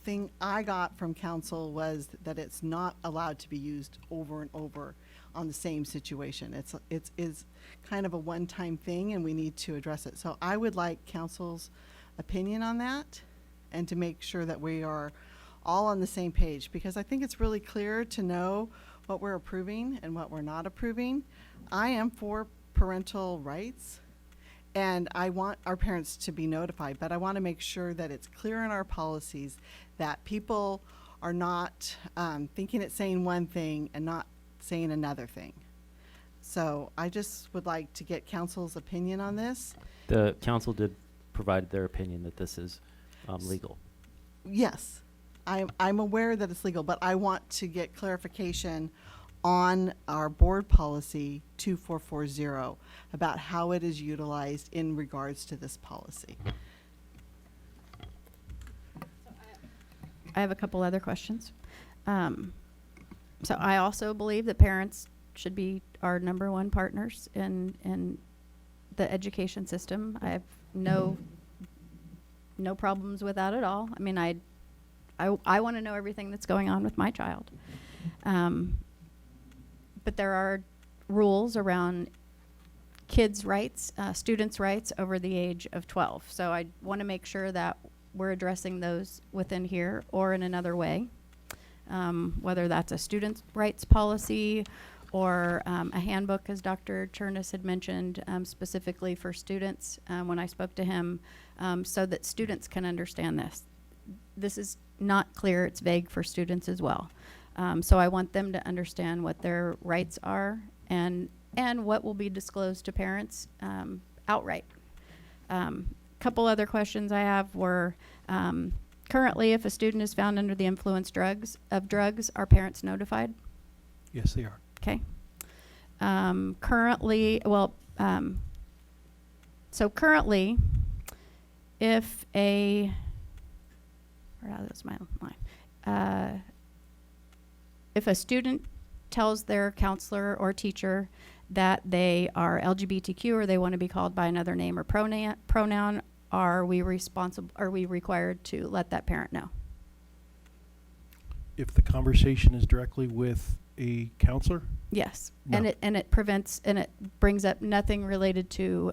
thing I got from counsel was that it's not allowed to be used over and over on the same situation. It is kind of a one-time thing, and we need to address it. So I would like counsel's opinion on that, and to make sure that we are all on the same page, because I think it's really clear to know what we're approving and what we're not approving. I am for parental rights, and I want our parents to be notified, but I want to make sure that it's clear in our policies that people are not thinking it's saying one thing and not saying another thing. So I just would like to get counsel's opinion on this. The council did provide their opinion that this is legal. Yes, I'm aware that it's legal, but I want to get clarification on our board policy 2440 about how it is utilized in regards to this policy. I have a couple other questions. So I also believe that parents should be our number one partners in the education system. I have no problems with that at all. I mean, I want to know everything that's going on with my child. But there are rules around kids' rights, students' rights over the age of 12. So I want to make sure that we're addressing those within here or in another way, whether that's a students' rights policy or a handbook, as Dr. Chernus had mentioned, specifically for students when I spoke to him, so that students can understand this. This is not clear, it's vague for students as well. So I want them to understand what their rights are and what will be disclosed to parents outright. Couple other questions I have were, currently, if a student is found under the influence of drugs, are parents notified? Yes, they are. Okay. Currently, so currently, if a, that's my line. If a student tells their counselor or teacher that they are LGBTQ or they want to be called by another name or pronoun, are we required to let that parent know? If the conversation is directly with a counselor? Yes. No. And it prevents, and it brings up nothing related to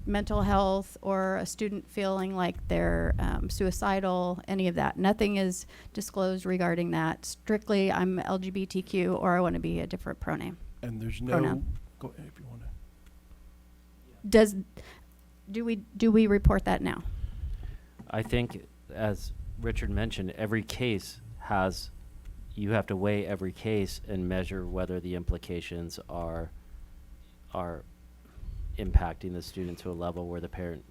mental health or a student feeling like they're suicidal, any of that. Nothing is disclosed regarding that. Strictly, I'm LGBTQ or I want to be a different pronoun. And there's Pronoun. no, go ahead if you want to. Do we report that now? I think, as Richard mentioned, every case has, you have to weigh every case and measure whether the implications are impacting the student to a level where the parent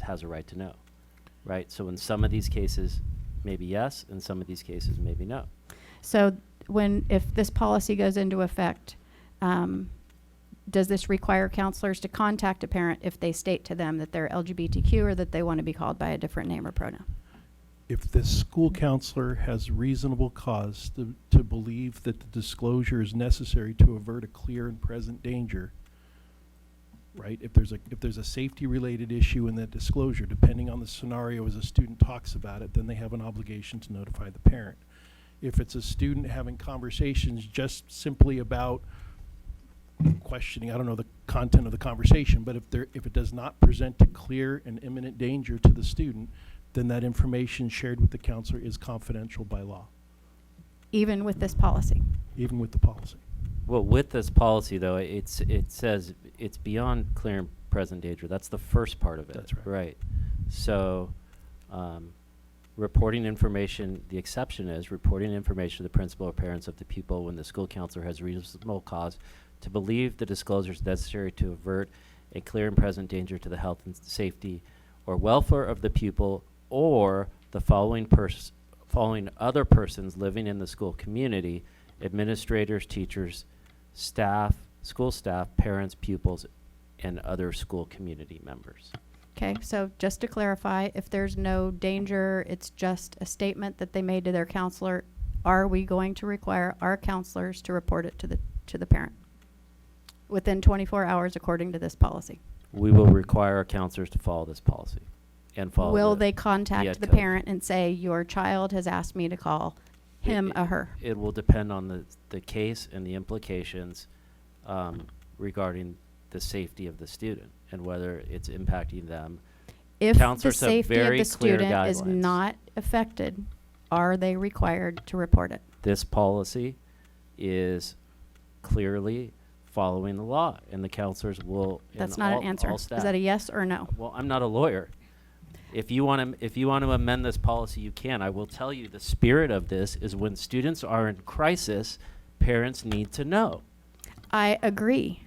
has a right to know, right? So in some of these cases, maybe yes, in some of these cases, maybe no. So if this policy goes into effect, does this require counselors to contact a parent if they state to them that they're LGBTQ or that they want to be called by a different name or pronoun? If the school counselor has reasonable cause to believe that the disclosure is necessary to avert a clear and present danger, right? If there's a safety related issue in that disclosure, depending on the scenario as a student talks about it, then they have an obligation to notify the parent. If it's a student having conversations just simply about questioning, I don't know the content of the conversation, but if it does not present a clear and imminent danger to the student, then that information shared with the counselor is confidential by law. Even with this policy? Even with the policy. Well, with this policy, though, it says it's beyond clear and present danger. That's the first part of it. That's right. Right. So, reporting information, the exception is reporting information to the principal or parents of the pupil when the school counselor has reasonable cause to believe the disclosure is necessary to avert a clear and present danger to the health and safety or welfare of the pupil or the following other persons living in the school community: administrators, teachers, staff, school staff, parents, pupils, and other school community members. Okay, so just to clarify, if there's no danger, it's just a statement that they made to their counselor, are we going to require our counselors to report it to the parent within 24 hours according to this policy? We will require our counselors to follow this policy and follow. Will they contact the code. parent and say, your child has asked me to call him or her? It will depend on the case and the implications regarding the safety of the student and whether it's impacting them. If the Counselors have safety of very the clear student is guidelines. not affected, are they required to report it? This policy is clearly following the law, and the counselors will. That's and not all- an answer. all Is staff. that a yes or no? Well, I'm not a lawyer. If you want to amend this policy, you can. I will tell you the spirit of this is when students are in crisis, parents need to know. I agree.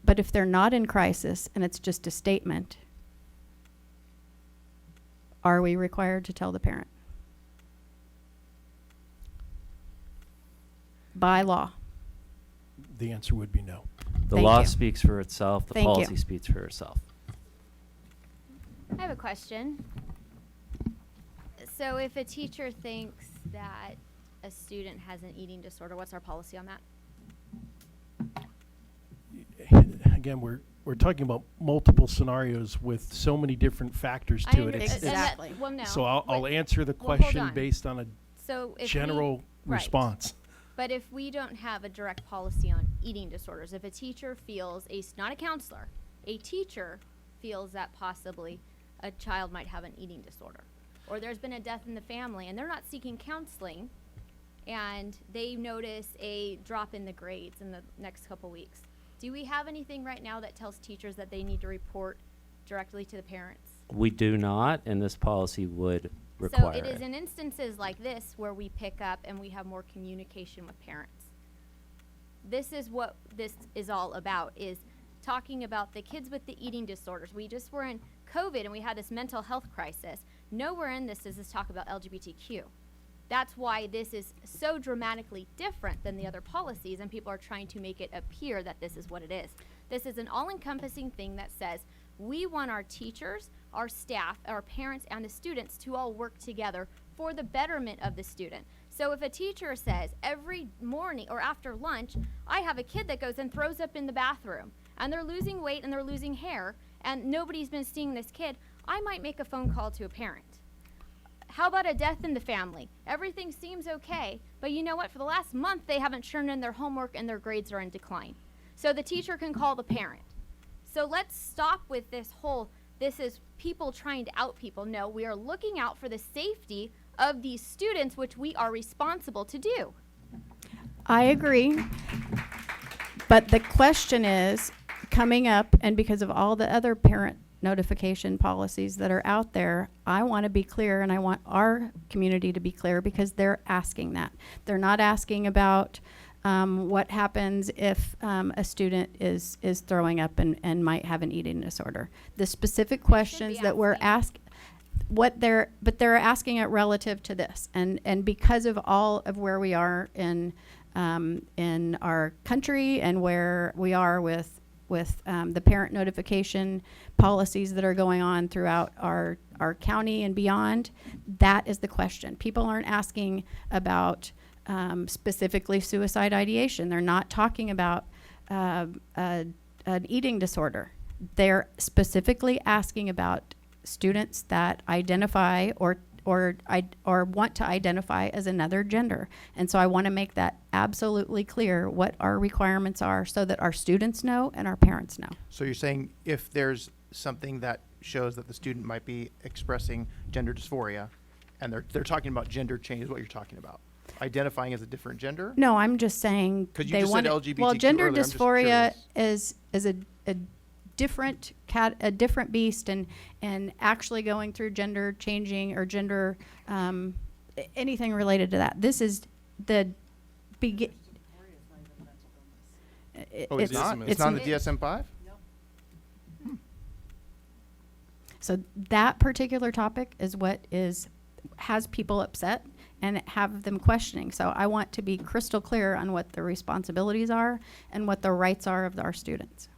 But if they're not in crisis and it's just a statement, are we required to tell the parent? By law. The answer would be no. The Thank law you. speaks for itself. The Thank you. policy speaks for itself. I have a question. So if a teacher thinks that a student has an eating disorder, what's our policy on that? Again, we're talking about multiple scenarios with so many different factors to it. It's- Exactly. Well, no. So I'll but- answer the well, hold question on. based on a So if general right. response. But if we don't have a direct policy on eating disorders, if a teacher feels, not a counselor, a teacher feels that possibly a child might have an eating disorder, or there's been a death in the family and they're not seeking counseling, and they notice a drop in the grades in the next couple weeks. Do we have anything right now that tells teachers that they need to report directly to the parents? We do not, and this policy would require So it is it. in instances like this where we pick up and we have more communication with parents. This is what this is all about, is talking about the kids with the eating disorders. We just were in COVID and we had this mental health crisis. Nowhere in this does this talk about LGBTQ. That's why this is so dramatically different than the other policies, and people are trying to make it appear that this is what it is. This is an all-encompassing thing that says we want our teachers, our staff, our parents, and the students to all work together for the betterment of the student. So if a teacher says every morning or after lunch, I have a kid that goes and throws up in the bathroom, and they're losing weight and they're losing hair, and nobody's been seeing this kid, I might make a phone call to a parent. How about a death in the family? Everything seems okay, but you know what? For the last month, they haven't turned in their homework and their grades are in decline. So the teacher can call the parent. So let's stop with this whole, this is people trying to out people. No, we are looking out for the safety of these students, which we are responsible to do. I agree. But the question is, coming up, and because of all the other parent notification policies that are out there, I want to be clear, and I want our community to be clear, because they're asking that. They're not asking about what happens if a student is throwing up and might have an eating disorder. The specific questions that we're asking, but they're asking it relative to this, and because of all of where we are in our country and where we are with the parent notification policies that are going on throughout our county and beyond, that is the question. People aren't asking about specifically suicide ideation. They're not talking about an eating disorder. They're specifically asking about students that identify or want to identify as another gender. And so I want to make that absolutely clear what our requirements are so that our students know and our parents know. So you're saying if there's something that shows that the student might be expressing gender dysphoria, and they're talking about gender change is what you're talking about. Identifying as a different gender? No, I'm just saying 'Cause you they just said want LGBTQ well, gender earlier, I'm just dysphoria curious. is a different a different beast, and actually going through gender changing or gender anything related to that. This is the begin. Oh, it's not? It's not in the DSM-5? So that particular topic is what has people upset and have them questioning. So I want to be crystal clear on what the responsibilities are and what the rights are of our students.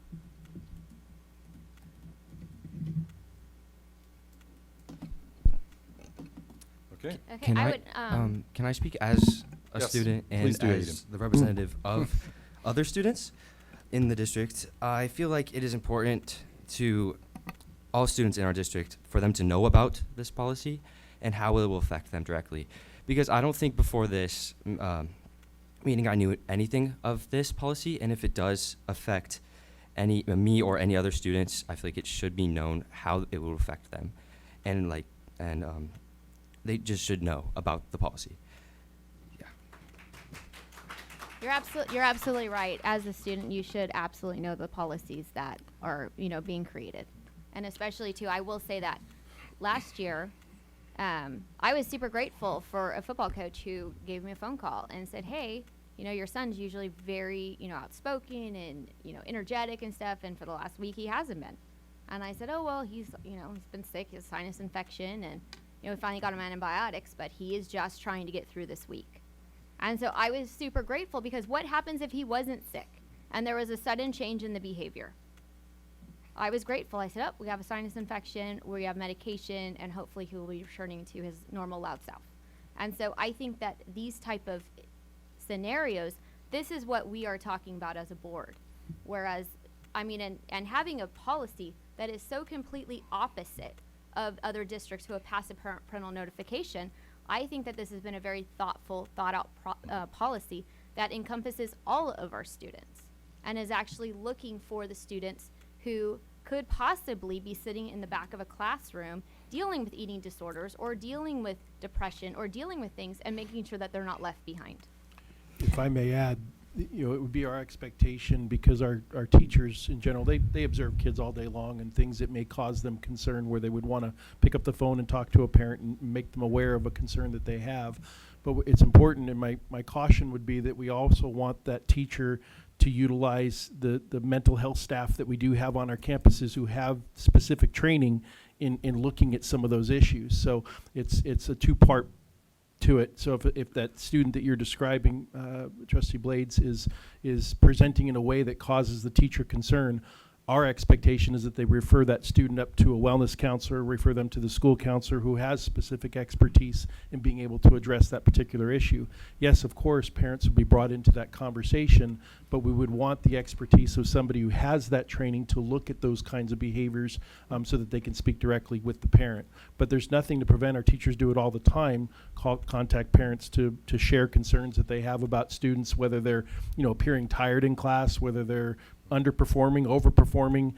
Okay. Okay, I would, can I speak as a Yes, student please and do, as Aiden. the representative of other students in the district? I feel like it is important to all students in our district for them to know about this policy and how it will affect them directly. Because I don't think before this meeting I knew anything of this policy, and if it does affect me or any other students, I feel like it should be known how it will affect them, and they just should know about the policy. you're absolutely right. As a student, you should absolutely know the policies that are, being created. And especially too, I will say that last year, I was super grateful for a football coach who gave me a phone call and said, hey, your son's usually very, outspoken and, energetic and stuff. And for the last week, he hasn't been. And I said, oh, well, he's been sick, his sinus infection. And, we finally got him antibiotics, but he is just trying to get through this week. And so I was super grateful, because what happens if he wasn't sick and there was a sudden change in the behavior? I was grateful. I said, we have a sinus infection, we have medication, and hopefully he will be returning to his normal loud self. And so I think that these type of scenarios, this is what we are talking about as a board. Whereas, and having a policy that is so completely opposite of other districts who have passed a parental notification, I think that this has been a very thoughtful, thought-out policy that encompasses all of our students and is actually looking for the students who could possibly be sitting in the back of a classroom dealing with eating disorders or dealing with depression or dealing with things, and making sure that they're not left behind. If I may add, it would be our expectation, because our teachers in general, they observe kids all day long, and things that may cause them concern where they would want to pick up the phone and talk to a parent and make them aware of a concern that they have. But it's important, and my caution would be that we also want that teacher to utilize the mental health staff that we do have on our campuses who have specific training in looking at some of those issues. So it's a two-part to it. So if that student that you're describing, Trustee Blades, is presenting in a way that causes the teacher concern, our expectation is that they refer that student up to a wellness counselor, refer them to the school counselor who has specific expertise in being able to address that particular issue. Yes, of course, parents would be brought into that conversation, but we would want the expertise of somebody who has that training to look at those kinds of behaviors so that they can speak directly with the parent. But there's nothing to prevent, our teachers do it all the time, contact parents to share concerns that they have about students, whether they're appearing tired in class, whether they're underperforming, overperforming.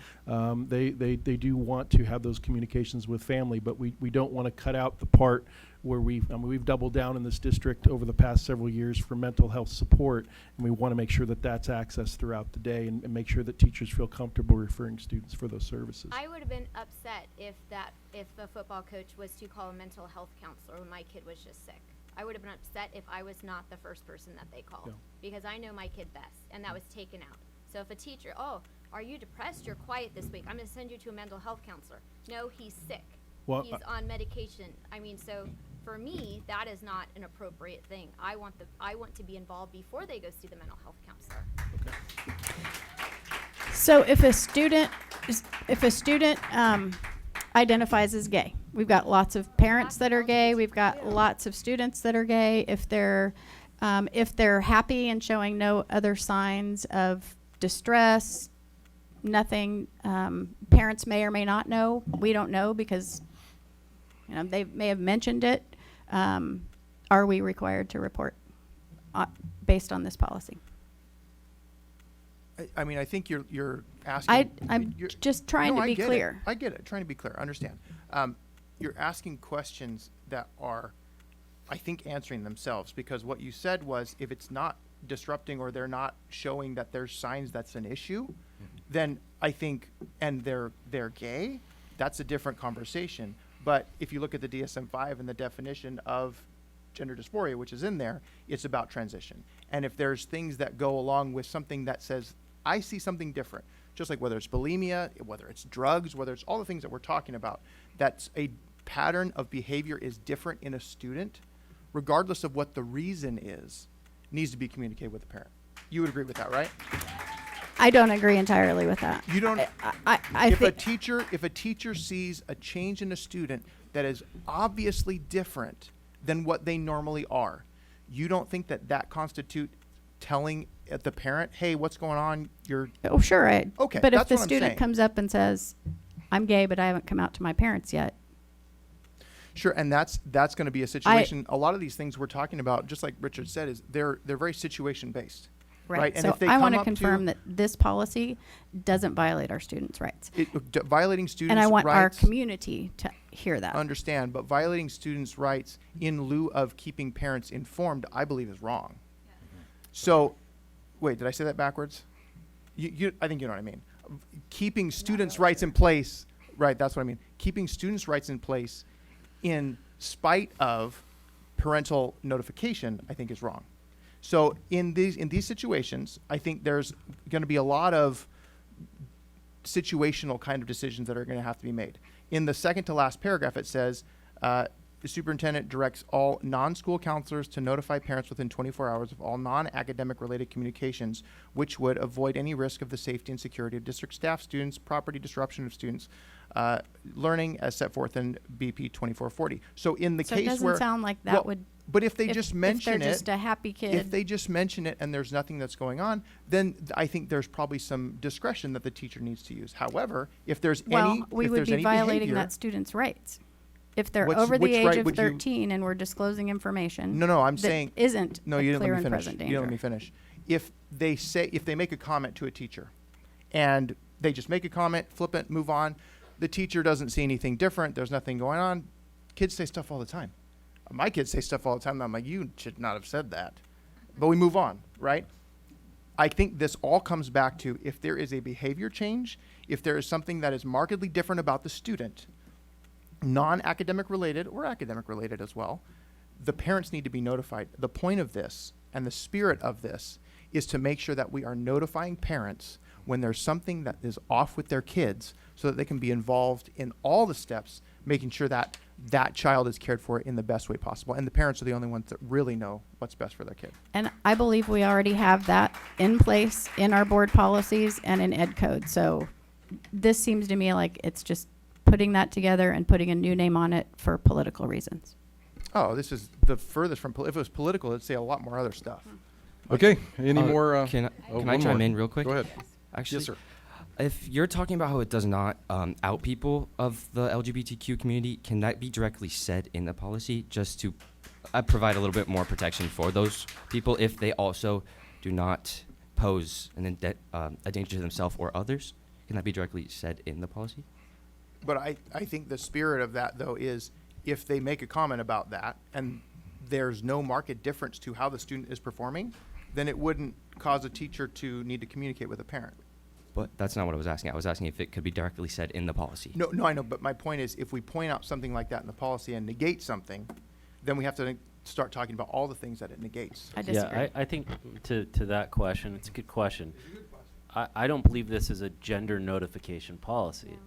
They do want to have those communications with family, but we don't want to cut out the part where we've doubled down in this district over the past several years for mental health support, and we want to make sure that that's accessed throughout the day and make sure that teachers feel comfortable referring students for those services. I would have been upset if the football coach was to call a mental health counselor when my kid was just sick. I would have been upset if I was not the first person that they called, because I know my kid best, and that was taken out. So if a teacher, are you depressed? You're quiet this week. I'm going to send you to a mental health counselor. No, he's sick. Well, he's on medication. I mean, so for me, that is not an appropriate thing. I want to be involved before they go see the mental health counselor. So if a student identifies as gay, we've got lots of parents that are gay. We've got lots of students that are gay. If they're happy and showing no other signs of distress, nothing, parents may or may not know. We don't know because they may have mentioned it. Are we required to report based on this policy? I mean, I think you're asking. I'm just trying to be clear. I get it. Trying to be clear. Understand. You're asking questions that are, I think, answering themselves, because what you said was, if it's not disrupting or they're not showing that there's signs that's an issue, then I think, and they're gay, that's a different conversation. But if you look at the DSM-5 and the definition of gender dysphoria, which is in there, it's about transition. And if there's things that go along with something that says, I see something different, just like whether it's bulimia, whether it's drugs, whether it's all the things that we're talking about, that's a pattern of behavior is different in a student, regardless of what the reason is, needs to be communicated with the parent. You would agree with that, right? I don't agree entirely with that. You don't. If a teacher sees a change in a student that is obviously different than what they normally are, you don't think that constitutes telling the parent, "Hey, what's going on? Oh, sure. Okay. But if that's the what I'm student saying. comes up and says, "I'm gay, but I haven't come out to my parents yet," Sure, and that's going to be a situation. A lot of these things we're talking about, just like Richard said, is they're very situation based, right? And So if they I want come to up confirm that this policy doesn't violate our students' rights. Violating students' And I want our rights. community to hear that. Understand, but violating students' rights in lieu of keeping parents informed, I believe, is wrong. So, wait, did I say that backwards? I think you know what I mean. Keeping students' rights in place, right? That's what I mean. Keeping students' rights in place in spite of parental notification, I think is wrong. So in these situations, I think there's going to be a lot of situational kind of decisions that are going to have to be made. In the second to last paragraph, it says, the superintendent directs all non-school counselors to notify parents within 24 hours of all non-academic related communications, which would avoid any risk of the safety and security of district staff, students, property disruption of students, learning as set forth in BP 2440. So in the So case it doesn't where sound like that would. But if they if- just if mention they're it, just a happy kid. if they just mention it and there's nothing that's going on, then I think there's probably some discretion that the teacher needs to use. However, if there's any, we if would there's be any violating behavior, that student's rights. If they're Which over the age right of would you- 13 and we're disclosing information. No, I'm that saying isn't no. a You didn't clear let me and finish. present You didn't let danger. me finish. If they make a comment to a teacher, and they just make a comment, flip it, move on, the teacher doesn't see anything different, there's nothing going on. Kids say stuff all the time. My kids say stuff all the time, and I'm like, you should not have said that. But we move on, right? I think this all comes back to if there is a behavior change, if there is something that is markedly different about the student, non-academic related or academic related as well, the parents need to be notified. The point of this and the spirit of this is to make sure that we are notifying parents when there's something that is off with their kids so that they can be involved in all the steps, making sure that that child is cared for in the best way possible. And the parents are the only ones that really know what's best for their kid. And I believe we already have that in place in our board policies and in ed code. So this seems to me like it's just putting that together and putting a new name on it for political reasons. Oh, this is the furthest from, if it was political, it'd say a lot more other stuff. Okay, any more? Can I one chime more. in real quick? Go ahead. Actually, Yes, sir. if you're talking about how it does not out people of the LGBTQ community, can that be directly said in the policy just to provide a little bit more protection for those people if they also do not pose a danger to themselves or others? Can that be directly said in the policy? But I think the spirit of that, though, is if they make a comment about that and there's no marked difference to how the student is performing, then it wouldn't cause a teacher to need to communicate with a parent. But that's not what I was asking. I was asking if it could be directly said in the policy. No, I know, but my point is if we point out something like that in the policy and negate something, then we have to start talking about all the things that it negates. I disagree. Yeah, I think to that question, it's a good question. I don't believe this is a gender notification policy.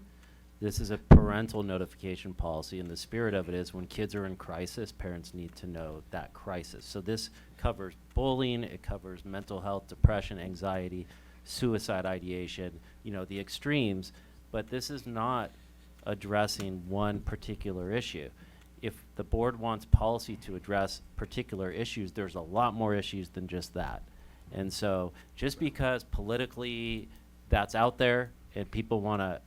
This is a parental notification policy, and the spirit of it is when kids are in crisis, parents need to know that crisis. So this covers bullying, it covers mental health, depression, anxiety, suicide ideation, the extremes, but this is not addressing one particular issue. If the board wants policy to address particular issues, there's a lot more issues than just that. And so just because politically that's out there and people want to,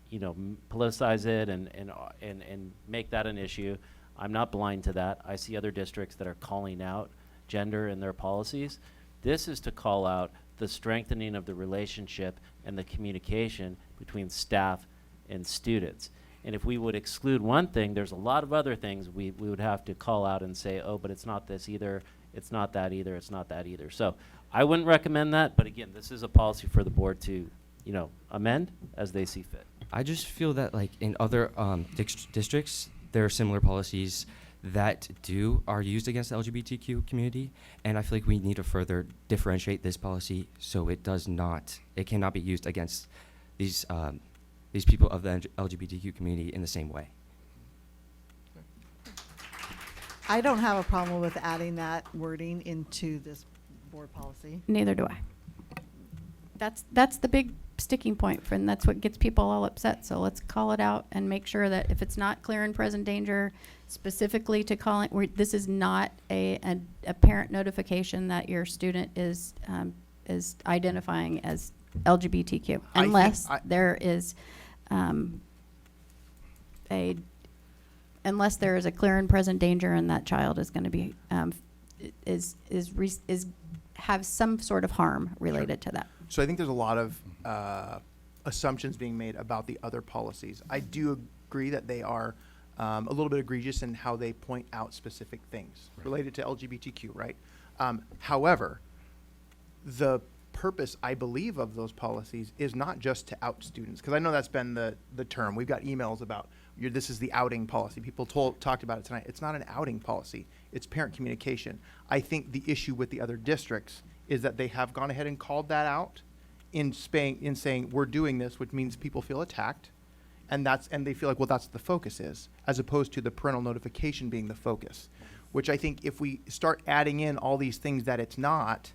politicize it and make that an issue, I'm not blind to that. I see other districts that are calling out gender in their policies. This is to call out the strengthening of the relationship and the communication between staff and students. And if we would exclude one thing, there's a lot of other things we would have to call out and say, oh, but it's not this either, it's not that either, it's not that either. So I wouldn't recommend that, but again, this is a policy for the board to, amend as they see fit. I just feel that like in other districts, there are similar policies that are used against the LGBTQ community, and I feel like we need to further differentiate this policy so it cannot be used against these people of the LGBTQ community in the same way. I don't have a problem with adding that wording into this board policy. Neither do I. That's the big sticking point, and that's what gets people all upset. So let's call it out and make sure that if it's not clear and present danger, specifically to calling, this is not a parent notification that your student is identifying as LGBTQ, unless there is unless there is a clear and present danger and that child is going to be have some sort of harm related to that. So I think there's a lot of assumptions being made about the other policies. I do agree that they are a little bit egregious in how they point out specific things related to LGBTQ, right? However, the purpose, I believe, of those policies is not just to out students, because I know that's been the term. We've got emails about this is the outing policy. People talked about it tonight. It's not an outing policy. It's parent communication. I think the issue with the other districts is that they have gone ahead and called that out in saying we're doing this, which means people feel attacked, and they feel like, well, that's the focus is, as opposed to the parental notification being the focus, which I think if we start adding in all these things that it's not,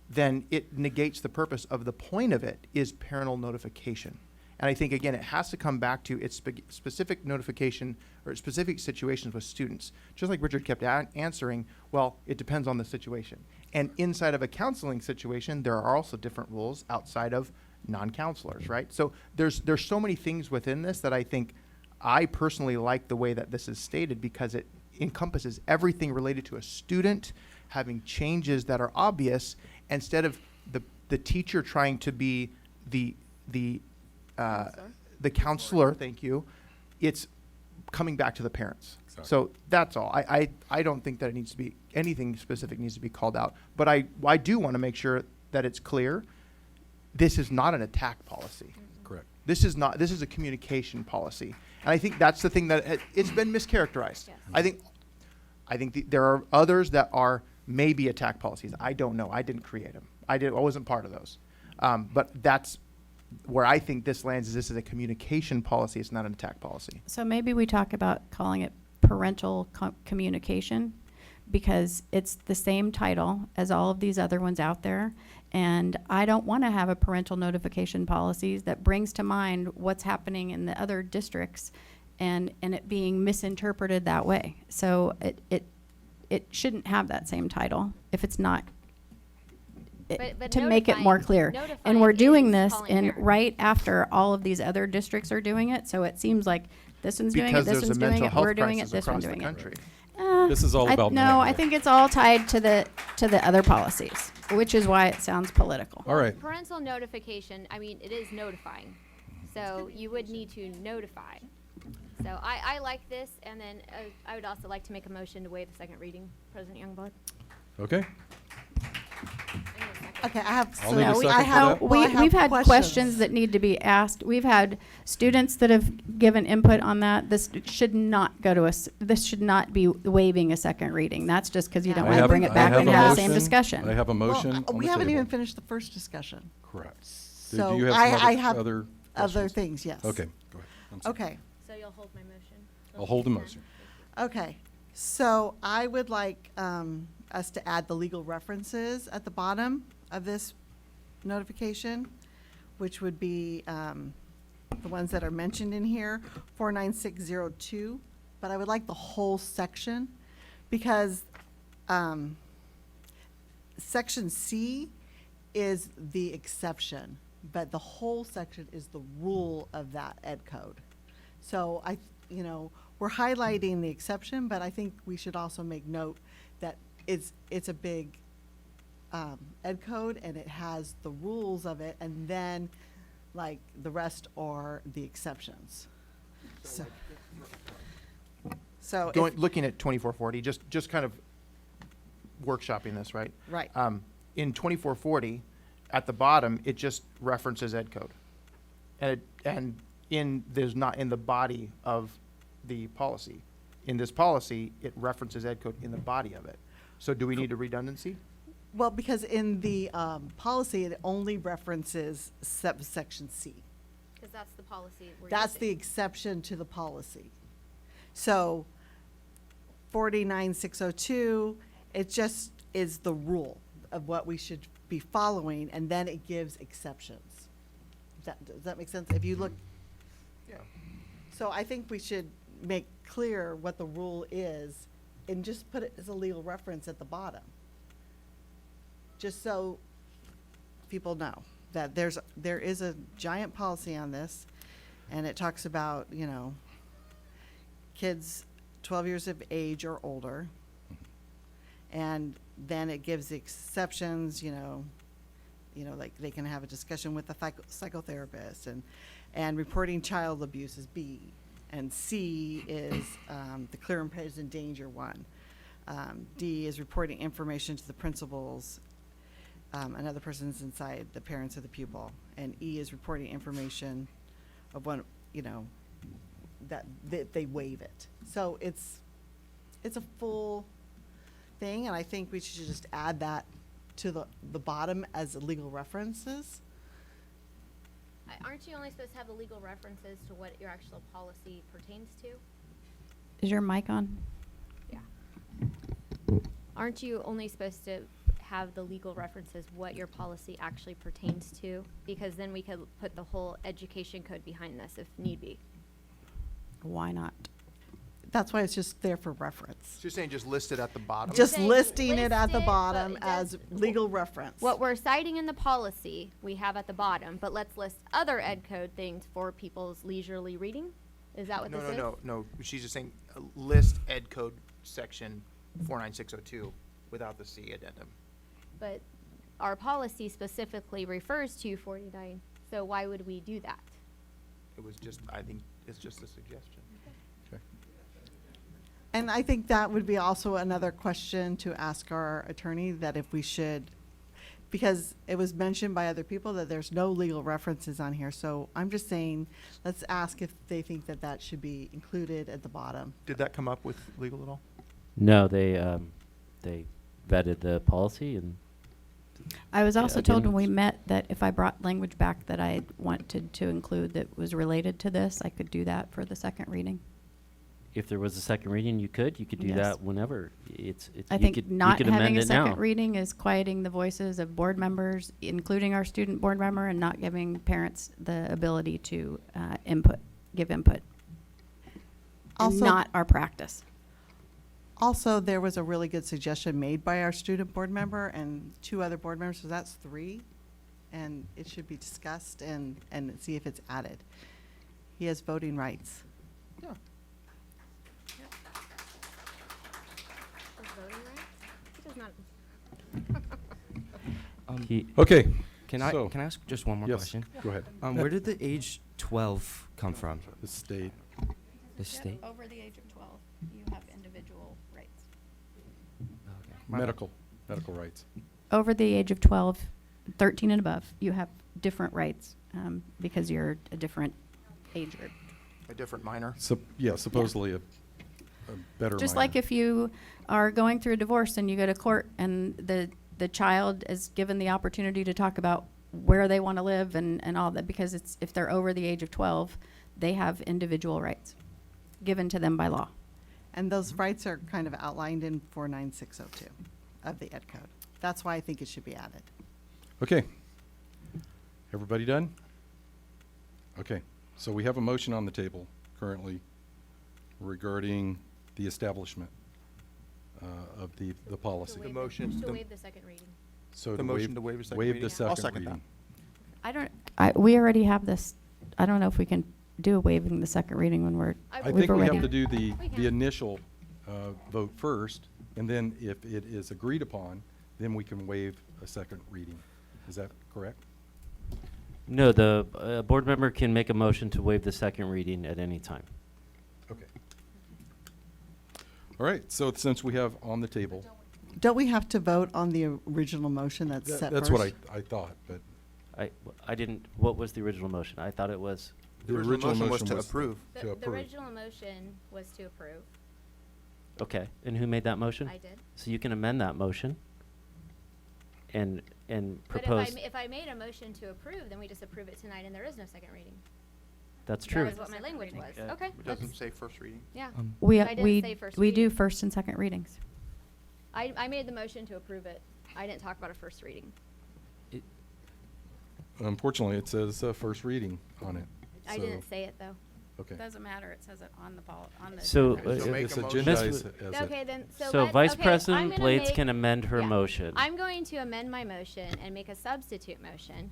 then it negates the purpose of the point of it is parental notification. And I think, again, it has to come back to its specific notification or specific situations with students. Just like Richard kept answering, well, it depends on the situation. And inside of a counseling situation, there are also different rules outside of non-counselors, right? So there's so many things within this that I think I personally like the way that this is stated, because it encompasses everything related to a student having changes that are obvious, instead of the teacher trying to be the the counselor, thank you, it's coming back to the parents. Exactly. So that's all. I don't think that it needs to be, anything specific needs to be called out. But I do want to make sure that it's clear, this is not an attack policy. Correct. This is a communication policy. And I think that's the thing that it's been mischaracterized. Yes. I think there are others that are maybe attack policies. I don't know. I didn't create them. I wasn't part of those. But that's where I think this lands, is this is a communication policy. It's not an attack policy. So maybe we talk about calling it parental communication, because it's the same title as all of these other ones out there. And I don't want to have a parental notification policy that brings to mind what's happening in the other districts and it being misinterpreted that way. So it shouldn't have that same title if it's not, But to make it more clear. And we're doing this right after all of these other districts are doing it. So it seems like this one's doing it, Because this there's a one's doing mental it, health we're doing it, crisis this one's across the doing it. country. This is all about No, mental I health. think it's all tied to the other policies, which is why it sounds political. All right. Parental notification, I mean, it is notifying. So you would need to notify. So I like this, and then I would also like to make a motion to waive the second reading. President Youngblood? Okay. Okay, I have, I'll need a so second I for have, that. well, I have We've had questions that need to be asked. We've had students that have given input on that. This should not go to us. This should not be waiving a second reading. That's just because you don't I want to have- bring it I back have and a have the same motion. discussion. I have a motion Well, on we the haven't table. even finished the first discussion. Correct. So Do you have I some have other other questions? things, yes. Okay, go ahead. I'm sorry. Okay, So you'll hold my motion? I'll hold the motion. okay. So I would like us to add the legal references at the bottom of this notification, which would be the ones that are mentioned in here, 49602. But I would like the whole section, because section C is the exception, but the whole section is the rule of that ed code. So we're highlighting the exception, but I think we should also make note that it's a big ed code, and it has the rules of it, and then like the rest are the exceptions. So Looking at 2440, just kind of workshopping this, right? Right. In 2440, at the bottom, it just references ed code. There's not in the body of the policy. In this policy, it references ed code in the body of it. So do we need a redundancy? Well, because in the policy, it only references subsection C. Because that's the policy we're That's the using. exception to the policy. So 49602, it just is the rule of what we should be following, and then it gives exceptions. Does that make sense? If you look. Yeah. So I think we should make clear what the rule is and just put it as a legal reference at the bottom. Just so people know that there is a giant policy on this, and it talks about, kids 12 years of age or older. And then it gives the exceptions, like they can have a discussion with a psychotherapist, and reporting child abuse is B. And C is the clear and present danger one. D is reporting information to the principals, another person's inside, the parents of the pupil. And E is reporting information of one, that they waive it. So it's a full thing, and I think we should just add that to the bottom as legal references. Aren't you only supposed to have the legal references to what your actual policy pertains to? Is your mic on? Aren't you only supposed to have the legal references what your policy actually pertains to? Because then we could put the whole education code behind this if need be. Why not? That's why it's just there for reference. So you're saying just list it at the bottom? Just saying listing it at the list it, bottom but as legal reference. What we're citing in the policy, we have at the bottom, but let's list other ed code things for people's leisurely reading? Is that what this is? No. She's just saying list ed code section 49602 without the C addendum. But our policy specifically refers to 49, so why would we do that? It was just, I think it's just a suggestion. Okay. And I think that would be also another question to ask our attorney, that if we should, because it was mentioned by other people that there's no legal references on here. So I'm just saying, let's ask if they think that that should be included at the bottom. Did that come up with legal at all? No, they vetted the policy and. I was Yeah, also told when again, we met that if I brought language back that I wanted to include that was related to this, I could do that for the second reading. If there was a second reading, you could do Yes. that whenever. It's I you think could, not you could having amend a it now. second reading is quieting the voices of board members, including our student board member, and not giving parents the ability to give input. And Also- not our practice. Also, there was a really good suggestion made by our student board member and 2 other board members, so that's 3. And it should be discussed and see if it's added. He has voting rights. Yeah. Okay. Can so- I ask just one more Yes, question? go ahead. Where did the age 12 come from? The state. The state? Over the age of 12, you have individual rights. Medical rights. Over the age of 12, 13 and above, you have different rights because you're a different age group. A different minor? Yeah, supposedly a better Just minor. like if you are going through a divorce and you go to court and the child is given the opportunity to talk about where they want to live and all that, because if they're over the age of 12, they have individual rights given to them by law. And those rights are kind of outlined in 49602 of the Ed Code. That's why I think it should be added. Okay. Everybody done? Okay. So we have a motion on the table currently regarding the establishment of the policy. The motion. To waive the second reading. So The motion to waive the second waive reading? the second I'll second that. reading. We already have this. I don't know if we can do a waiving the second reading when I we've think we already. have to do We the can. initial vote first, and then if it is agreed upon, then we can waive a second reading. Is that correct? No, the board member can make a motion to waive the second reading at any time. Okay. All right, so since we have on the table, Don't we have to vote on the original motion that's set first? that's what I thought, but I didn't. What was the original motion? I thought it was. the original motion was to approve. to The approve. original motion was to approve. Okay, and who made that motion? I did. So you can amend that motion and But propose. if I made a motion to approve, then we just approve it tonight and there is no second reading. That's That true. was what my language was. Yeah. Okay. It doesn't that's- say first reading. Yeah. We I didn't say first we do reading. first and second readings. I made the motion to approve it. I didn't talk about a first reading. Unfortunately, it says first reading on it. I so- didn't say it though. Okay. Doesn't matter. It says it on the on the. So, So make It's a motion. agendized Miss- as a- Okay, then, So Vice okay, President I'm gonna Blades make- can amend her yeah. motion. I'm going to amend my motion and make a substitute motion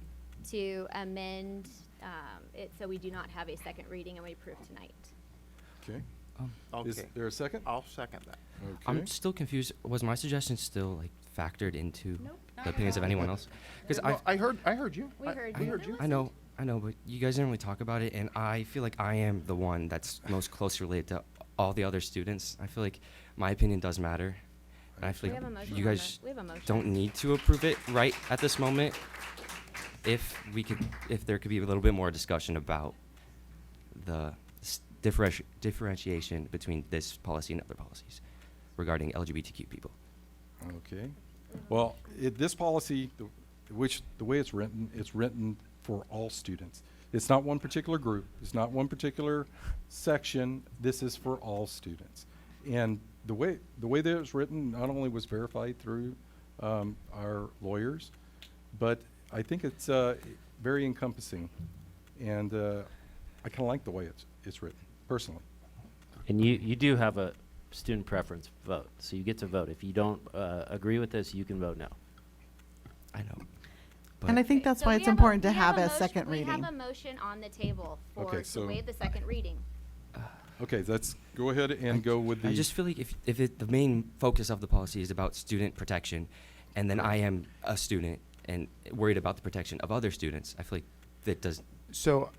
to amend it so we do not have a second reading and we approve tonight. Okay. Okay. Is there a second? I'll second that. Okay. I'm still confused. Was my suggestion still like factored into the opinions of anyone else? Because Well, I heard you. We heard I you. heard you. I know, but you guys didn't really talk about it, and I feel like I am the one that's most closely related to all the other students. I feel like my opinion does matter, and I feel We have a like motion you on guys the- we have a motion. don't need to approve it right at this moment. If there could be a little bit more discussion about the differentiation between this policy and other policies regarding LGBTQ people. Okay. Well, this policy, the way it's written for all students. It's not one particular group. It's not one particular section. This is for all students. And the way that it was written not only was verified through our lawyers, but I think it's very encompassing. And I kind of like the way it's written, personally. And you do have a student preference vote, so you get to vote. If you don't agree with this, you can vote no. I know. And I think that's So why we it's have important to we have a motion- second We reading. have a motion on the table Okay, to so- waive the second reading. Okay, let's go ahead and go with the. I just feel like if the main focus of the policy is about student protection, and then I am a student and worried about the protection of other students, I feel like that does. So,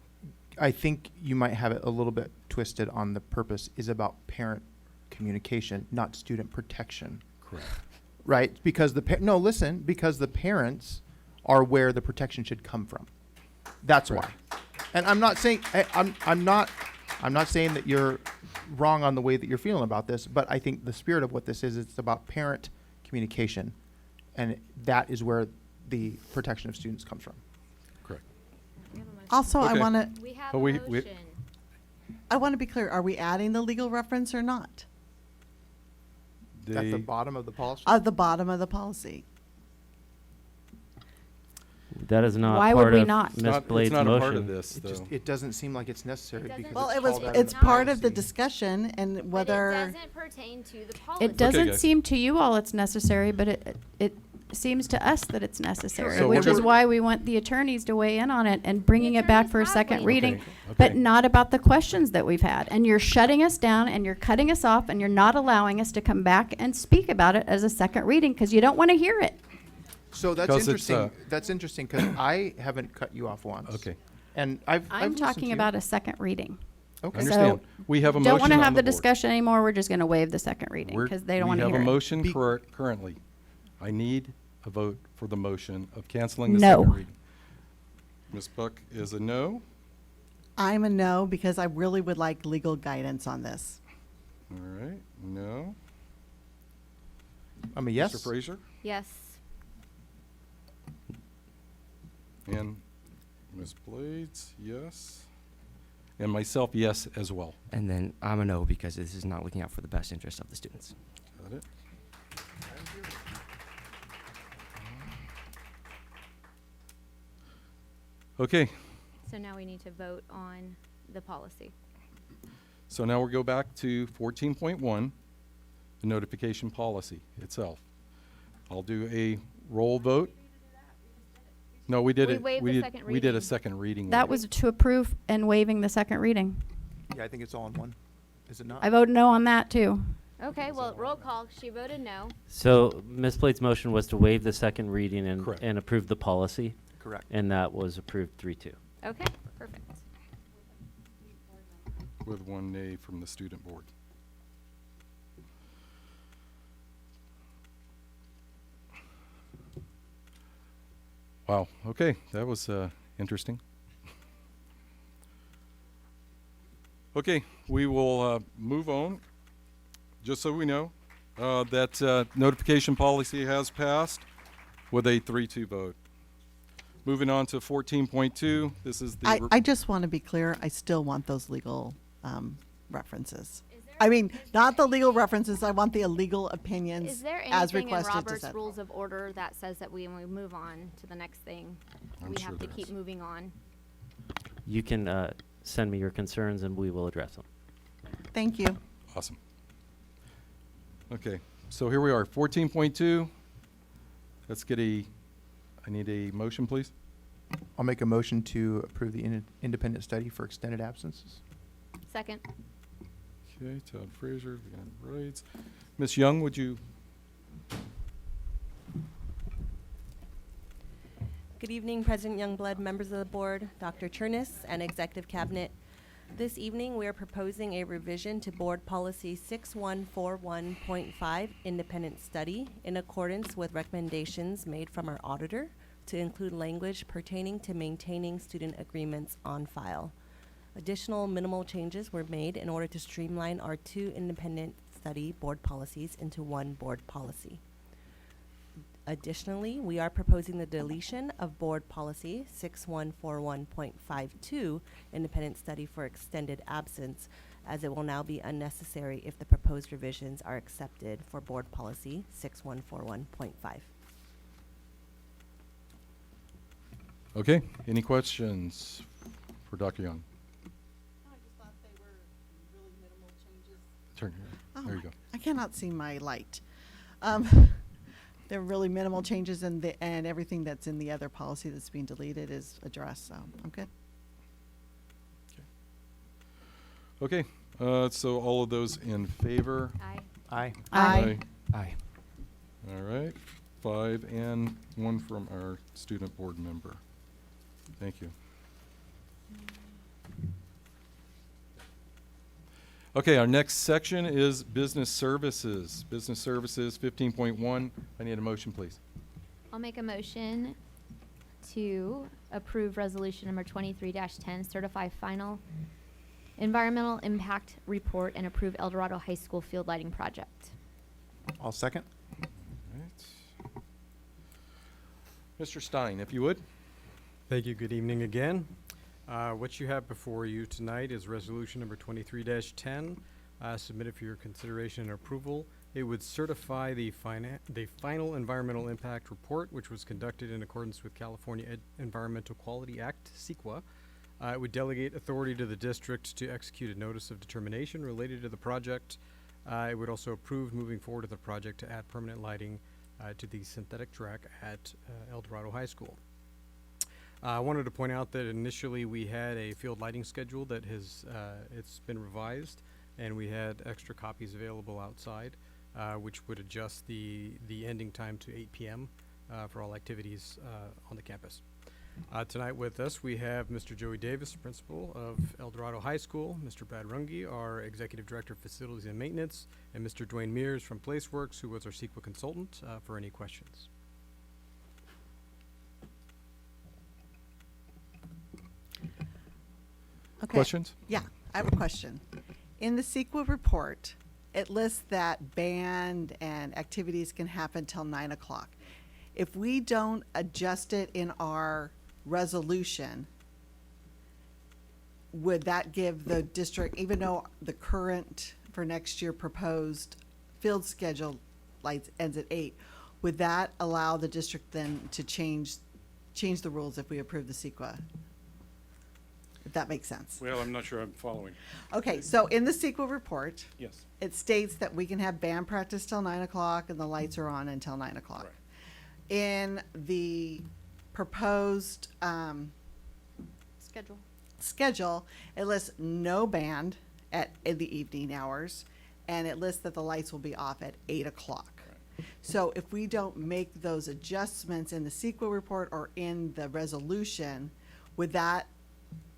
I think you might have it a little bit twisted on the purpose is about parent communication, not student protection. Correct. Right? Because because the parents are where the protection should come from. That's why. And I'm not saying I'm not saying that you're wrong on the way that you're feeling about this, but I think the spirit of what this is, it's about parent communication, and that is where the protection of students comes from. Correct. Also, I Okay. want to, We have But a we- motion. I want to be clear, are we adding the legal reference or not? At the bottom of the policy? At the bottom of the policy. That is not Why would part we of not? It's Ms. not, Blade's it's not motion. a part of this, It though. just, it doesn't seem like it's necessary doesn't- because Well, it's it was, called out it's in part of the policy. discussion and But whether. it doesn't pertain to the policy. It doesn't guys. seem to you all it's necessary, but it seems to us that it's necessary, So which we're is gonna- why we want the attorneys to weigh in on it and bringing it back attorneys for a have second weighed in. reading, Okay, but okay. not about the questions that we've had. And you're shutting us down and you're cutting us off and you're not allowing us to come back and speak about it as a second reading because you don't want to hear it. So that's 'Cause it's, interesting. That's interesting because I haven't cut you off once. Okay. And I've I'm listened to talking you. about a second reading. Okay. Understand. We have a Don't want to motion on have the the board. discussion anymore. We're just going to waive the second reading because they don't want to We hear have a it. motion Be- for it currently. I need a vote for the motion of canceling the No. second reading. Ms. Buck is a no. I'm a no because I really would like legal guidance on this. All right, no. I'm a yes. Mr. Frazier? Yes. And Ms. Blades, yes. And myself, yes, as well. And then I'm a no because this is not looking out for the best interest of the students. Got it? Okay, So now we need to vote on the policy. so now we'll go back to 14.1, the notification policy itself. I'll do a roll vote. No, we did We it. waived the second We did a reading. second reading. That of it. was to approve and waiving the second reading. Yeah, I think it's all in one. Is it not? I vote no on that too. Okay, well, roll call. She voted no. So Ms. Blade's motion was to waive the second reading Correct. and approve the policy, Correct. and that was approved 3-2. Okay, perfect. With one nay from the student board. Wow, okay, that was interesting. Okay, we will move on. Just so we know, that notification policy has passed with a 3-2 vote. Moving on to 14.2, this is the. I just want to be clear, I still want those legal references. I mean, not the legal references, I want the legal opinions Is there as anything in requested to Robert's set. Rules of Order that says that when we move on to the next thing, I'm we sure have to there keep is. moving on? You can send me your concerns and we will address them. Thank you. Awesome. Okay, so here we are, 14.2. Let's get I need a motion, please. I'll make a motion to approve the independent study for extended absences. Second. Okay, Todd Frazier, Leon Wrights. Ms. Young, would you? Good evening, President Youngblood, members of the board, Dr. Chernus, and Executive Cabinet. This evening, we are proposing a revision to Board Policy 6141.5, Independent Study, in accordance with recommendations made from our auditor to include language pertaining to maintaining student agreements on file. Additional minimal changes were made in order to streamline our two independent study board policies into one board policy. Additionally, we are proposing the deletion of Board Policy 6141.52, Independent Study for Extended Absence, as it will now be unnecessary if the proposed revisions are accepted for Board Policy 6141.5. Okay, any questions for Dr. Young? Turn here. Oh, There you go. I cannot see my light. There are really minimal changes and everything that's in the other policy that's being deleted is addressed, so I'm good. Okay, so all of those in favor? Aye. Aye. Aye. Aye. All right, 5 and 1 from our student board member. Thank you. Okay, our next section is business services. Business services 15.1. I need a motion, please. I'll make a motion to approve resolution number 23-10, certify final environmental impact report and approve El Dorado High School field lighting project. I'll second. Right. Mr. Stein, if you would. Thank you. Good evening again. What you have before you tonight is resolution number 23-10, submitted for your consideration and approval. It would certify the final environmental impact report, which was conducted in accordance with California Environmental Quality Act, CEQA. It would delegate authority to the district to execute a notice of determination related to the project. It would also approve moving forward with the project to add permanent lighting to the synthetic track at El Dorado High School. I wanted to point out that initially we had a field lighting schedule that has it's been revised, and we had extra copies available outside, which would adjust the ending time to 8 p.m. For all activities on the campus. Tonight with us we have Mr. Joey Davis, principal of El Dorado High School, Mr. Brad Runge, our executive director of facilities and maintenance, and Mr. Dwayne Mears from PlaceWorks, who was our CEQA consultant, for any questions. Okay. Questions? Yeah, I have a question. In the CEQA report, it lists that band and activities can happen till 9 o'clock. If we don't adjust it in our resolution, would that give the district, even though the current for next year proposed field schedule lights ends at 8, would that allow the district then to change the rules if we approve the CEQA? If that makes sense. Well, I'm not sure I'm following. Okay, so in the CEQA report, Yes. it states that we can have band practice till 9 o'clock and the lights are on until 9 o'clock. Right. In the proposed schedule, it lists no band in the evening hours, and it lists that the lights will be off at 8 o'clock. Right. So if we don't make those adjustments in the CEQA report or in the resolution, would that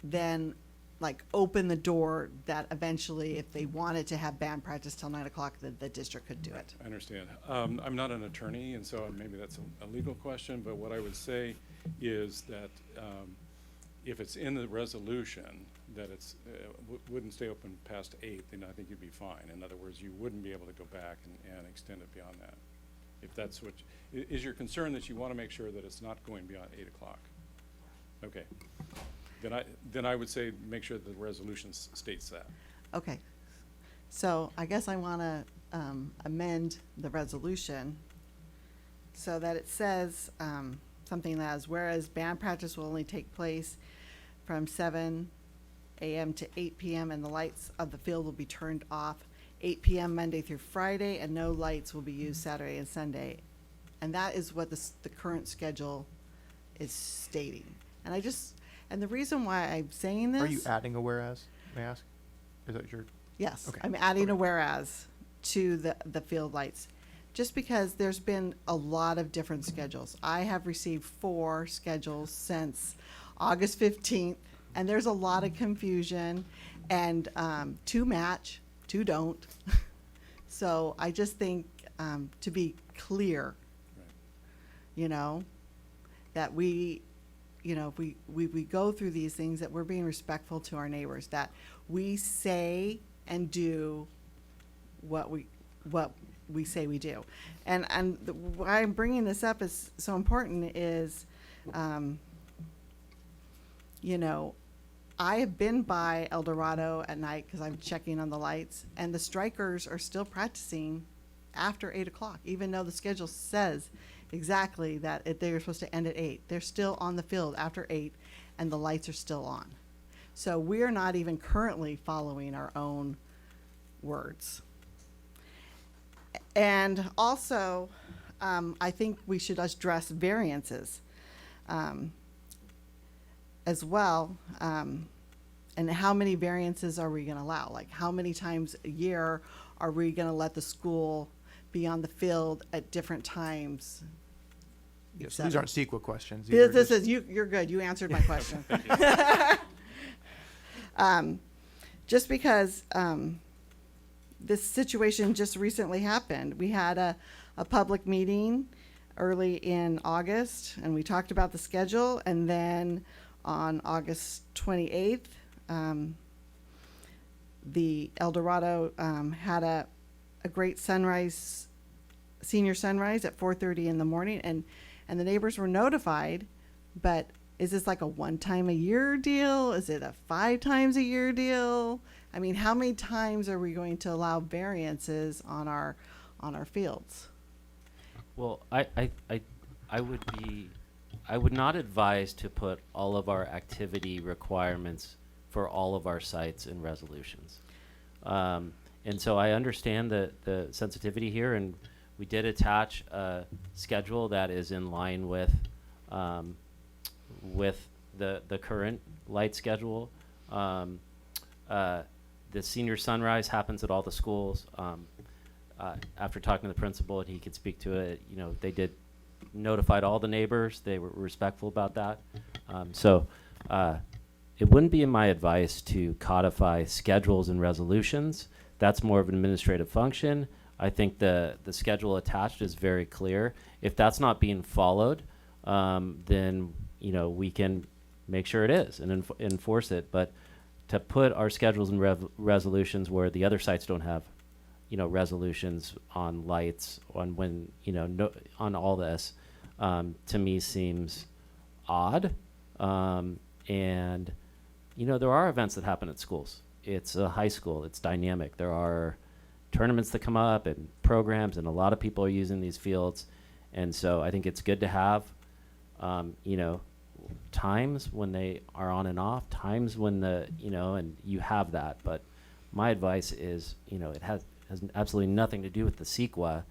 then like open the door that eventually if they wanted to have band practice till 9 o'clock, the district could do it? I understand. I'm not an attorney, and so maybe that's a legal question, but what I would say is that if it's in the resolution that it's wouldn't stay open past 8, then I think you'd be fine. In other words, you wouldn't be able to go back and extend it beyond that. If that's what, is your concern that you want to make sure that it's not going beyond 8 o'clock? Okay. Then I would say make sure that the resolution states that. Okay. So I guess I want to amend the resolution so that it says something as, whereas band practice will only take place from 7 a.m. to 8 p.m. and the lights of the field will be turned off 8 p.m. Monday through Friday, and no lights will be used Saturday and Sunday. And that is what the current schedule is stating. And the reason why I'm saying this. Are you adding a whereas, may I ask? Is that your? Yes, Okay. I'm adding a whereas to the field lights, just because there's been a lot of different schedules. I have received 4 schedules since August 15th, and there's a lot of confusion, and 2 match, 2 don't. So I just think to be clear, you know, that we, you know, if we go through these things, that we're being respectful to our neighbors, that we say and do what we say we do. And why I'm bringing this up is so important is, you know, I have been by El Dorado at night because I'm checking on the lights, and the strikers are still practicing after 8 o'clock, even though the schedule says exactly that they are supposed to end at 8. They're still on the field after 8, and the lights are still on. So we are not even currently following our own words. And also, I think we should address variances as well. And how many variances are we going to allow? Like, how many times a year are we going to let the school be on the field at different times? Yes, these aren't CEQA questions. This is you're good. You answered my question. Just because this situation just recently happened. We had a public meeting early in August, and we talked about the schedule, and then on August 28th, the El Dorado had a great sunrise, senior sunrise at 4:30 in the morning, and the neighbors were notified. But is this like a one time a year deal? Is it a 5 times a year deal? I mean, how many times are we going to allow variances on our fields? Well, I would not advise to put all of our activity requirements for all of our sites in resolutions. And so I understand the sensitivity here, and we did attach a schedule that is in line with the current light schedule. The senior sunrise happens at all the schools. After talking to the principal, and he could speak to it, you know, they did notified all the neighbors. They were respectful about that. It wouldn't be in my advice to codify schedules and resolutions. That's more of an administrative function. I think the schedule attached is very clear. If that's not being followed, then, you know, we can make sure it is and enforce it. But to put our schedules and resolutions where the other sites don't have, you know, resolutions on lights, on when, you know, on all this, to me seems odd. And, you know, there are events that happen at schools. It's a high school. It's dynamic. There are tournaments that come up and programs, and a lot of people are using these fields. And so I think it's good to have, you know, times when they are on and off, times when and you have that. But my advice is, you know, it has absolutely nothing to do with the CEQA,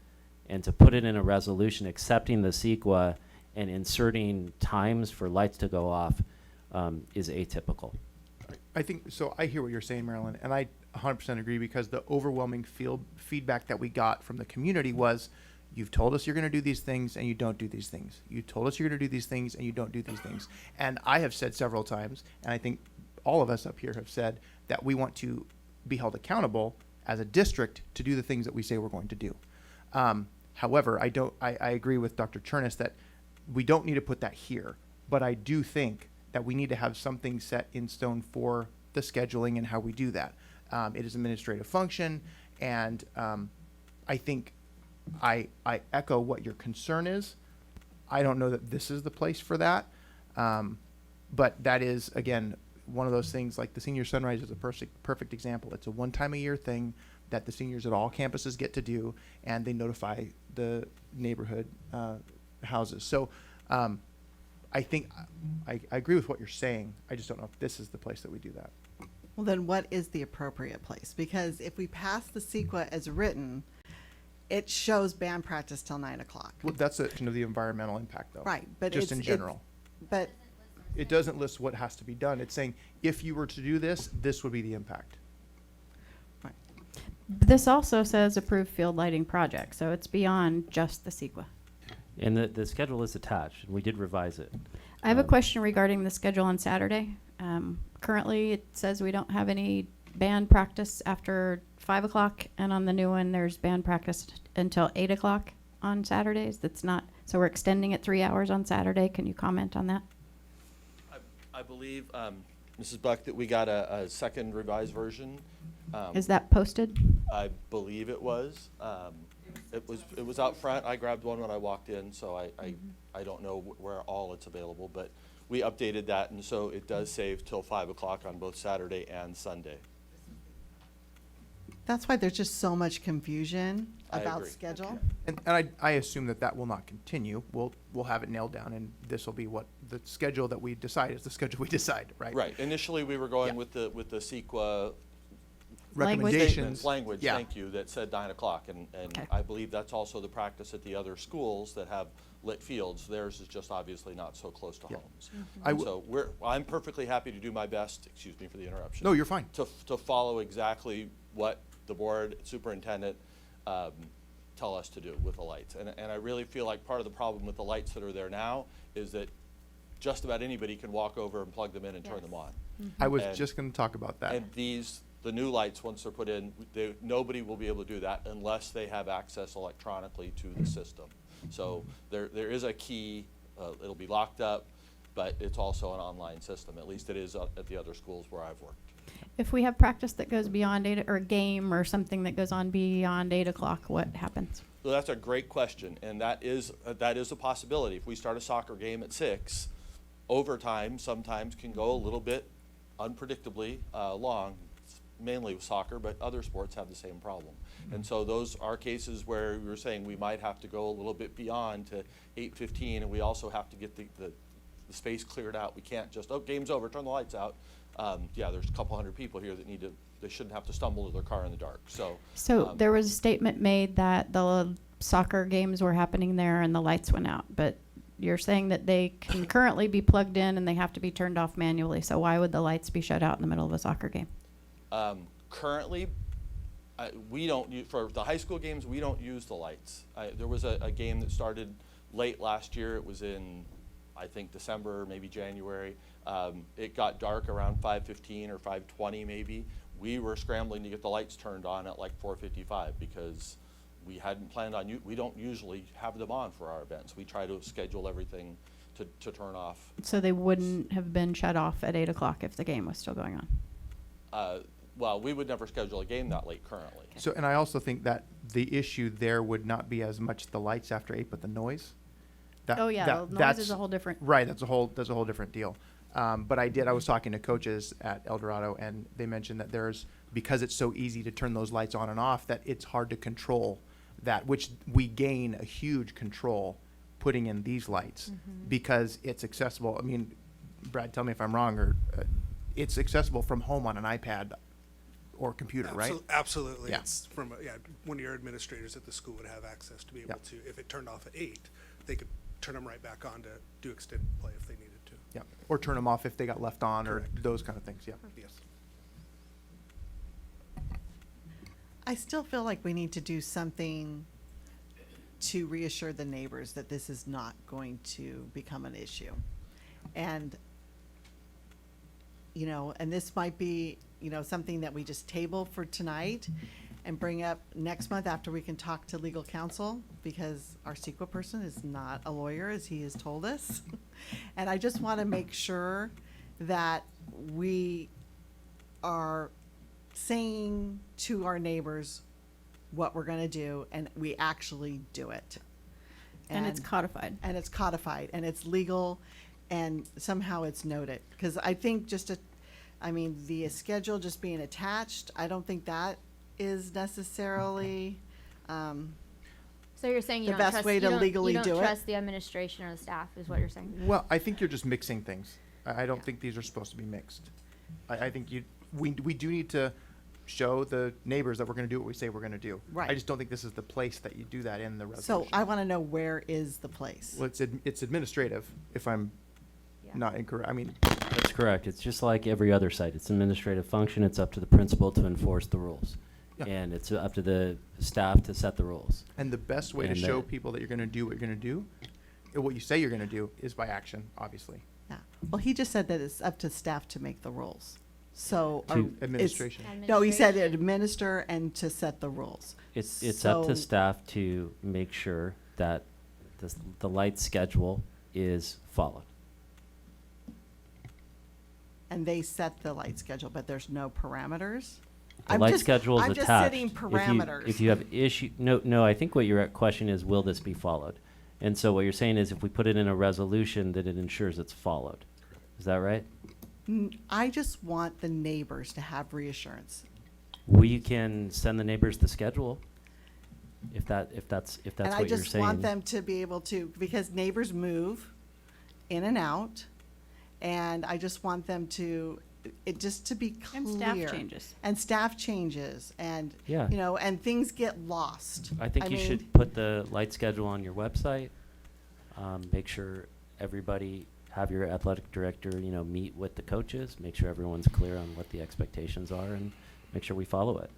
and to put it in a resolution accepting the CEQA and inserting times for lights to go off is atypical. I think, so I hear what you're saying, Marilyn, and I 100% agree, because the overwhelming feedback that we got from the community was, you've told us you're going to do these things and you don't do these things. You told us you're going to do these things and you don't do these things. And I have said several times, and I think all of us up here have said, that we want to be held accountable as a district to do the things that we say we're going to do. However, I agree with Dr. Chernus that we don't need to put that here, but I do think that we need to have something set in stone for the scheduling and how we do that. It is administrative function, and I think I echo what your concern is. I don't know that this is the place for that, but that is, again, one of those things. Like the senior sunrise is a perfect example. It's a one-time-a-year thing that the seniors at all campuses get to do, and they notify the neighborhood houses. So I think I agree with what you're saying. I just don't know if this is the place that we do that. Well, then what is the appropriate place? Because if we pass the CEQA as written, it shows band practice till 9 o'clock. Well, that's of the environmental impact, though. Right, but just in general. But it doesn't list what has to be done. It's saying, if you were to do this, this would be the impact. This also says approved field lighting project, so it's beyond just the CEQA. And the schedule is attached, and we did revise it. I have a question regarding the schedule on Saturday. Currently, it says we don't have any band practice after 5 o'clock, and on the new one, there's band practice until 8 o'clock on Saturdays. That's not, so we're extending it 3 hours on Saturday. Can you comment on that? I believe, Mrs. Buck, that we got a second revised version. Is that posted? I believe it was. It was out front. I grabbed one when I walked in, so I don't know where all it's available, but we updated that, and so it does save till 5 o'clock on both Saturday and Sunday. that's why there's just so much confusion I about agree. schedule. And I assume that will not continue. We'll have it nailed down, and this will be what the schedule that we decide is the schedule we decide, right? Right. Initially, we were going with the CEQA recommendations. Language, Yeah. thank you, that said 9 o'clock, and Okay. I believe that's also the practice at the other schools that have lit fields. Theirs is just obviously not so close to homes. So I'm perfectly happy to do my best, excuse me for the interruption. No, you're fine. To follow exactly what the board superintendent tell us to do with the lights. And I really feel like part of the problem with the lights that are there now is that just about anybody can walk over and plug them in and turn them on. I was just going to talk about that. And these the new lights, once they're put in, nobody will be able to do that unless they have access electronically to the system. So there is a key, it'll be locked up, but it's also an online system. At least it is at the other schools where I've worked. If we have practice that goes beyond 8, or a game or something that goes on beyond 8 o'clock, what happens? So that's a great question, and that is a possibility. If we start a soccer game at 6, overtime sometimes can go a little bit unpredictably long, mainly with soccer, but other sports have the same problem. And so those are cases where we were saying we might have to go a little bit beyond to 8:15, and we also have to get the space cleared out. We can't just, oh, game's over, turn the lights out. Yeah, there's a couple hundred people here that they shouldn't have to stumble to their car in the dark. So There was a statement made that the soccer games were happening there and the lights went out, but you're saying that they can currently be plugged in and they have to be turned off manually. So why would the lights be shut out in the middle of a soccer game? Currently, we don't for the high school games, we don't use the lights. There was a game that started late last year. It was in, I think, December, maybe January. It got dark around 5:15 or 5:20 maybe. We were scrambling to get the lights turned on at like 4:55 because we hadn't planned on, we don't usually have them on for our events. We try to schedule everything to turn off. So they wouldn't have been shut off at 8 o'clock if the game was still going on? Well, we would never schedule a game that late currently. So, and I also think that the issue there would not be as much the lights after 8, but the noise. Oh, yeah, the noise is a whole different. Right, that's a whole different deal. But I was talking to coaches at El Dorado, and they mentioned that because it's so easy to turn those lights on and off, that it's hard to control that, which we gain a huge control putting in these lights because it's accessible. I mean, Brad, tell me if I'm wrong, or it's accessible from home on an iPad or computer, right? Absolutely. Yeah. It's from, one of your administrators at the school would have access to be able to, if it turned off at 8, they could turn them right back on to do extended play if they needed to. Yeah, or turn them off if they got left on, Correct. or those kind of things, yeah. Yes. I still feel like we need to do something to reassure the neighbors that this is not going to become an issue. And, and this might be, something that we just table for tonight and bring up next month after we can talk to legal counsel, because our CEQA person is not a lawyer, as he has told us. And I just want to make sure that we are saying to our neighbors what we're going to do, and we actually do it. And it's codified. And it's codified, and it's legal, and somehow it's noted. Because I think the schedule just being attached, I don't think that is necessarily So you're saying you the don't best trust, way to you don't, legally you don't do it? trust the administration or the staff, is what you're saying? Well, I think you're just mixing things. I don't think these are supposed to be mixed. I think we do need to show the neighbors that we're going to do what we say we're going to do. Right. I just don't think this is the place that you do that in the So resolution. I want to know, where is the place? Well, it's administrative, if I'm not incorrect. I mean, That's correct. It's just like every other site. It's an administrative function. It's up to the principal to enforce the rules. Yeah. And it's up to the staff to set the rules. and the best way to And show that- people that you're going to do what you're going to do, what you say you're going to do, is by action, obviously. Yeah. Well, he just said that it's up to staff to make the rules. So To- it's- Administration. No, he said administer and to set the rules. It's up to So- staff to make sure that the light schedule is followed. And they set the light schedule, but there's no parameters? The light schedule is I'm attached. just setting parameters. If you have no, I think what your question is, will this be followed? And so what you're saying is, if we put it in a resolution, that it ensures it's followed. Is that right? I just want the neighbors to have reassurance. We can send the neighbors the schedule, if that's And what I you're just saying. want them to be able to, because neighbors move in and out, and I just want them to, just to be clear. And staff changes. And staff changes, and, Yeah. and things get lost. I think you mean, should put the light schedule on your website. Make sure everybody, have your athletic director, meet with the coaches, make sure everyone's clear on what the expectations are, and make sure we follow it.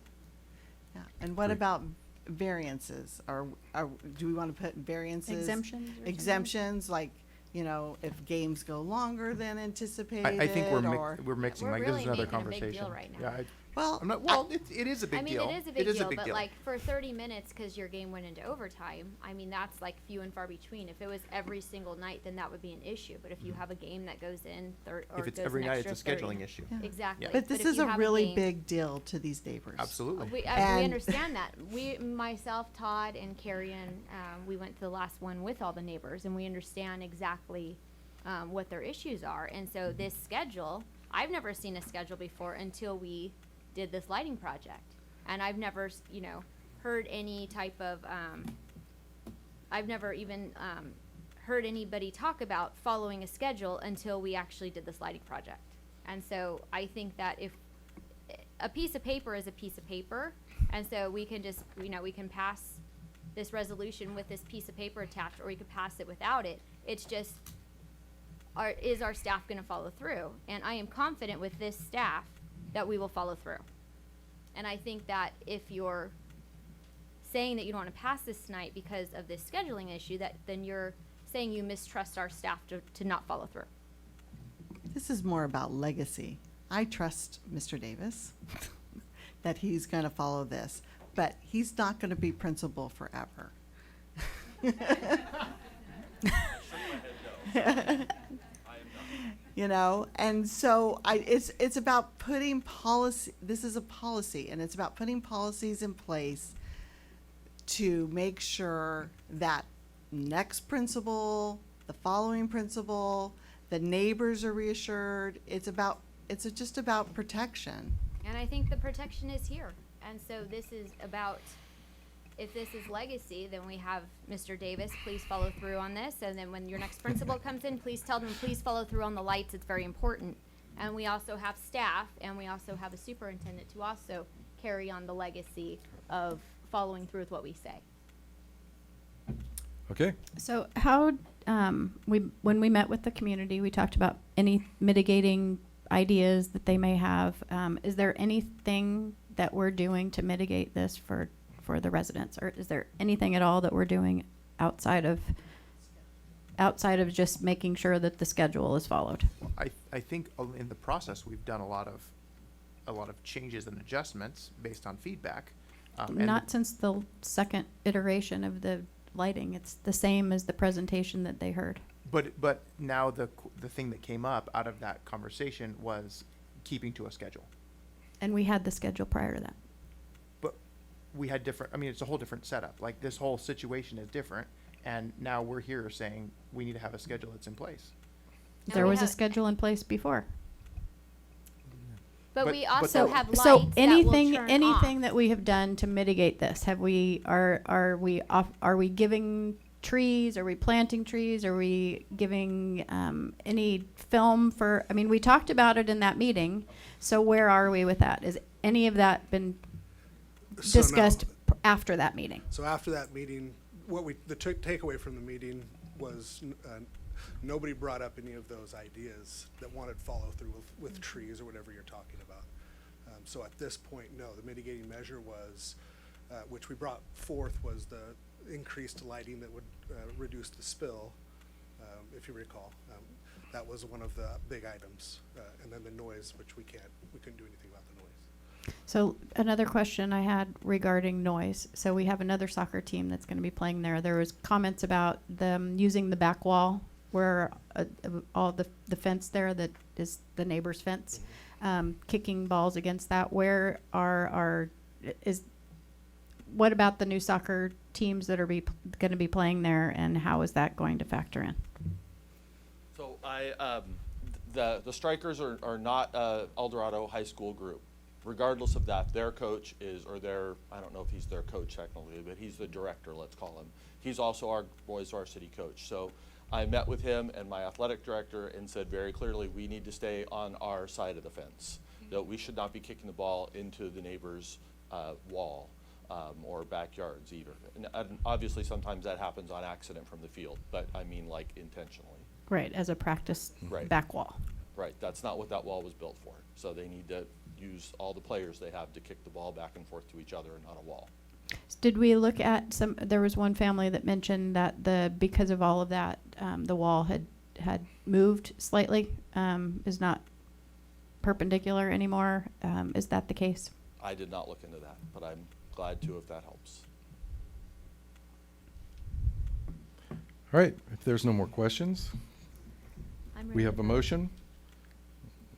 Yeah. And what about variances? Do we want to put variances? Exemptions or something? Exemptions, like, if games go longer than anticipated, I think or. we're mixing, We're like, really this is another making a big conversation. deal right now. Yeah, Well, I'm not, well, it is a big I mean, deal. it is a big It deal, big but deal. like for 30 minutes, because your game went into overtime, I mean, that's like few and far between. If it was every single night, then that would be an issue. But if you have a game that goes in, or If it's goes every an night, it's extra a 30 scheduling issue. Exactly. But this if is you a have really game- big deal to these neighbors. Absolutely. We And- understand that. Myself, Todd, and Carrie, and we went to the last one with all the neighbors, and we understand exactly what their issues are. And so this schedule, I've never seen a schedule before until we did this lighting project, and I've never, heard any type of. I've never even heard anybody talk about following a schedule until we actually did this lighting project. And so I think that if a piece of paper is a piece of paper, and so we can just, we can pass this resolution with this piece of paper attached, or we could pass it without it. It's just, is our staff gonna follow through? And I am confident with this staff that we will follow through. And I think that if you're saying that you don't wanna pass this tonight because of this scheduling issue, then you're saying you mistrust our staff to not follow through. This is more about legacy. I trust Mr. Davis that he's going to follow this, but he's not going to be principal forever. And so it's about putting policy. This is a policy, and it's about putting policies in place to make sure that next principal, the following principal, the neighbors are reassured. It's just about protection. And I think the protection is here. And so this is about, if this is legacy, then we have Mr. Davis, please follow through on this. And then when your next principal comes in, please tell them, please follow through on the lights. It's very important. And we also have staff, and we also have a superintendent to also carry on the legacy of following through with what we say. Okay. So how, when we met with the community, we talked about any mitigating ideas that they may have. Is there anything that we're doing to mitigate this for the residents? Or is there anything at all that we're doing outside of just making sure that the schedule is followed? I think in the process, we've done a lot of changes and adjustments based on feedback. And Not since the second iteration of the lighting. It's the same as the presentation that they heard. But now the thing that came up out of that conversation was keeping to a schedule. And we had the schedule prior to that. But we had different, I mean, it's a whole different setup. Like, this whole situation is different, and now we're here saying we need to have a schedule that's in place. There was a schedule in place before. But But- we but also the- have lights So that will anything turn off. that we have done to mitigate this, are we giving trees? Are we planting trees? Are we giving any film for? I mean, we talked about it in that meeting. So where are we with that? Is any of that been So no. discussed after that meeting? So after that meeting, the takeaway from the meeting was nobody brought up any of those ideas that wanted follow through with trees or whatever you're talking about. So at this point, no, the mitigating measure was, which we brought forth, was the increased lighting that would reduce the spill, if you recall. That was one of the big items. And then the noise, which we couldn't do anything about the noise. So another question I had regarding noise. So we have another soccer team that's going to be playing there. There was comments about them using the back wall where all the fence there that is the neighbor's fence, kicking balls against that. Where what about the new soccer teams that are going to be playing there, and how is that going to factor in? So the Strikers are not a El Dorado High School group. Regardless of that, their coach I don't know if he's their coach technically, but he's the director, let's call him. He's also our boys varsity coach. So I met with him and my athletic director and said very clearly, we need to stay on our side of the fence. That we should not be kicking the ball into the neighbor's wall or backyards either. And obviously sometimes that happens on accident from the field, but I mean like intentionally. Right, as a practice Right. back wall. Right, that's not what that wall was built for. So they need to use all the players they have to kick the ball back and forth to each other and not a wall. Did we look at there was one family that mentioned that because of all of that, the wall had moved slightly, is not perpendicular anymore. Is that the case? I did not look into that, but I'm glad to if that helps. All right, if there's no more questions, we have a motion.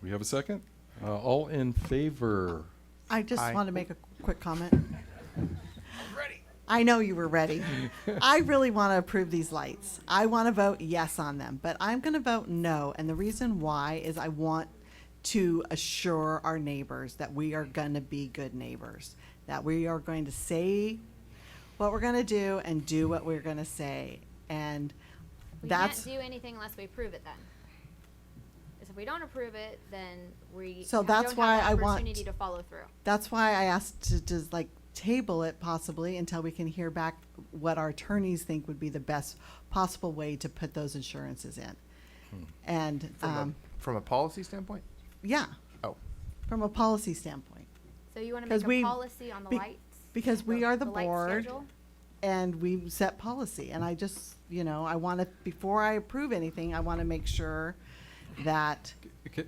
We have a second. All in favor? I just Aye. want to make a quick comment. I know you were ready. I really want to approve these lights. I want to vote yes on them, but I'm going to vote no. And the reason why is I want to assure our neighbors that we are going to be good neighbors, that we are going to say what we're going to do and do what we're going to say. And We that's can't do anything unless we approve it then. 'Cause if we don't approve it, then we So that's don't why have I the want- opportunity to follow through. That's why I asked to just like table it possibly until we can hear back what our attorneys think would be the best possible way to put those insurances in. And, From a policy standpoint? yeah, Oh, from a policy standpoint. So you want to 'Cause make we- a policy on the be- lights? Because we are the light board schedule? and we set policy. And I just, I want to, before I approve anything, I want to make sure that,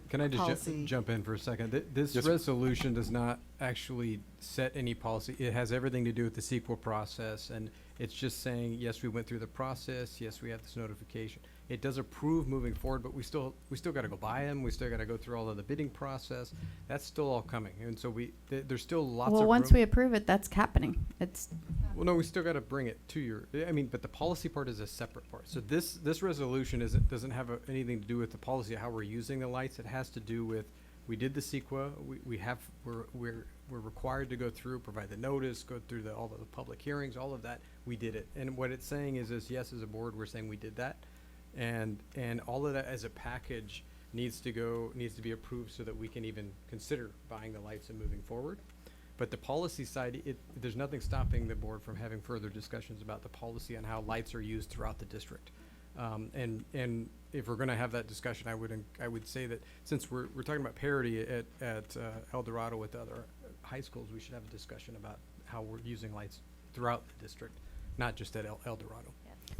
Can I just Policy. jump in for a second? This Yes. resolution does not actually set any policy. It has everything to do with the CEQA process, and it's just saying, yes, we went through the process, yes, we have this notification. It does approve moving forward, but we still got to go buy them, we still got to go through all of the bidding process. That's still all coming, and so there's still lots of Well, room. once we approve it, that's happening. It's, Well, no, we still got to bring it to but the policy part is a separate part. So this resolution doesn't have anything to do with the policy of how we're using the lights. It has to do with, we did the CEQA, we're required to go through, provide the notice, go through all of the public hearings, all of that. We did it. And what it's saying is yes, as a board, we're saying we did that. And all of that as a package needs to be approved so that we can even consider buying the lights and moving forward. But the policy side, there's nothing stopping the board from having further discussions about the policy on how lights are used throughout the district. And if we're going to have that discussion, I would say that since we're talking about parity at El Dorado with other high schools, we should have a discussion about how we're using lights throughout the district, not just at El Dorado.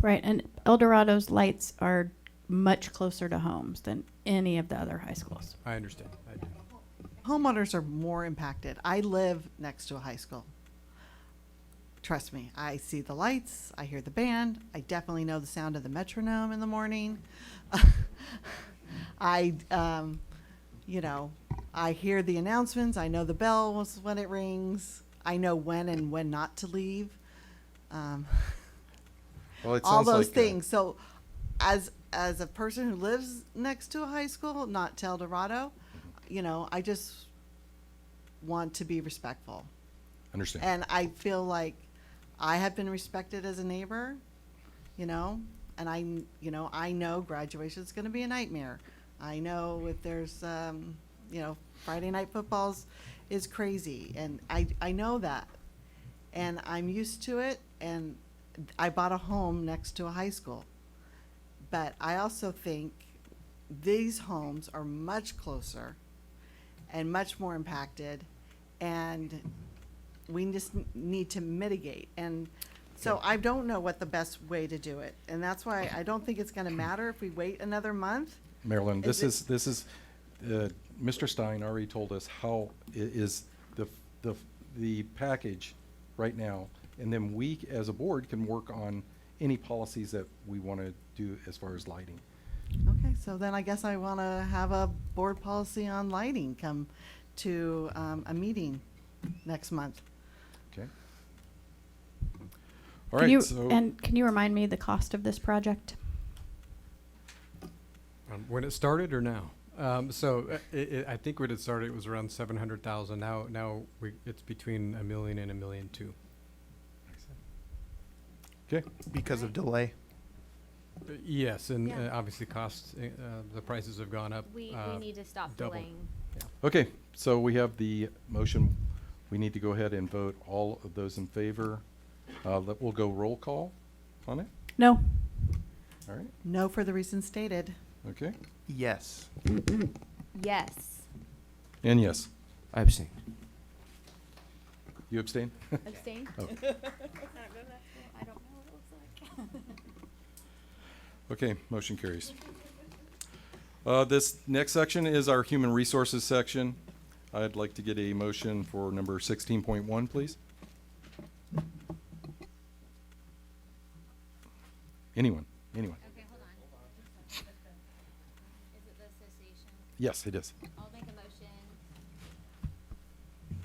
right, and El Dorado's lights are much closer to homes than any of the other high schools. I understand. I do. homeowners are more impacted. I live next to a high school. Trust me, I see the lights, I hear the band, I definitely know the sound of the metronome in the morning. I hear the announcements, I know the bells when it rings, I know when and when not to leave. Well, it All sounds those like, things. So as a person who lives next to a high school, not to El Dorado, I just want to be respectful. Understand. And I feel like I have been respected as a neighbor, and I know graduation is going to be a nightmare. I know if there's, Friday night footballs is crazy, and I know that, and I'm used to it, and I bought a home next to a high school. But I also think these homes are much closer and much more impacted, and we just need to mitigate. And so I don't know what the best way to do it, and that's why I don't think it's going to matter if we wait another month. Marilyn, this is Mr. Stein already told us how is the package right now, and then we as a board can work on any policies that we want to do as far as lighting. Okay, so then I guess I want to have a board policy on lighting come to a meeting next month. Okay. All right. Can you remind me the cost of this project? When it started or now? I think when it started, it was around 700,000. Now it's between $1 million and $1.2 million. Okay. because of delay. Yes, and Yeah. obviously costs, the prices have gone up. We need to stop double. delaying. Okay, so we have the motion. We need to go ahead and vote all of those in favor. We'll go roll call on it. No. All right, No for the reasons stated. okay. Yes. Yes. And yes, I abstain. you abstain? Abstain? Oh. I don't know what it looks like. Okay, motion carries. This next section is our human resources section. I'd like to get a motion for number 16.1, please. Anyone? Anyone? Okay, hold on. Is it the association? Yes, it is. I'll make a motion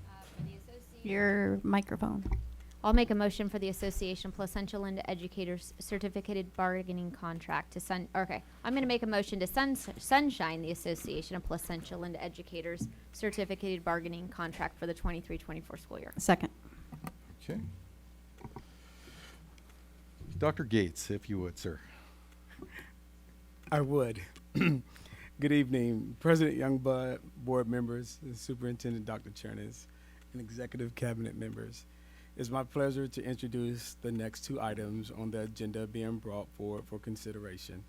for the association. Your microphone. I'll make a motion for the Association Placentia-Yorba Educators Certificated Bargaining Contract to I'm gonna make a motion to sunshine the Association of Placentia-Yorba Educators Certificated Bargaining Contract for the 23-24 school year. Second. Okay. Dr. Gates, if you would, sir. I would. Good evening, President Youngblood, board members, and Superintendent Dr. Chernis, and executive cabinet members. It's my pleasure to introduce the next two items on the agenda being brought forward for consideration.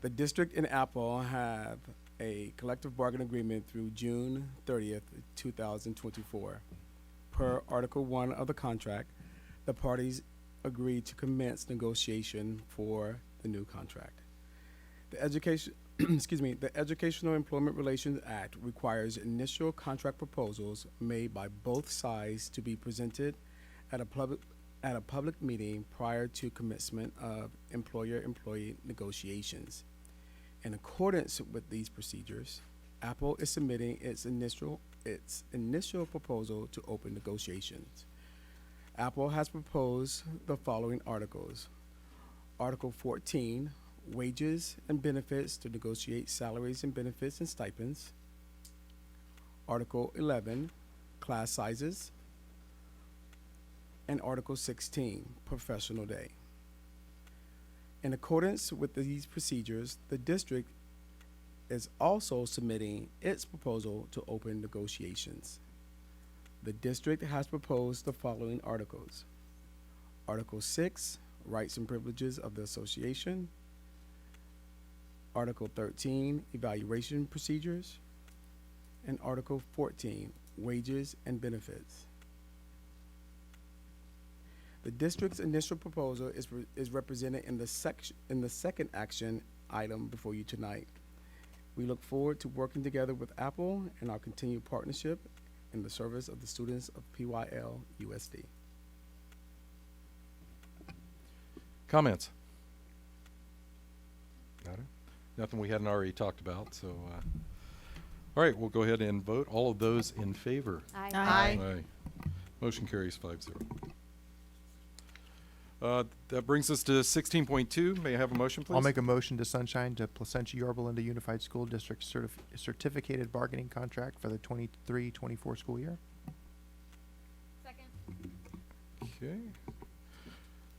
The district and Apple have a collective bargaining agreement through June 30th, 2024. Per Article 1 of the contract, the parties agreed to commence negotiation for the new contract. The the Educational Employment Relations Act requires initial contract proposals made by both sides to be presented at a public meeting prior to commencement of employer-employee negotiations. In accordance with these procedures, Apple is submitting its initial proposal to open negotiations. Apple has proposed the following articles. Article 14, wages and benefits to negotiate salaries and benefits and stipends. Article 11, class sizes. And Article 16, professional day. In accordance with these procedures, the district is also submitting its proposal to open negotiations. The district has proposed the following articles. Article 6, rights and privileges of the association. Article 13, evaluation procedures. And Article 14, wages and benefits. The district's initial proposal is represented in the second action item before you tonight. We look forward to working together with Apple and our continued partnership in the service of the students of PYL USD. Comments? Got it? Nothing we hadn't already talked about, so, all right, we'll go ahead and vote. All of those in favor? Aye. Aye. Motion carries 5-0. That brings us to 16.2. May I have a motion, please? I'll make a motion to sunshine to Placentia-Yorba Unified School District certificated bargaining contract for the 23-24 school year. Second. Okay.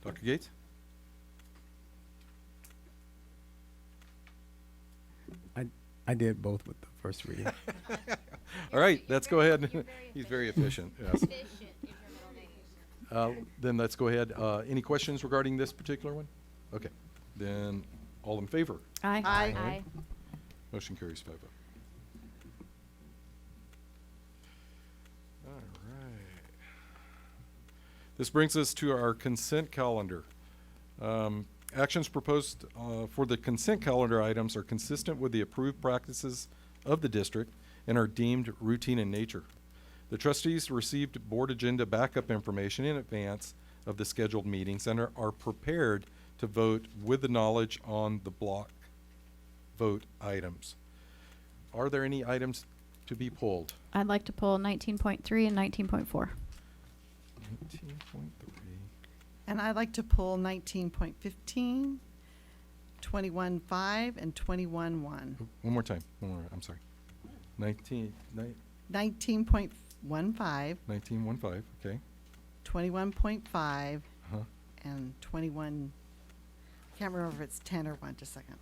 Dr. Gates? I did both with the first reading. All right, let's go ahead. He's very efficient, yes. Then let's go ahead. Any questions regarding this particular one? Okay. Then all in favor? Aye. Aye. Aye. Motion carries 5-0. All right. This brings us to our consent calendar. Actions proposed for the consent calendar items are consistent with the approved practices of the district and are deemed routine in nature. The trustees received board agenda backup information in advance of the scheduled meetings and are prepared to vote with the knowledge on the block vote items. Are there any items to be pulled? I'd like to pull 19.3 and 19.4. 19.3. And I'd like to pull 19.15, 21.5, and 21.1. One more time. I'm sorry. 19.15, 19.15, okay. 21.5, Uh-huh. and 21. Can't remember if it's 10 or 1. Just a second.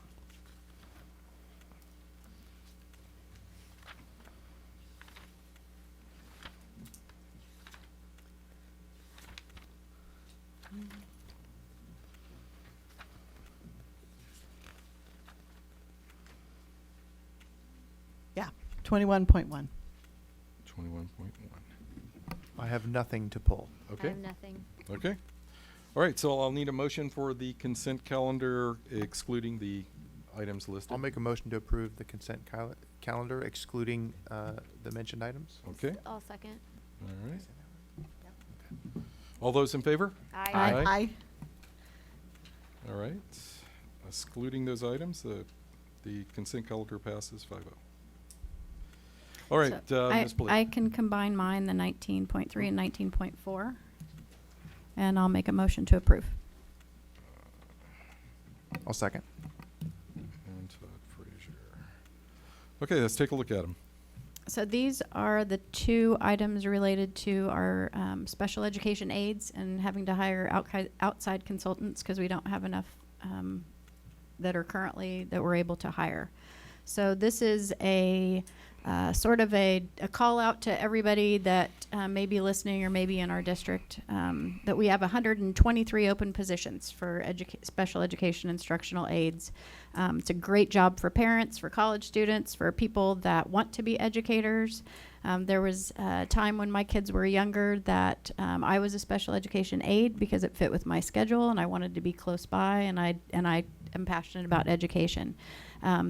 Yeah, 21.1. 21.1. I have nothing to pull. Okay. I have nothing. Okay. All right, so I'll need a motion for the consent calendar excluding the items listed? I'll make a motion to approve the consent calendar excluding the mentioned items. Okay, I'll second. all right. All those in favor? Aye. Aye. All right. Excluding those items, the consent calendar passes 5-0. All right, Ms. Blake. I can combine mine, the 19.3 and 19.4, and I'll make a motion to approve. I'll second. And Todd Frazier. Okay, let's take a look at them. So these are the two items related to our special education aides and having to hire outside consultants because we don't have enough that we're able to hire. So this is a sort of a call out to everybody that may be listening or maybe in our district that we have 123 open positions for special education instructional aides. It's a great job for parents, for college students, for people that want to be educators. There was a time when my kids were younger that I was a special education aide because it fit with my schedule and I wanted to be close by, and I am passionate about education.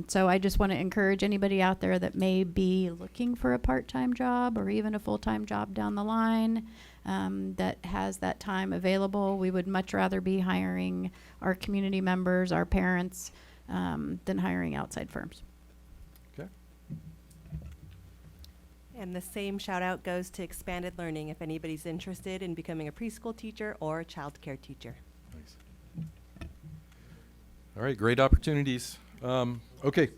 So I just want to encourage anybody out there that may be looking for a part-time job or even a full-time job down the line that has that time available. We would much rather be hiring our community members, our parents, than hiring outside firms. Okay. And the same shout out goes to expanded learning if anybody's interested in becoming a preschool teacher or a child care teacher. Nice. All right, great opportunities. Okay.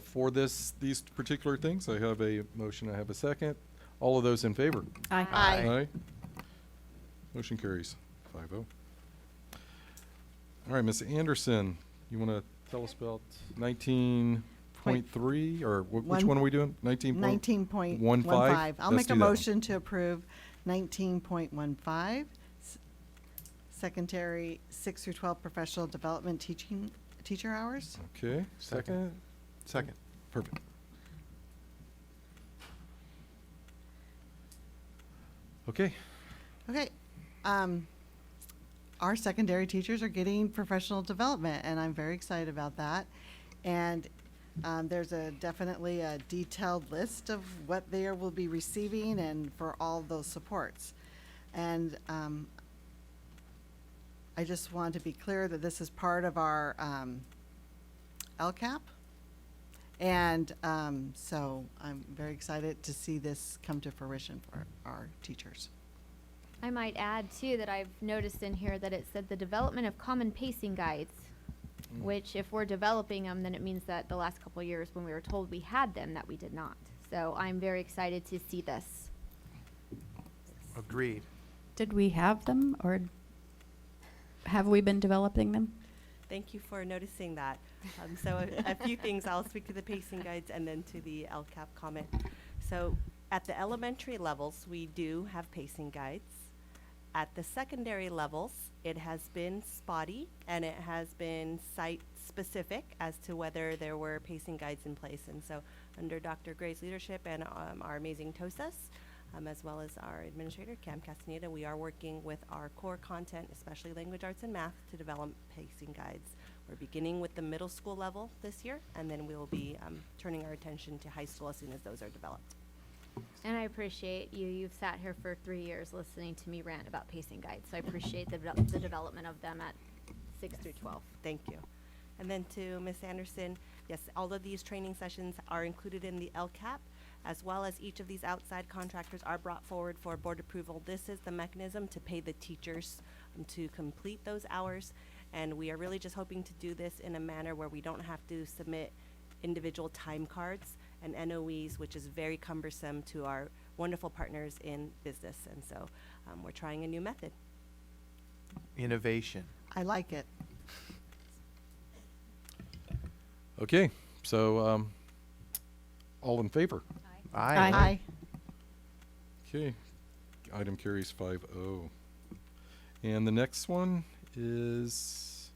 For these particular things, I have a motion, I have a second. All of those in favor? Aye. Aye. Motion carries 5-0. All right, Ms. Anderson, you want to tell us about 19.3 or which one are we doing? 19.15. I'll make a motion to approve 19.15. Secondary 6 through 12 professional development teacher hours. Okay, second? Second. Perfect. Okay. Okay. Our secondary teachers are getting professional development, and I'm very excited about that. And there's definitely a detailed list of what they will be receiving and for all those supports. And I just want to be clear that this is part of our LCAP. And so I'm very excited to see this come to fruition for our teachers. I might add too that I've noticed in here that it said the development of common pacing guides, which if we're developing them, then it means that the last couple of years when we were told we had them, that we did not. So I'm very excited to see this. Agreed. Did we have them or have we been developing them? Thank you for noticing that. So a few things, I'll speak to the pacing guides and then to the LCAP comment. So at the elementary levels, we do have pacing guides. At the secondary levels, it has been spotty and it has been site specific as to whether there were pacing guides in place. And so under Dr. Gray's leadership and our amazing TOSAS, as well as our administrator, Cam Castaneda, we are working with our core content, especially language arts and math, to develop pacing guides. We're beginning with the middle school level this year, and then we will be turning our attention to high school as soon as those are developed. And I appreciate you. You've sat here for 3 years listening to me rant about pacing guides. So I appreciate the development of them at 6 through 12. Thank you. And then to Ms. Anderson, yes, all of these training sessions are included in the LCAP, as well as each of these outside contractors are brought forward for board approval. This is the mechanism to pay the teachers to complete those hours. And we are really just hoping to do this in a manner where we don't have to submit individual time cards and NOEs, which is very cumbersome to our wonderful partners in business. And so we're trying a new method. Innovation. I like it. Okay, so all in favor? Aye. Aye. Okay, item carries 5-0. And the next one is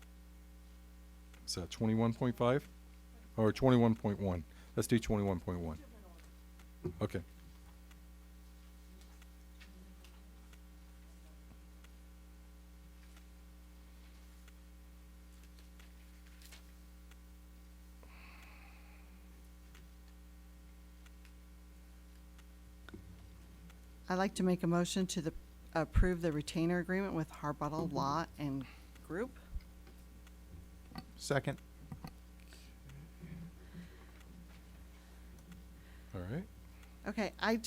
that 21.5 or 21.1? Let's do 21.1. Okay. I'd like to make a motion to approve the retainer agreement with Harbottle Law and Group. Second. All right. Okay, I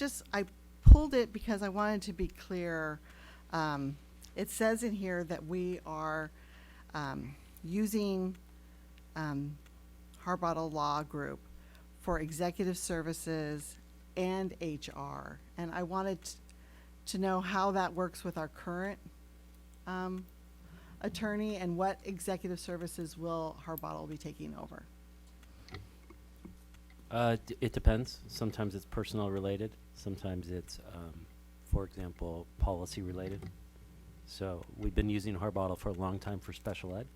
pulled it because I wanted to be clear. It says in here that we are using Harbottle Law Group for executive services and HR. And I wanted to know how that works with our current attorney and what executive services will Harbottle be taking over. It depends. Sometimes it's personnel related. Sometimes it's, for example, policy related. So we've been using Harbottle for a long time for special ed.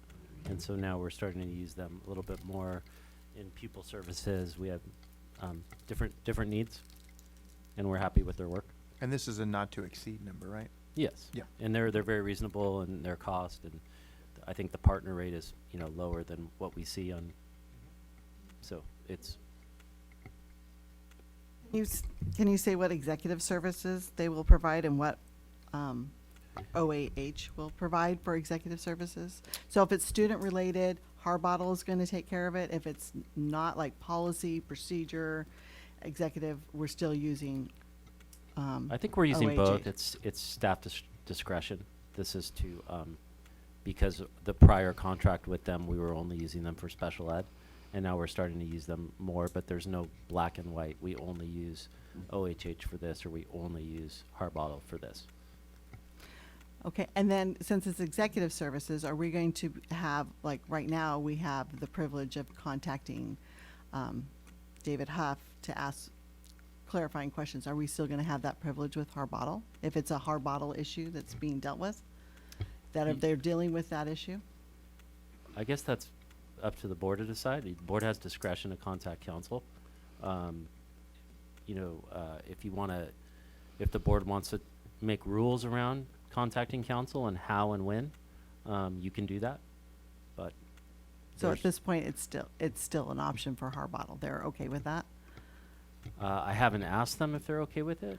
And so now we're starting to use them a little bit more in pupil services. We have different needs, and we're happy with their work. And this is a not to exceed number, right? Yes. Yeah. And they're very reasonable in their cost, and I think the partner rate is, lower than what we see on. So it's. Can you say what executive services they will provide and what OAH will provide for executive services? So if it's student related, Harbottle is going to take care of it. If it's not, like policy, procedure, executive, we're still using I think we're using OAH. both. It's staff discretion. This is to because the prior contract with them, we were only using them for special ed, and now we're starting to use them more. But there's no black and white. We only use OHH for this, or we only use Harbottle for this. Okay, and then since it's executive services, are we going to have, like right now, we have the privilege of contacting David Huff to ask clarifying questions. Are we still going to have that privilege with Harbottle if it's a Harbottle issue that's being dealt with? That if they're dealing with that issue? I guess that's up to the board to decide. The board has discretion to contact council. If the board wants to make rules around contacting council and how and when, you can do that. But So at this point, it's still an option for Harbottle. They're okay with that? I haven't asked them if they're okay with it,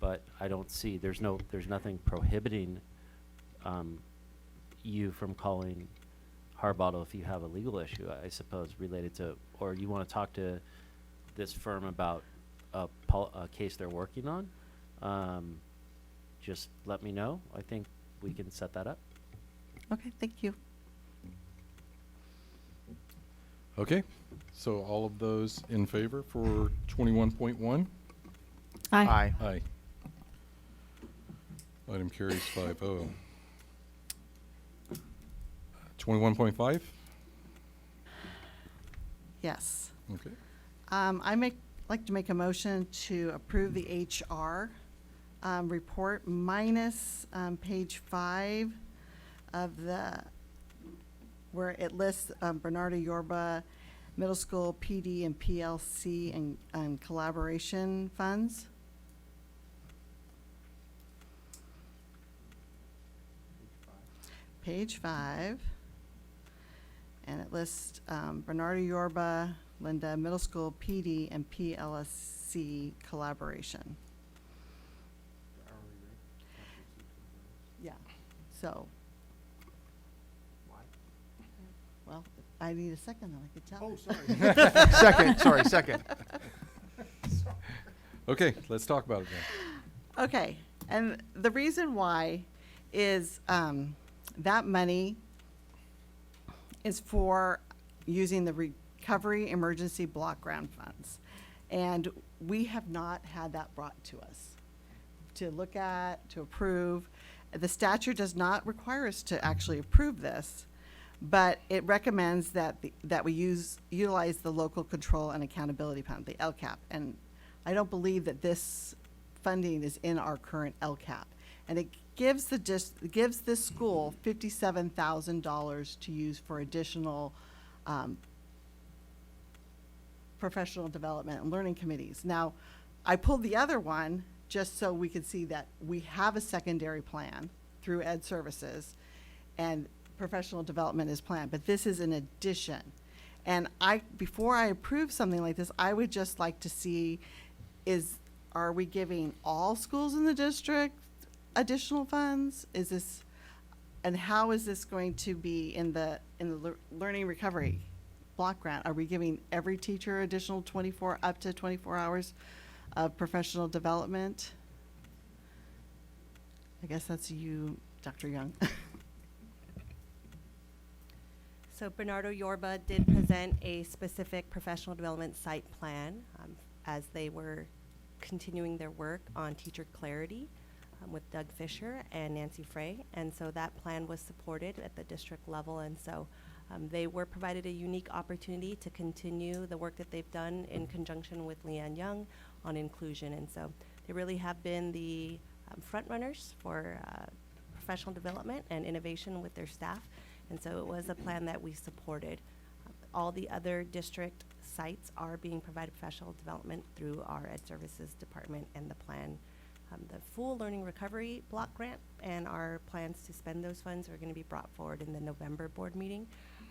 but I don't see there's nothing prohibiting you from calling Harbottle if you have a legal issue, I suppose, related to, or you want to talk to this firm about a case they're working on. Just let me know. I think we can set that up. Okay, thank you. Okay, so all of those in favor for 21.1? Aye. Aye. Aye. Item carries 5-0. 21.5? Yes. Okay. Like to make a motion to approve the HR report minus page 5 of where it lists Bernardo-Yorba Middle School PD and PLC and collaboration funds. Page 5. And it lists Bernardo-Yorba, Linda Middle School PD and PLSC collaboration. Yeah, so. Well, I need a second, then I could tell. Oh, sorry. Second. Okay, let's talk about it then. Okay, and the reason why is that money is for using the Recovery Emergency Block Grant Funds. And we have not had that brought to us to look at, to approve. The statute does not require us to actually approve this, but it recommends that that we utilize the Local Control and Accountability Fund, the LCAP. And I don't believe that this funding is in our current LCAP. And it gives this school $57,000 to use for additional professional development and learning committees. Now, I pulled the other one just so we could see that we have a secondary plan through Ed Services and professional development is planned, but this is an addition. And before I approve something like this, I would just like to see are we giving all schools in the district additional funds? Is this, and how is this going to be in the learning recovery block grant? Are we giving every teacher additional up to 24 hours of professional development? I guess that's you, Dr. Young. So Bernardo-Yorba did present a specific professional development site plan as they were continuing their work on teacher clarity with Doug Fisher and Nancy Frey. And so that plan was supported at the district level. And so they were provided a unique opportunity to continue the work that they've done in conjunction with Leanne Young on inclusion. And so they really have been the front runners for professional development and innovation with their staff. And so it was a plan that we supported. All the other district sites are being provided professional development through our Ed Services Department and the plan. The full learning recovery block grant and our plans to spend those funds are going to be brought forward in the November board meeting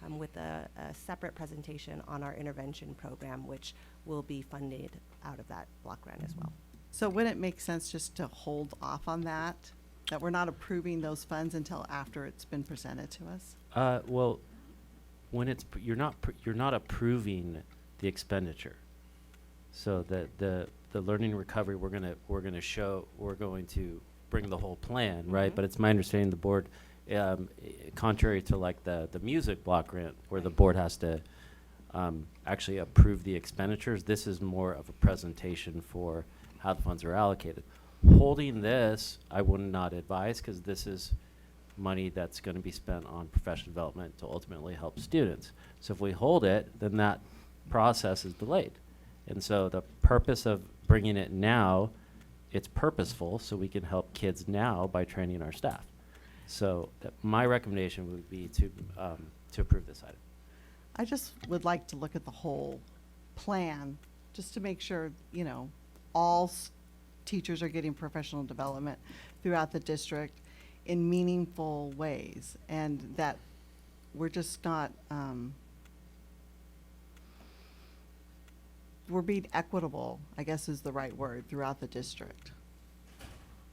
with a separate presentation on our intervention program, which will be funded out of that block grant as well. So wouldn't it make sense just to hold off on that we're not approving those funds until after it's been presented to us? Well, when it's you're not approving the expenditure. So the learning recovery we're going to bring the whole plan, right? But it's my understanding the board, contrary to like the music block grant where the board has to actually approve the expenditures, this is more of a presentation for how the funds are allocated. Holding this, I would not advise, because this is money that's going to be spent on professional development to ultimately help students. So if we hold it, then that process is delayed. And so the purpose of bringing it now, it's purposeful, so we can help kids now by training our staff. So my recommendation would be to approve this item. I just would like to look at the whole plan, just to make sure, you know, all teachers are getting professional development throughout the district in meaningful ways, and that we're just not, we're being equitable, I guess is the right word, throughout the district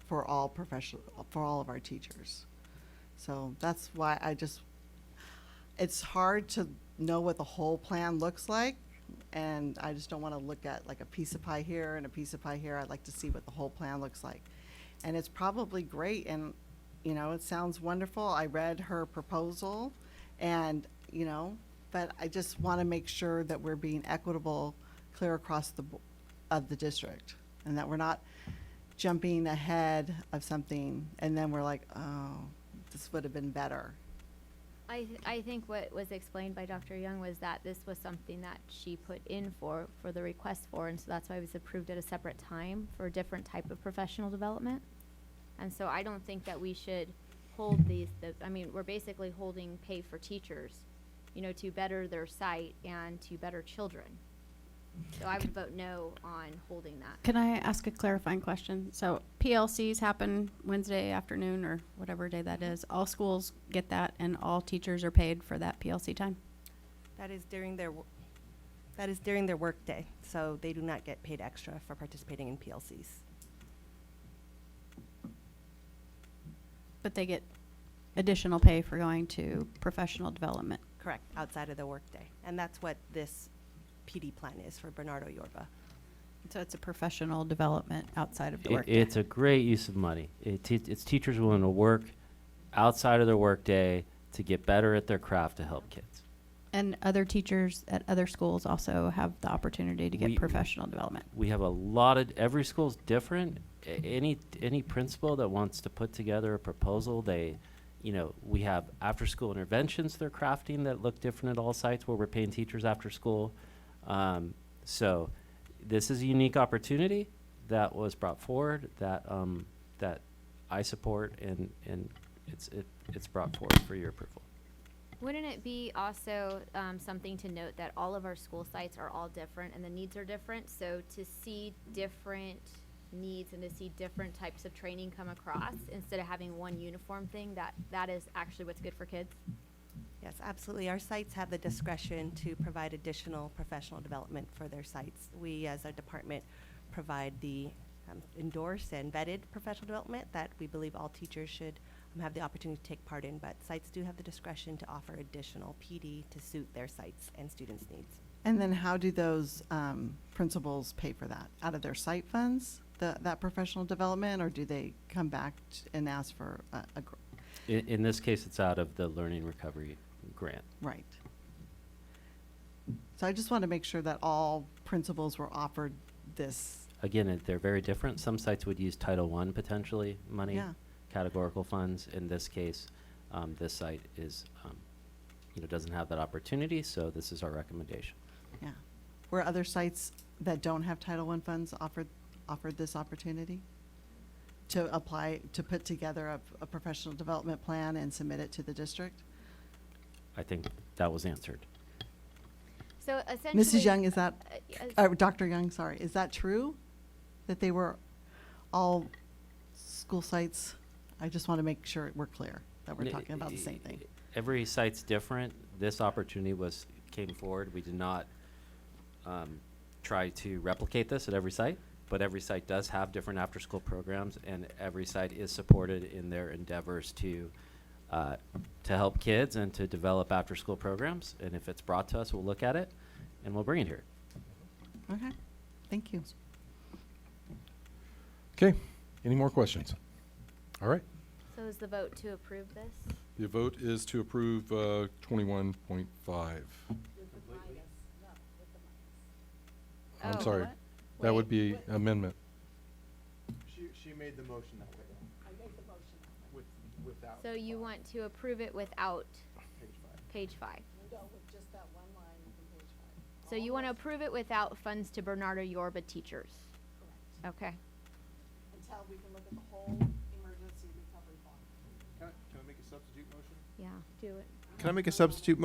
for all for all of our teachers. So that's why it's hard to know what the whole plan looks like, and I just don't want to look at like a piece of pie here and a piece of pie here. I'd like to see what the whole plan looks like. And it's probably great, and you know, it sounds wonderful. I read her proposal, and you know, but I just want to make sure that we're being equitable clear across of the district, and that we're not jumping ahead of something and then we're like, oh, this would have been better. I think what was explained by Dr. Young was that this was something that she put in for the request for, and so that's why it was approved at a separate time for a different type of professional development. And so I don't think that we should hold I mean, we're basically holding pay for teachers, you know, to better their site and to better children. So I would vote no on holding that. Can I ask a clarifying question? So PLCs happen Wednesday afternoon or whatever day that is. All schools get that, and all teachers are paid for that PLC time? That is during their work day, so they do not get paid extra for participating in PLCs. But they get additional pay for going to professional development? Correct, outside of the work day. And that's what this PD plan is for Bernardo-Yorba. So it's a professional development outside of the work day. It's a great use of money. It's teachers willing to work outside of their work day to get better at their craft to help kids. And other teachers at other schools also have the opportunity to get professional development. We have a lot of, every school's different. Any principal that wants to put together a proposal, we have after school interventions they're crafting that look different at all sites where we're paying teachers after school. So this is a unique opportunity that was brought forward that I support, and it's brought forward for your approval. Wouldn't it be also something to note that all of our school sites are all different and the needs are different? So to see different needs and to see different types of training come across instead of having one uniform thing, that is actually what's good for kids? Yes, absolutely. Our sites have the discretion to provide additional professional development for their sites. We, as a department, provide the endorsed and vetted professional development that we believe all teachers should have the opportunity to take part in, but sites do have the discretion to offer additional PD to suit their sites and students' needs. And then how do those principals pay for that? Out of their site funds, that professional development, or do they come back and ask for In this case, it's out of the Learning Recovery Grant. Right. So I just want to make sure that all principals were offered this. Again, they're very different. Some sites would use Title I potentially money, Yeah. categorical funds. In this case, this site is, doesn't have that opportunity, so this is our recommendation. Yeah. Were other sites that don't have Title I funds offered this opportunity to apply, to put together a professional development plan and submit it to the district? I think that was answered. So essentially, Mrs. Young, is that, uh, Dr. Young, sorry, is that true? That they were all school sites? I just want to make sure we're clear that we're talking about the same thing. Every site's different. This opportunity came forward. We did not try to replicate this at every site, but every site does have different after-school programs, and every site is supported in their endeavors to help kids and to develop after-school programs. And if it's brought to us, we'll look at it and we'll bring it here. Okay, thank you. Okay, any more questions? All right, so is the vote to approve this? the vote is to approve 21.5. I'm Oh, sorry, what? that would Wait, be amendment. She made the motion that way. I made the motion. Without. So you want to approve it without page 5? No, with just that one line from page 5. So you want to approve it without funds to Bernardo-Yorba teachers? Correct. Okay. Until we can look at the whole emergency recovery fund. Can I make a substitute motion? Yeah, do it. Can I make a substitute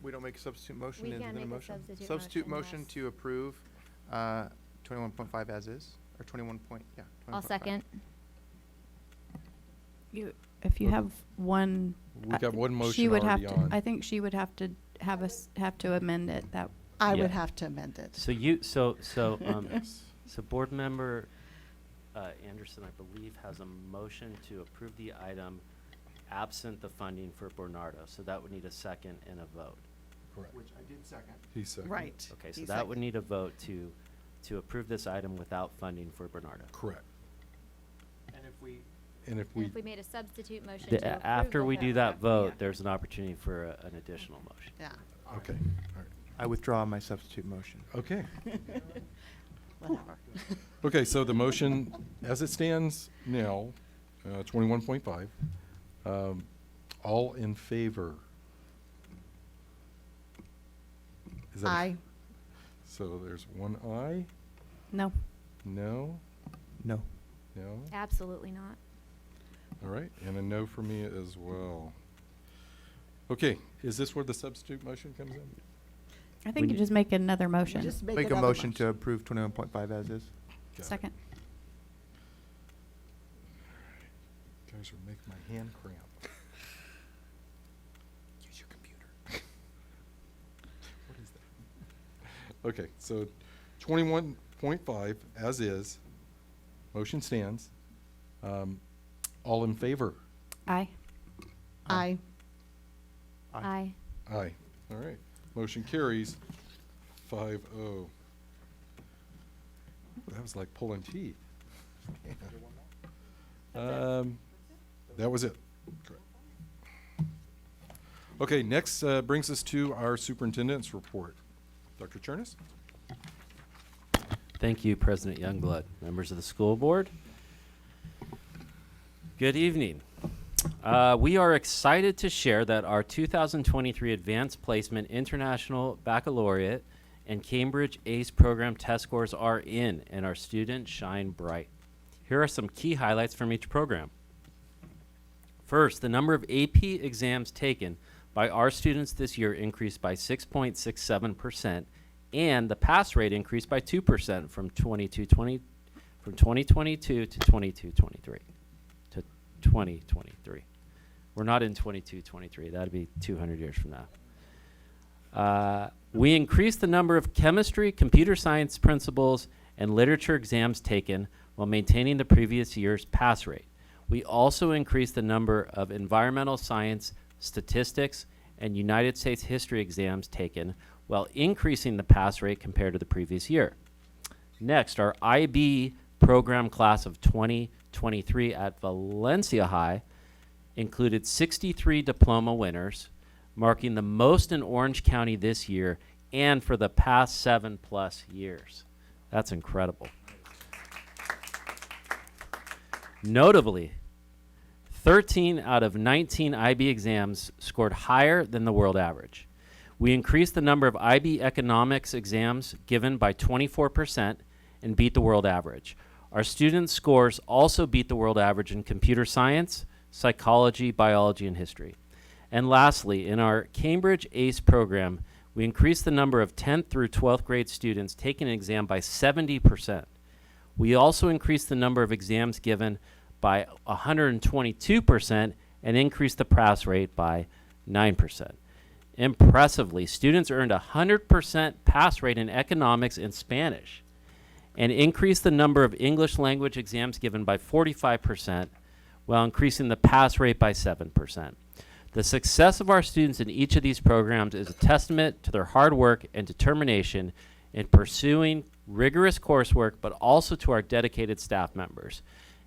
we don't make a substitute motion We into can the make a motion? substitute motion, yes. to approve 21.5 as is, or 21 point, yeah. I'll 21.5. second. If you have one. We got one she motion would have already to. on. I think she would have to have to amend it. That I Yeah. would have to amend it. So board member Anderson, I believe, has a motion to approve the item absent the funding for Bernardo. So that would need a second and a vote. Correct. Which I did second. He seconded. Right. Okay, so He that would second. need a vote to approve this item without funding for Bernardo. Correct. And if we, And if And we, if we made a substitute motion to approve After the we whole- do that vote, Yeah. there's an opportunity for an additional motion. Yeah. okay, all right, I withdraw my substitute motion. okay. Whatever. Okay, so the motion, as it stands now, 21.5, all in favor? Is that a- Aye. So there's one aye, no. no, No. no, Absolutely not. all right, and a no for me as well. Okay, is this where the substitute motion comes in? I think you just make another motion. Just Make a another motion to approve 21.5 as is. Got it. Second. Guys are making my hand cramp. Use your computer. What is that? Okay, so 21.5 as is. Motion stands. All in favor? Aye. Aye. Aye. Aye. All right. Motion carries 5-0. Ooh, that was like pulling teeth. That was it. Correct. Okay, next brings us to our superintendent's report. Dr. Chernis? Thank you, President Youngblood, members of the school board. Good evening. We are excited to share that our 2023 Advanced Placement International Baccalaureate and Cambridge ACE program test scores are in, and our students shine bright. Here are some key highlights from each program. First, the number of AP exams taken by our students this year increased by 6.67%, and the pass rate increased by 2% from 2022 to 2023. 2023. We're not in 22-23. That'd be 200 years from now. We increased the number of chemistry, computer science principals, and literature exams taken while maintaining the previous year's pass rate. We also increased the number of environmental science, statistics, and United States history exams taken while increasing the pass rate compared to the previous year. Next, our IB program class of 2023 at Valencia High included 63 diploma winners, marking the most in Orange County this year and for the past 7+ years. That's incredible. Notably, 13 out of 19 IB exams scored higher than the world average. We increased the number of IB economics exams given by 24% and beat the world average. Our students' scores also beat the world average in computer science, psychology, biology, and history. And lastly, in our Cambridge ACE program, we increased the number of 10th through 12th grade students taking an exam by 70%. We also increased the number of exams given by 122% and increased the pass rate by 9%. Impressively, students earned a 100% pass rate in economics and Spanish and increased the number of English language exams given by 45% while increasing the pass rate by 7%. The success of our students in each of these programs is a testament to their hard work and determination in pursuing rigorous coursework, but also to our dedicated staff members,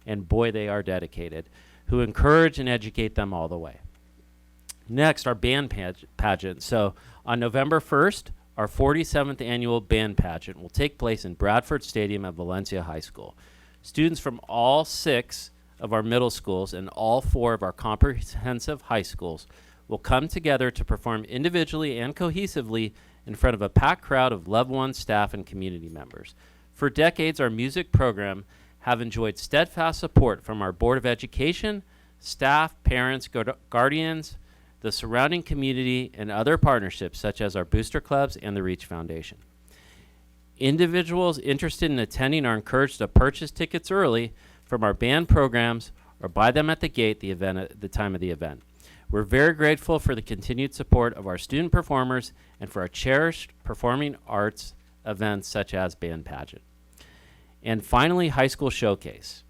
and boy, they are dedicated, who encourage and educate them all the way. Next, our band pageant. So on November 1st, our 47th annual band pageant will take place in Bradford Stadium at Valencia High School. Students from all 6 of our middle schools and all 4 of our comprehensive high schools will come together to perform individually and cohesively in front of a packed crowd of loved ones, staff, and community members. For decades, our music program have enjoyed steadfast support from our Board of Education, staff, parents, guardians, the surrounding community, and other partnerships such as our booster clubs and the Reach Foundation. Individuals interested in attending are encouraged to purchase tickets early from our band programs or buy them at the gate at the time of the event. We're very grateful for the continued support of our student performers and for our cherished performing arts events such as band pageant. And finally, High School Showcase.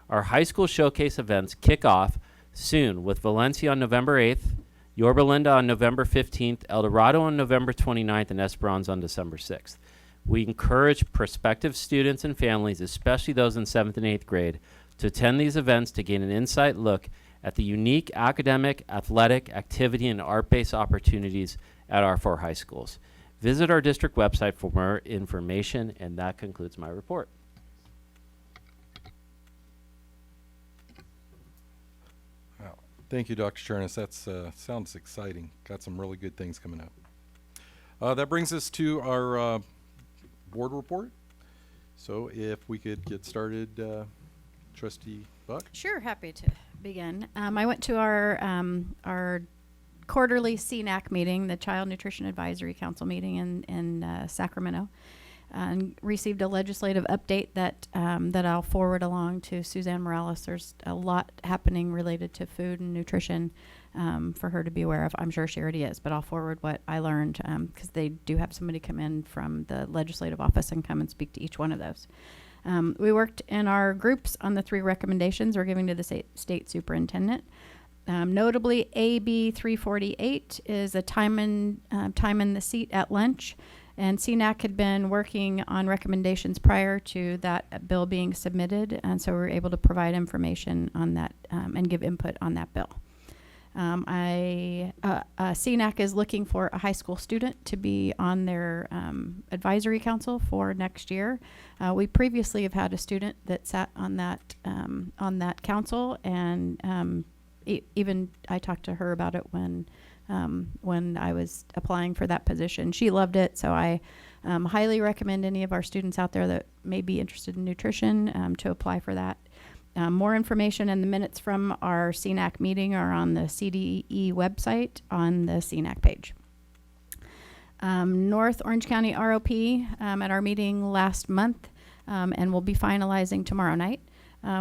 Our High School Showcase events kick off soon with Valencia on November 8th, Yorba Linda on November 15th, El Dorado on November 29th, and Esperanza on December 6th. We encourage prospective students and families, especially those in 7th and 8th grade, to attend these events to gain an insight look at the unique academic, athletic, activity, and art-based opportunities at our 4 high schools. Visit our district website for more information, and that concludes my report. Wow. Thank you, Dr. Chernis. That sounds exciting. Got some really good things coming up. That brings us to our board report. So if we could get started, Trustee Buck. Sure, happy to begin. I went to our quarterly CNAC meeting, the Child Nutrition Advisory Council meeting in Sacramento, and received a legislative update that I'll forward along to Suzanne Morales. There's a lot happening related to food and nutrition for her to be aware of. I'm sure she already is, but I'll forward what I learned because they do have somebody come in from the legislative office and come and speak to each one of those. We worked in our groups on the 3 recommendations we're giving to the state superintendent. Notably, AB 348 is a time in the seat at lunch, and CNAC had been working on recommendations prior to that bill being submitted, and so we were able to provide information on that and give input on that bill. CNAC is looking for a high school student to be on their advisory council for next year. We previously have had a student that sat on that council, and even I talked to her about it when I was applying for that position. She loved it, so I highly recommend any of our students out there that may be interested in nutrition to apply for that. More information and the minutes from our CNAC meeting are on the CDE website on the CNAC page. North Orange County ROP at our meeting last month and we'll be finalizing tomorrow night.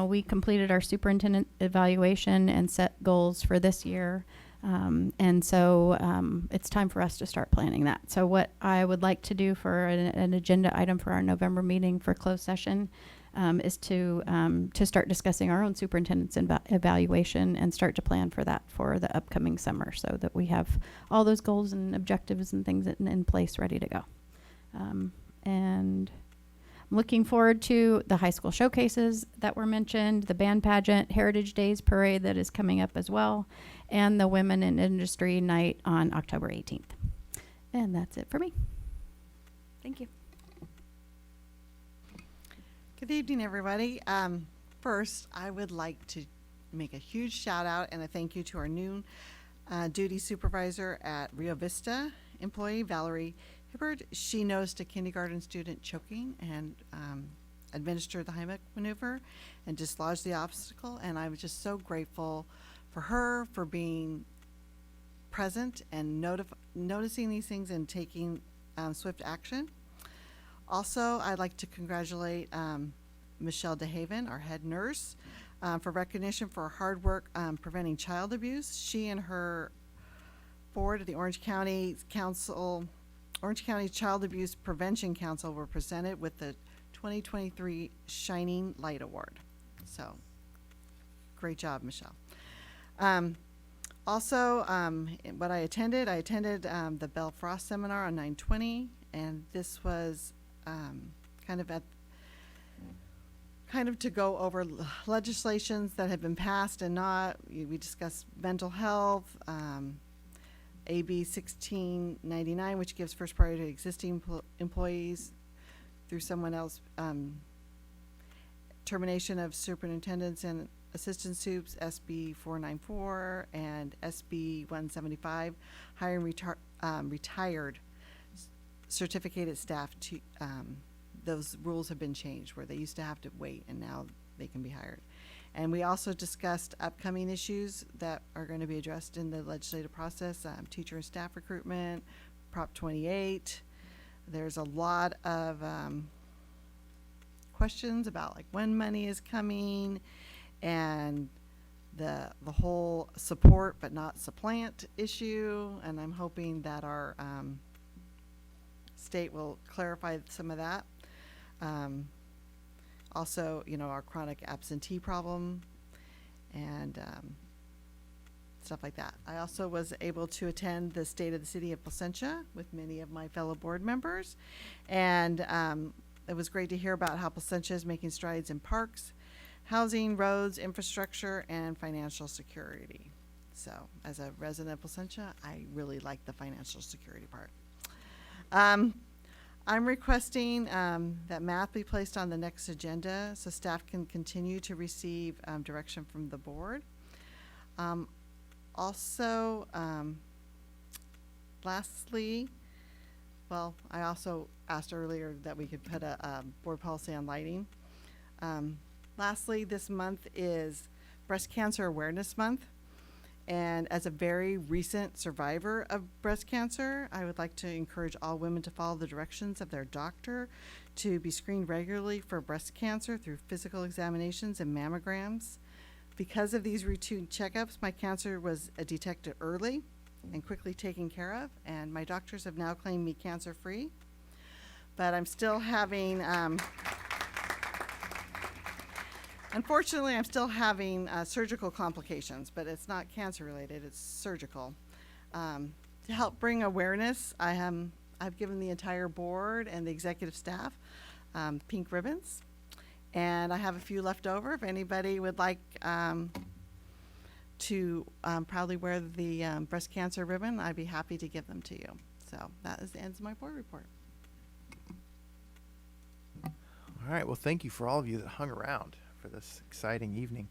We completed our superintendent evaluation and set goals for this year. And so it's time for us to start planning that. So what I would like to do for an agenda item for our November meeting for closed session is to start discussing our own superintendent's evaluation and start to plan for that for the upcoming summer, so that we have all those goals and objectives and things in place ready to go. And I'm looking forward to the high school showcases that were mentioned, the band pageant, Heritage Days parade that is coming up as well, and the Women in Industry Night on October 18th. And that's it for me. Thank you. Good evening, everybody. First, I would like to make a huge shout out and a thank you to our new duty supervisor at Rio Vista employee, Valerie Hibbard. She noticed a kindergarten student choking and administered the Heimlich maneuver and dislodged the obstacle. And I was just so grateful for her for being present and noticing these things and taking swift action. Also, I'd like to congratulate Michelle DeHaven, our head nurse, for recognition for her hard work preventing child abuse. She and her board of the Orange County Child Abuse Prevention Council were presented with the 2023 Shining Light Award. So, great job, Michelle. Also, what I attended the Bell Frost seminar on 9/20, and this was kind of to go over legislations that have been passed and not. We discussed mental health, AB 1699, which gives first priority to existing employees through someone else, termination of superintendents and assistant supes, SB 494 and SB 175, hiring retired certificated staff to, those rules have been changed where they used to have to wait and now they can be hired. And we also discussed upcoming issues that are going to be addressed in the legislative process, teacher and staff recruitment, Prop 28. There's a lot of questions about like when money is coming and the whole support but not supplant issue. And I'm hoping that our state will clarify some of that. Also, our chronic absentee problem and stuff like that. I also was able to attend the State of the City of Placentia with many of my fellow board members. And it was great to hear about how Placentia is making strides in parks, housing, roads, infrastructure, and financial security. So as a resident of Placentia, I really like the financial security part. I'm requesting that math be placed on the next agenda so staff can continue to receive direction from the board. Also, lastly, well, I also asked earlier that we could put a board policy on lighting. Lastly, this month is Breast Cancer Awareness Month. And as a very recent survivor of breast cancer, I would like to encourage all women to follow the directions of their doctor to be screened regularly for breast cancer through physical examinations and mammograms. Because of these routine checkups, my cancer was detected early and quickly taken care of, and my doctors have now claimed me cancer-free. But I'm still having unfortunately, I'm still having surgical complications, but it's not cancer related, it's surgical. To help bring awareness, I've given the entire board and the executive staff pink ribbons, and I have a few left over. If anybody would like to proudly wear the breast cancer ribbon, I'd be happy to give them to you. So that is the end of my board report. All right, well, thank you for all of you that hung around for this exciting evening.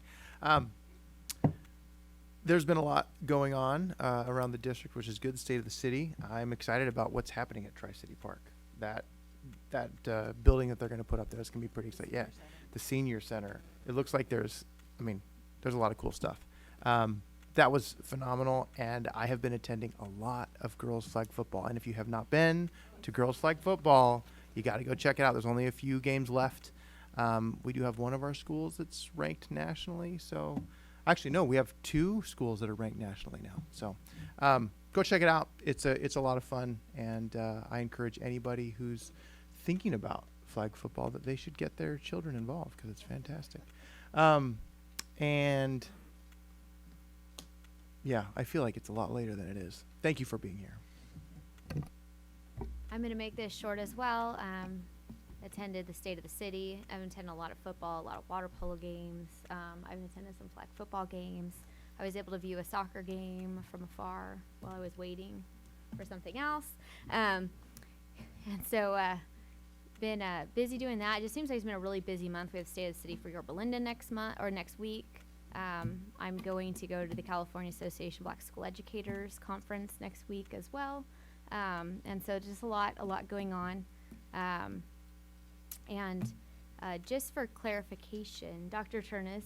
There's been a lot going on around the district, which is good. The state of the city. I'm excited about what's happening at Tri-City Park. That building that they're going to put up there is going to be pretty exciting. Yeah, the senior center. It looks like there's a lot of cool stuff. That was phenomenal, and I have been attending a lot of girls flag football. And if you have not been to girls flag football, you got to go check it out. There's only a few games left. We do have one of our schools that's ranked nationally, so Actually, no, we have 2 schools that are ranked nationally now. So go check it out. It's a lot of fun, and I encourage anybody who's thinking about flag football that they should get their children involved because it's fantastic. And yeah, I feel like it's a lot later than it is. Thank you for being here. I'm going to make this short as well. Attended the State of the City. I've attended a lot of football, a lot of water polo games. I've attended some flag football games. I was able to view a soccer game from afar while I was waiting for something else. And so been busy doing that. It just seems like it's been a really busy month. We have State of the City for Yorba Linda next week. I'm going to go to the California Association of Black School Educators Conference next week as well. And so just a lot going on. And just for clarification, Dr. Turnus,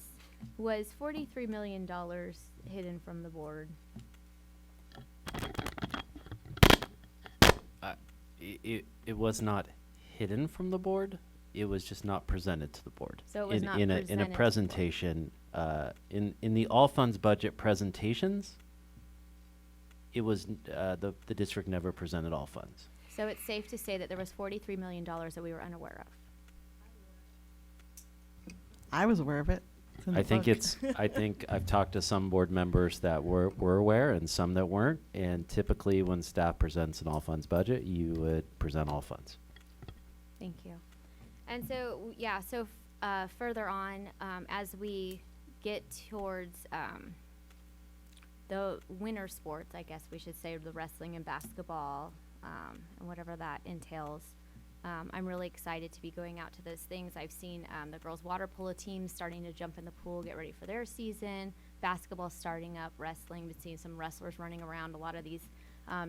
was $43 million hidden from the board? It was not hidden from the board. It was just not presented to the board. So it was not in presented to a the board. presentation. In the all funds budget presentations, it was the district never presented all funds. So it's safe to say that there was $43 million that we were unaware of. I was aware of it. It's in the I think book. I think I've talked to some board members that were aware and some that weren't. And typically when staff presents an all funds budget, you would present all funds. Thank you. And so, further on, as we get towards the winter sports, I guess we should say, the wrestling and basketball, and whatever that entails, I'm really excited to be going out to those things. I've seen the girls' water polo team starting to jump in the pool, get ready for their season. Basketball starting up, wrestling, been seeing some wrestlers running around, a lot of these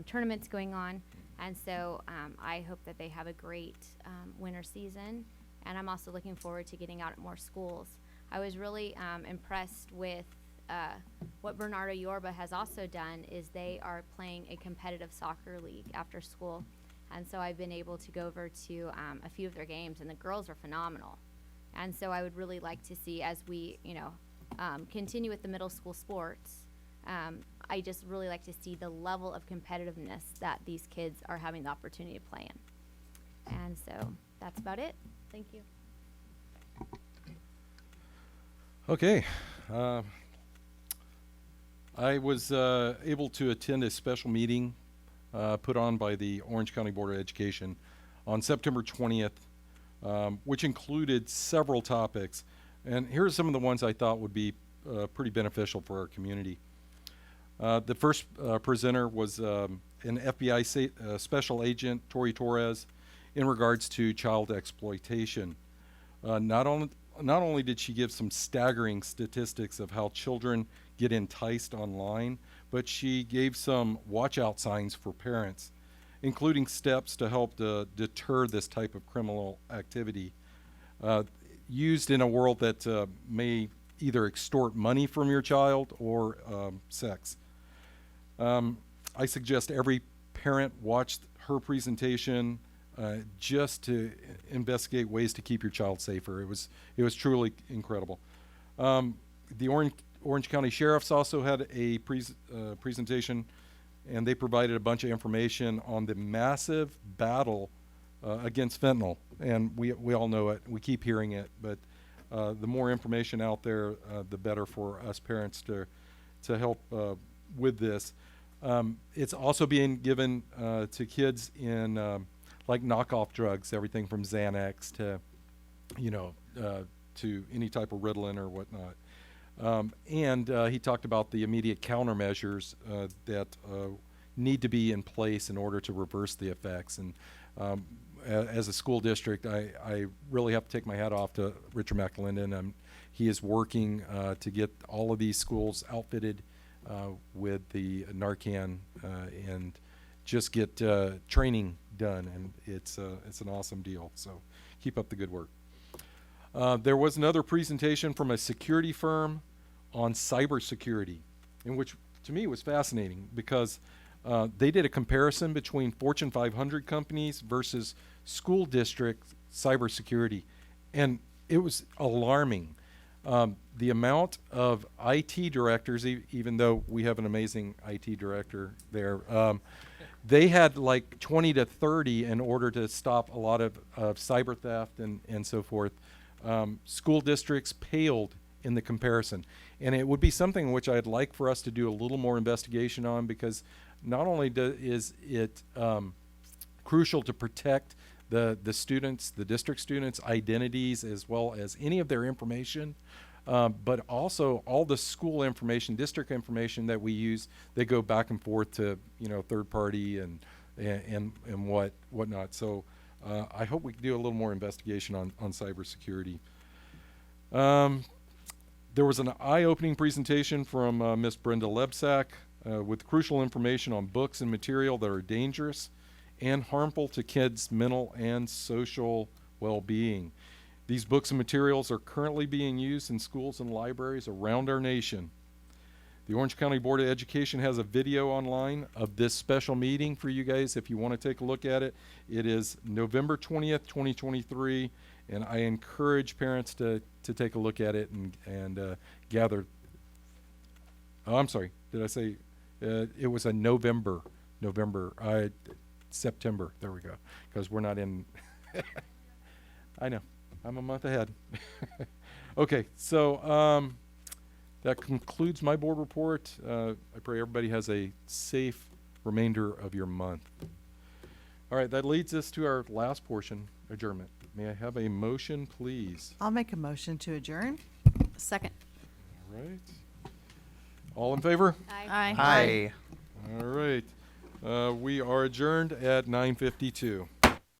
tournaments going on. And so I hope that they have a great winter season. And I'm also looking forward to getting out at more schools. I was really impressed with what Bernardo-Yorba has also done is they are playing a competitive soccer league after school. And so I've been able to go over to a few of their games, and the girls are phenomenal. And so I would really like to see, as we, continue with the middle school sports, I just really like to see the level of competitiveness that these kids are having the opportunity to play in. And so that's about it. Thank you. Okay. I was able to attend a special meeting put on by the Orange County Board of Education on September 20th, which included several topics. And here are some of the ones I thought would be pretty beneficial for our community. The first presenter was an FBI special agent, Tori Torres, in regards to child exploitation. Not only did she give some staggering statistics of how children get enticed online, but she gave some watch-out signs for parents, including steps to help to deter this type of criminal activity used in a world that may either extort money from your child or sex. I suggest every parent watch her presentation just to investigate ways to keep your child safer. It was truly incredible. The Orange County Sheriff's also had a presentation, and they provided a bunch of information on the massive battle against fentanyl. And we all know it. We keep hearing it, but the more information out there, the better for us parents to help with this. It's also being given to kids in like knockoff drugs, everything from Xanax to, to any type of Ritalin or whatnot. And he talked about the immediate countermeasures that need to be in place in order to reverse the effects. And as a school district, I really have to take my hat off to Richard McLendon. He is working to get all of these schools outfitted with the Narcan and just get training done, and it's an awesome deal. So keep up the good work. There was another presentation from a security firm on cybersecurity, in which to me was fascinating because they did a comparison between Fortune 500 companies versus school district cybersecurity, and it was alarming. The amount of IT directors, even though we have an amazing IT director there, they had like 20 to 30 in order to stop a lot of cyber theft and so forth. School districts paled in the comparison. And it would be something which I'd like for us to do a little more investigation on, because not only is it crucial to protect the students, the district students' identities, as well as any of their information, but also all the school information, district information that we use, they go back and forth to, you know, third party and whatnot. So I hope we can do a little more investigation on cybersecurity. There was an eye-opening presentation from Miss Brenda Lebsack with crucial information on books and material that are dangerous and harmful to kids' mental and social well-being. These books and materials are currently being used in schools and libraries around our nation. The Orange County Board of Education has a video online of this special meeting for you guys if you want to take a look at it. It is November 20th, 2023, and I encourage parents to take a look at it and gather. Oh, I'm sorry, did I say it was a September, there we go, because we're not in, I know, I'm a month ahead. Okay, so that concludes my board report. I pray everybody has a safe remainder of your month. All right, that leads us to our last portion, adjournment. May I have a motion, please? I'll make a motion to adjourn. Second. All right. All in favor? Aye. Aye. All right. We are adjourned at 9:52.